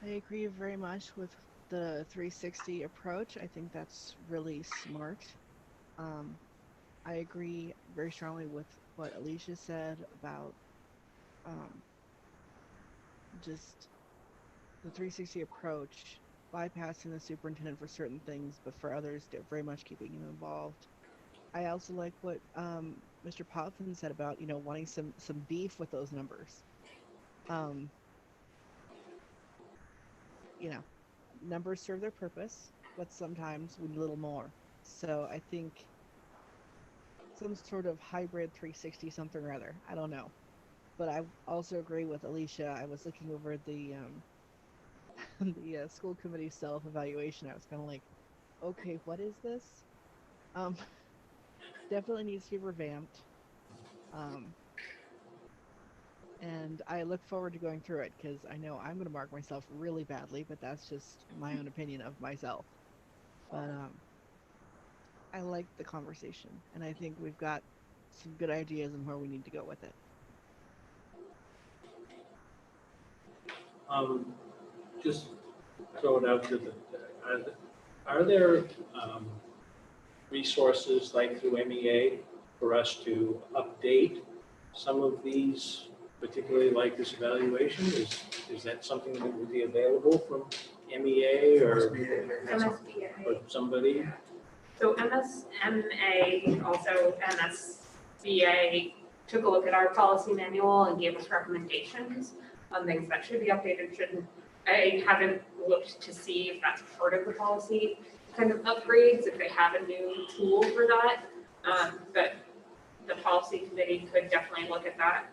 I agree very much with the 360 approach. I think that's really smart. I agree very strongly with what Alicia said about just the 360 approach, bypassing the superintendent for certain things, but for others, they're very much keeping him involved. I also like what Mr. Potvin said about, wanting some beef with those numbers. Numbers serve their purpose, but sometimes we need a little more. So I think some sort of hybrid 360 something or other. I don't know. But I also agree with Alicia. I was looking over the the school committee self-evaluation. I was kind of like, okay, what is this? Definitely needs to be revamped. And I look forward to going through it because I know I'm going to mark myself really badly, but that's just my own opinion of myself. But I like the conversation, and I think we've got some good ideas on where we need to go with it. Just throw it out to are there resources like through MEA for us to update some of these, particularly like this evaluation? Is that something that would be available from MEA or somebody? So MSMA, also MSBA, took a look at our policy manual and gave us recommendations on things that should be updated, shouldn't. I haven't looked to see if that's part of the policy kind of upgrades, if they have a new tool for that. But the policy committee could definitely look at that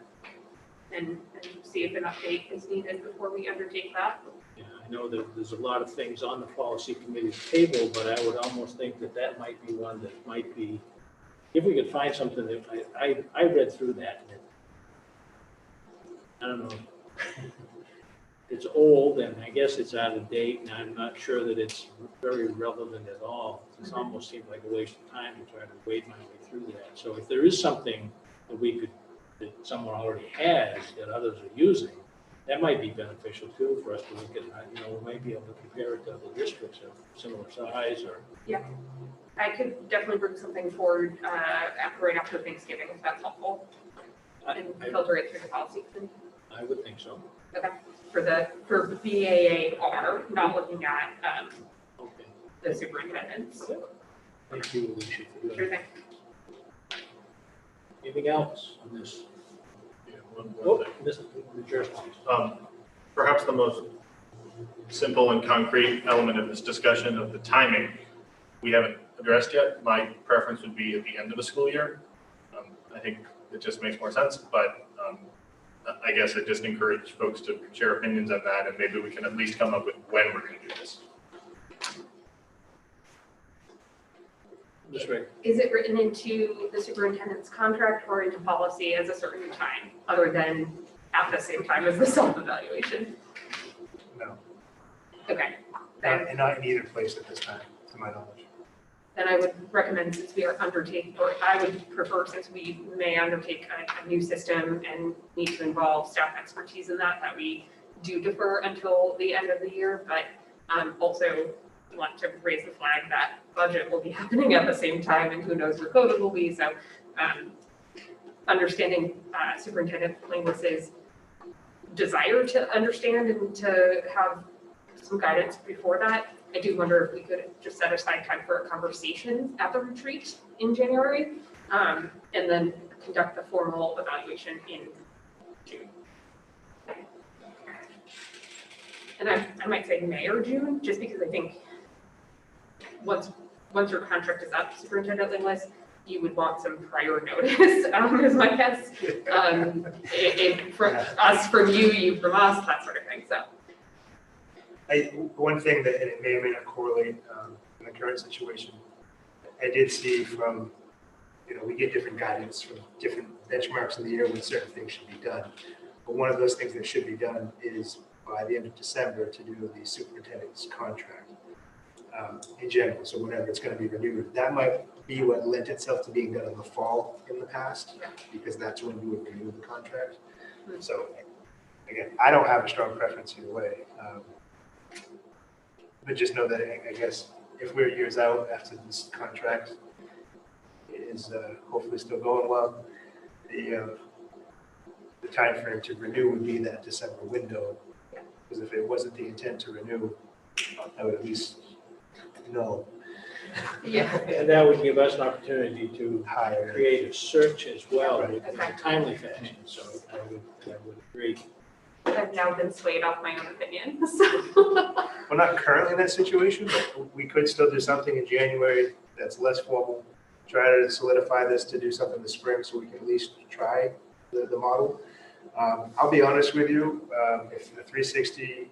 and see if an update is needed before we undertake that. Yeah, I know that there's a lot of things on the policy committee's table, but I would almost think that might be one that might be, if we could find something that I read through that. And I don't know. It's old and I guess it's out of date and I'm not sure that it's very relevant at all. It almost seemed like a waste of time to try to wade my way through that. So if there is something that someone already has that others are using, that might be beneficial too for us to look at. We might be able to compare it to other districts of similar size or. Yeah, I could definitely bring something forward right after Thanksgiving if that's helpful and filter it through the policy committee. I would think so. Okay, for BAAR, not looking at Okay. the superintendents. Thank you, Alicia, for doing Sure that. thing. Anything else on this? Yeah, one Oh, thing. this is the chair's Perhaps the most simple and concrete element of this discussion of the timing we haven't addressed yet. My preference would be at the end of the school year. I think it just makes more sense, but I guess I just encourage folks to share opinions on that, and maybe we can at least come up with when we're going to do this. Just right. Is it written into the superintendent's contract or into policy as a certain time, other than at the same time as the self-evaluation? No, Okay, then, not in either place at this time, to my knowledge. then I would recommend, since we are undertaking, or I would prefer, since we may undertake a new system and need to involve staff expertise in that we do defer until the end of the year, but also want to raise the flag that budget will be happening at the same time and who knows where COVID will be. So understanding Superintendent Linguist's desire to understand and to have some guidance before that, I do wonder if we could just set aside time for a conversation at the retreat in January, and then conduct the formal evaluation in June. And I might say May or June, just because I think once your contract is up, Superintendent Linguist, you would want some prior notice, is my guess. From us, from you from us, that sort of thing, so. One thing that, and it may or may not correlate in the current situation, I did see from, we get different guidance from different benchmarks in the year when certain things should be done. But one of those things that should be done is by the end of December to do the superintendent's contract in general, so whenever it's going to be renewed. That might be what lent itself to being done in the fall in the past, because that's when we would renew the contract. So again, I don't have a strong preference either way. But just know that I guess if we're years out after this contract is hopefully still going well, the timeframe to renew would be that December window. Because if it wasn't the intent to renew, I would at least know. Yeah. And that would give us an opportunity to Hire. create a search as well in Okay. a timely fashion, so I would agree. I've now been swayed off my own opinion, so. We're not currently in that situation, but we could still do something in January that's less formal. Try to solidify this to do something this spring so we can at least try the model. I'll be honest with you, if the 360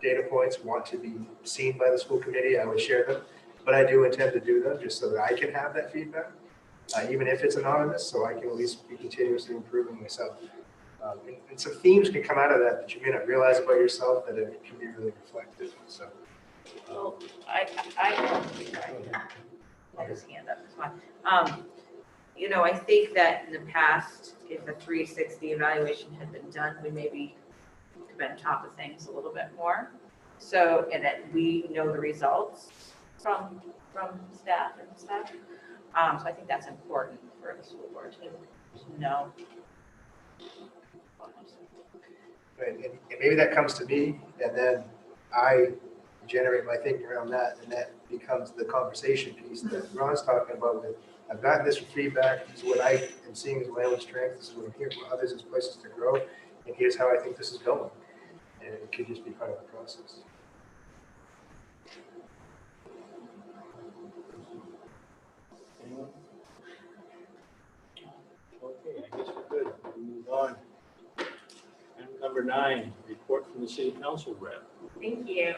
data points want to be seen by the school committee, I would share them. But I do intend to do them just so that I can have that feedback, even if it's anonymous, so I can at least be continuously improving myself. And some themes can come out of that you may not realize about yourself that it can be really reflective. So, Well, I I'll just hand up this one. I think that in the past, if a 360 evaluation had been done, we maybe could have been on top of things a little bit more. So, and that we know the results from staff and stuff. So I think that's important for the school board to know. right, and maybe that comes to me, and then I generate my thinking around that, and that becomes the conversation piece that Ron's talking about with, I've got this feedback, this is what I am seeing as my own strength, this is what I'm hearing from others as places to grow, and here's how I think this is going. And it could just be part of the process. Anyone? Okay, I guess we're good. We'll move on. Item number 9, report from the city council rep. Thank you.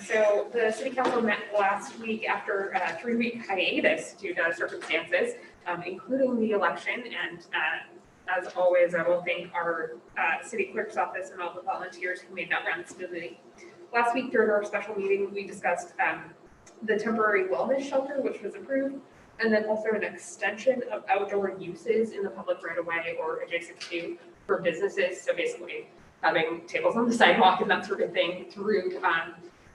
So the city council met last week after a 3-week hiatus due to circumstances, including the election. And as always, I will thank our city clerk's office and all the volunteers who made that run smoothly. Last week during our special meeting, we discussed the temporary wellness shelter, which was approved, and then also an extension of outdoor uses in the public right of way or adjacent to for businesses. So basically having tables on the sidewalk and that sort of thing through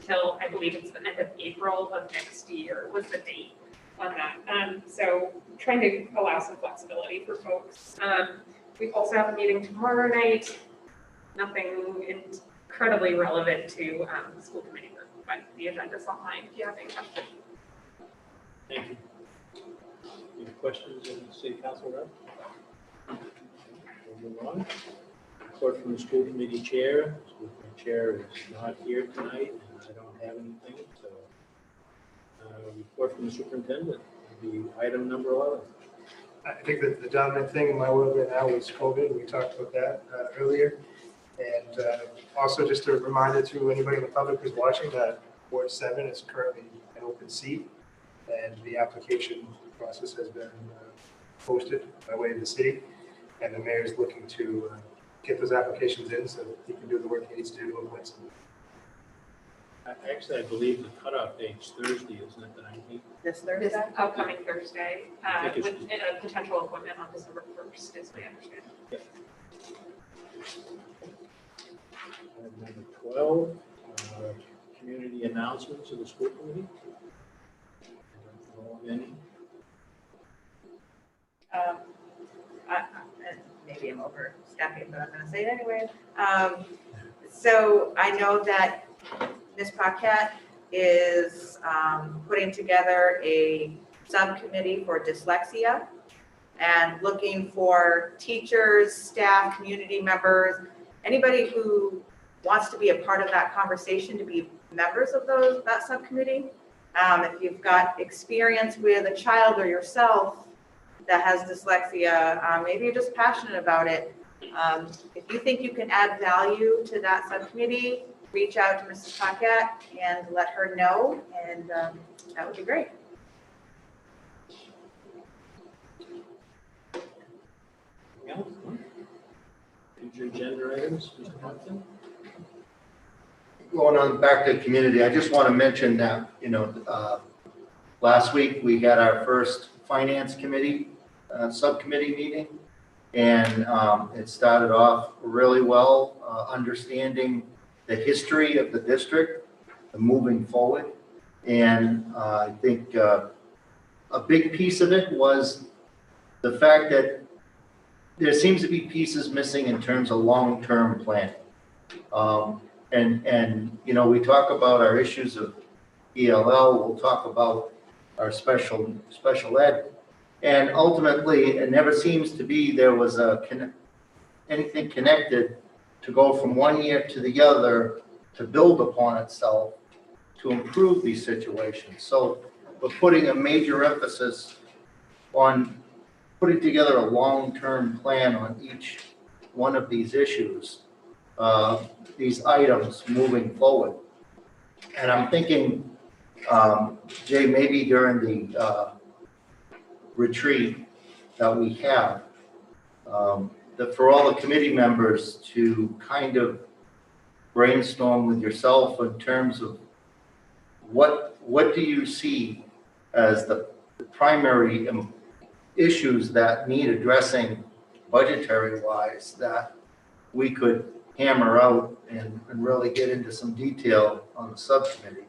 till I believe it's the end of April of next year was the date on that. So trying to allow some flexibility for folks. We also have a meeting tomorrow night. Nothing incredibly relevant to the school committee work, but the agenda's online if you have any questions. Thank you. Any questions in the city council rep? We'll move on. Report from the school committee chair. The school committee chair is not here tonight, and I don't have anything. So, report from the superintendent will be item number 11. I think that the dominant thing in my world right now is COVID. We talked about that earlier. And also just a reminder to anybody in the public who's watching that Ward 7 is currently an open seat, and the application process has been posted by way of the city, and the mayor is looking to get those applications in so that he can do the work he needs to do on Wednesday. Actually, I believe the cutoff date's Thursday, isn't it, the 19th? This This Thursday? upcoming Thursday, I think with it's- a potential appointment on December 1st, is my understanding. Item number 12, community announcements of the school committee. I don't know of any. Maybe I'm overstepping, but I'm going to say it anyway. So I know that Ms. Paquette is putting together a subcommittee for dyslexia and looking for teachers, staff, community members, anybody who wants to be a part of that conversation to be members of that subcommittee. If you've got experience with a child or yourself that has dyslexia, maybe you're just passionate about it. If you think you can add value to that subcommittee, reach out to Mrs. Paquette and let her know, and that would be great. Anything else? Future agenda items, Mr. Thompson? going on back to the community, I just want to mention that, last week we had our first finance committee, subcommittee meeting. And it started off really well, understanding the history of the district, the moving forward. And I think a big piece of it was the fact that there seems to be pieces missing in terms of long-term planning. We talk about our issues of ELL, we'll talk about our special ed. And ultimately, it never seems to be there was anything connected to go from one year to the other to build upon itself to improve these situations. So we're putting a major emphasis on putting together a long-term plan on each one of these issues, these items moving forward. And I'm thinking, Jay, maybe during the retreat that we have, that for all the committee members to kind of brainstorm with yourself in terms of what do you see as the primary issues that need addressing budgetary wise that we could hammer out and really get into some detail on the subcommittee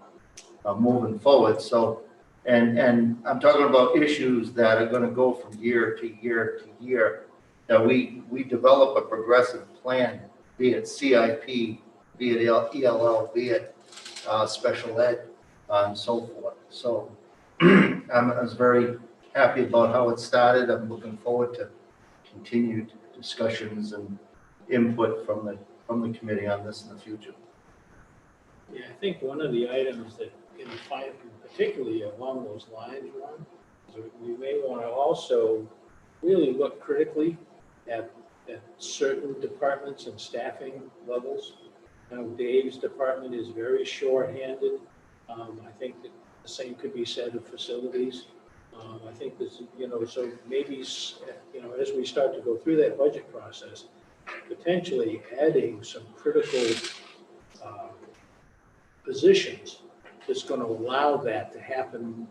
moving forward. So, and I'm talking about issues that are going to go from year to year to year, that we develop a progressive plan, be it CIP, be it ELL, be it special ed, and so forth. So I was very happy about how it started. I'm looking forward to continued discussions and input from the committee on this in the future. Yeah, I think one of the items that particularly along those lines, Ron, is we may want to also really look critically at certain departments and staffing levels. Dave's department is very short-handed. I think that the same could be said of facilities. I think this, so maybe, as we start to go through that budget process, potentially adding some critical positions that's going to allow that to happen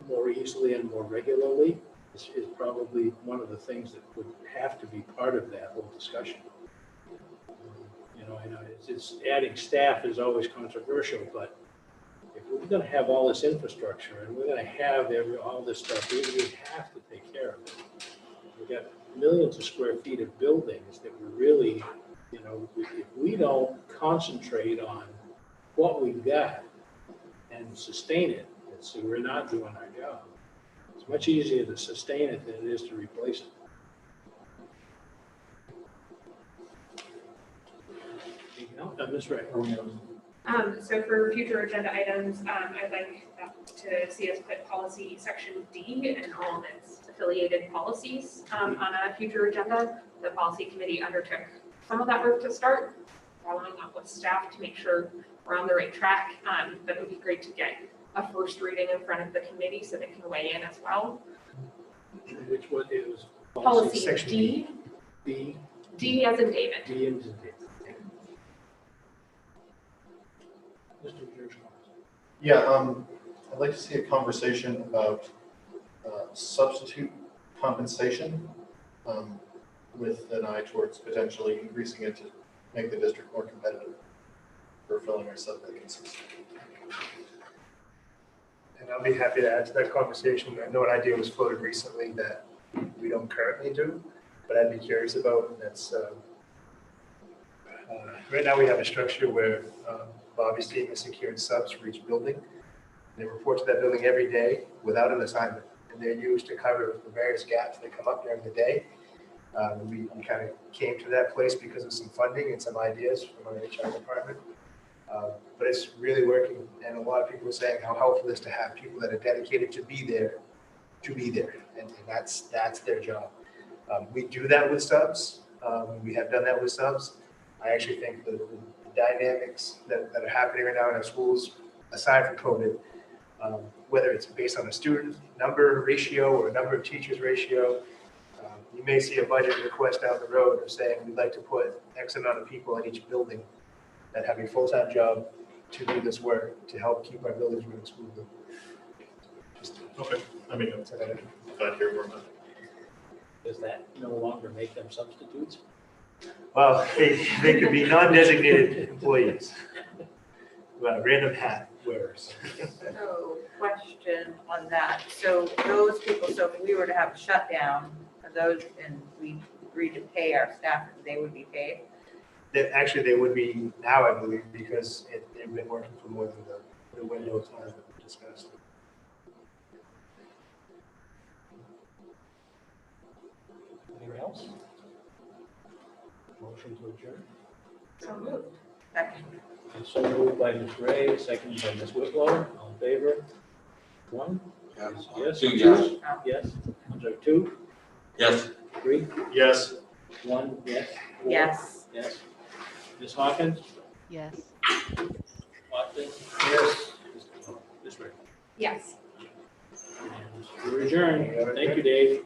more easily and more regularly is probably one of the things that would have to be part of that whole discussion. I know it's adding staff is always controversial, but if we're going to have all this infrastructure and we're going to have all this stuff, we have to take care of it. We've got millions of square feet of buildings that we really, if we don't concentrate on what we've got and sustain it, so we're not doing our job. It's much easier to sustain it than it is to replace it. Ms. Ray. So for future agenda items, I'd like to see us put policy section D and all of its affiliated policies on a future agenda. The policy committee undertook some of that work to start, following up with staff to make sure we're on the right track. But it would be great to get a first reading in front of the committee so they can weigh in as well. Which one is? Policy section D. D. D as in David. D as in David. Yeah, I'd like to see a conversation about substitute compensation with an eye towards potentially increasing it to make the district more competitive for filling our sub vacancies. And I'll be happy to add to that conversation. I know an idea was floated recently that we don't currently do, but I'd be curious about, and that's right now we have a structure where Bobby's team has secured subs for each building. They report to that building every day without an assignment, and they're used to cover the various gaps that come up during the day. We kind of came to that place because of some funding and some ideas from our HR department. But it's really working, and a lot of people are saying how helpful it is to have people that are dedicated to be there, and that's their job. We do that with subs. We have done that with subs. I actually think the dynamics that are happening right now in our schools, aside from COVID, whether it's based on a student number ratio or a number of teachers ratio, you may see a budget request down the road of saying we'd like to put X amount of people in each building. that have a full-time job to do this work, to help keep our buildings running smoothly. Okay, I mean, I'm glad to hear more about it. Does that no longer make them substitutes? Well, they could be non-designated employees, random hat wearers. So, question on that. So those people, so if we were to have a shutdown, are those, and we agreed to pay our staff, they would be paid? Actually, they would be now, I believe, because they've been working for more than the window of time that we discussed. Anything else? Motion to adjourn. So moved. Second. So moved by Ms. Ray, seconded by Ms. Whitlow. All in favor? One? Yes. Two, yes. Yes. I'm sorry, two, Yes. three, Yes. one, yes. Four? Yes. Yes. Ms. Hawkins? Yes. Watson? Yes. Ms. Ray? Yes. We're adjourned. Thank you, Dave.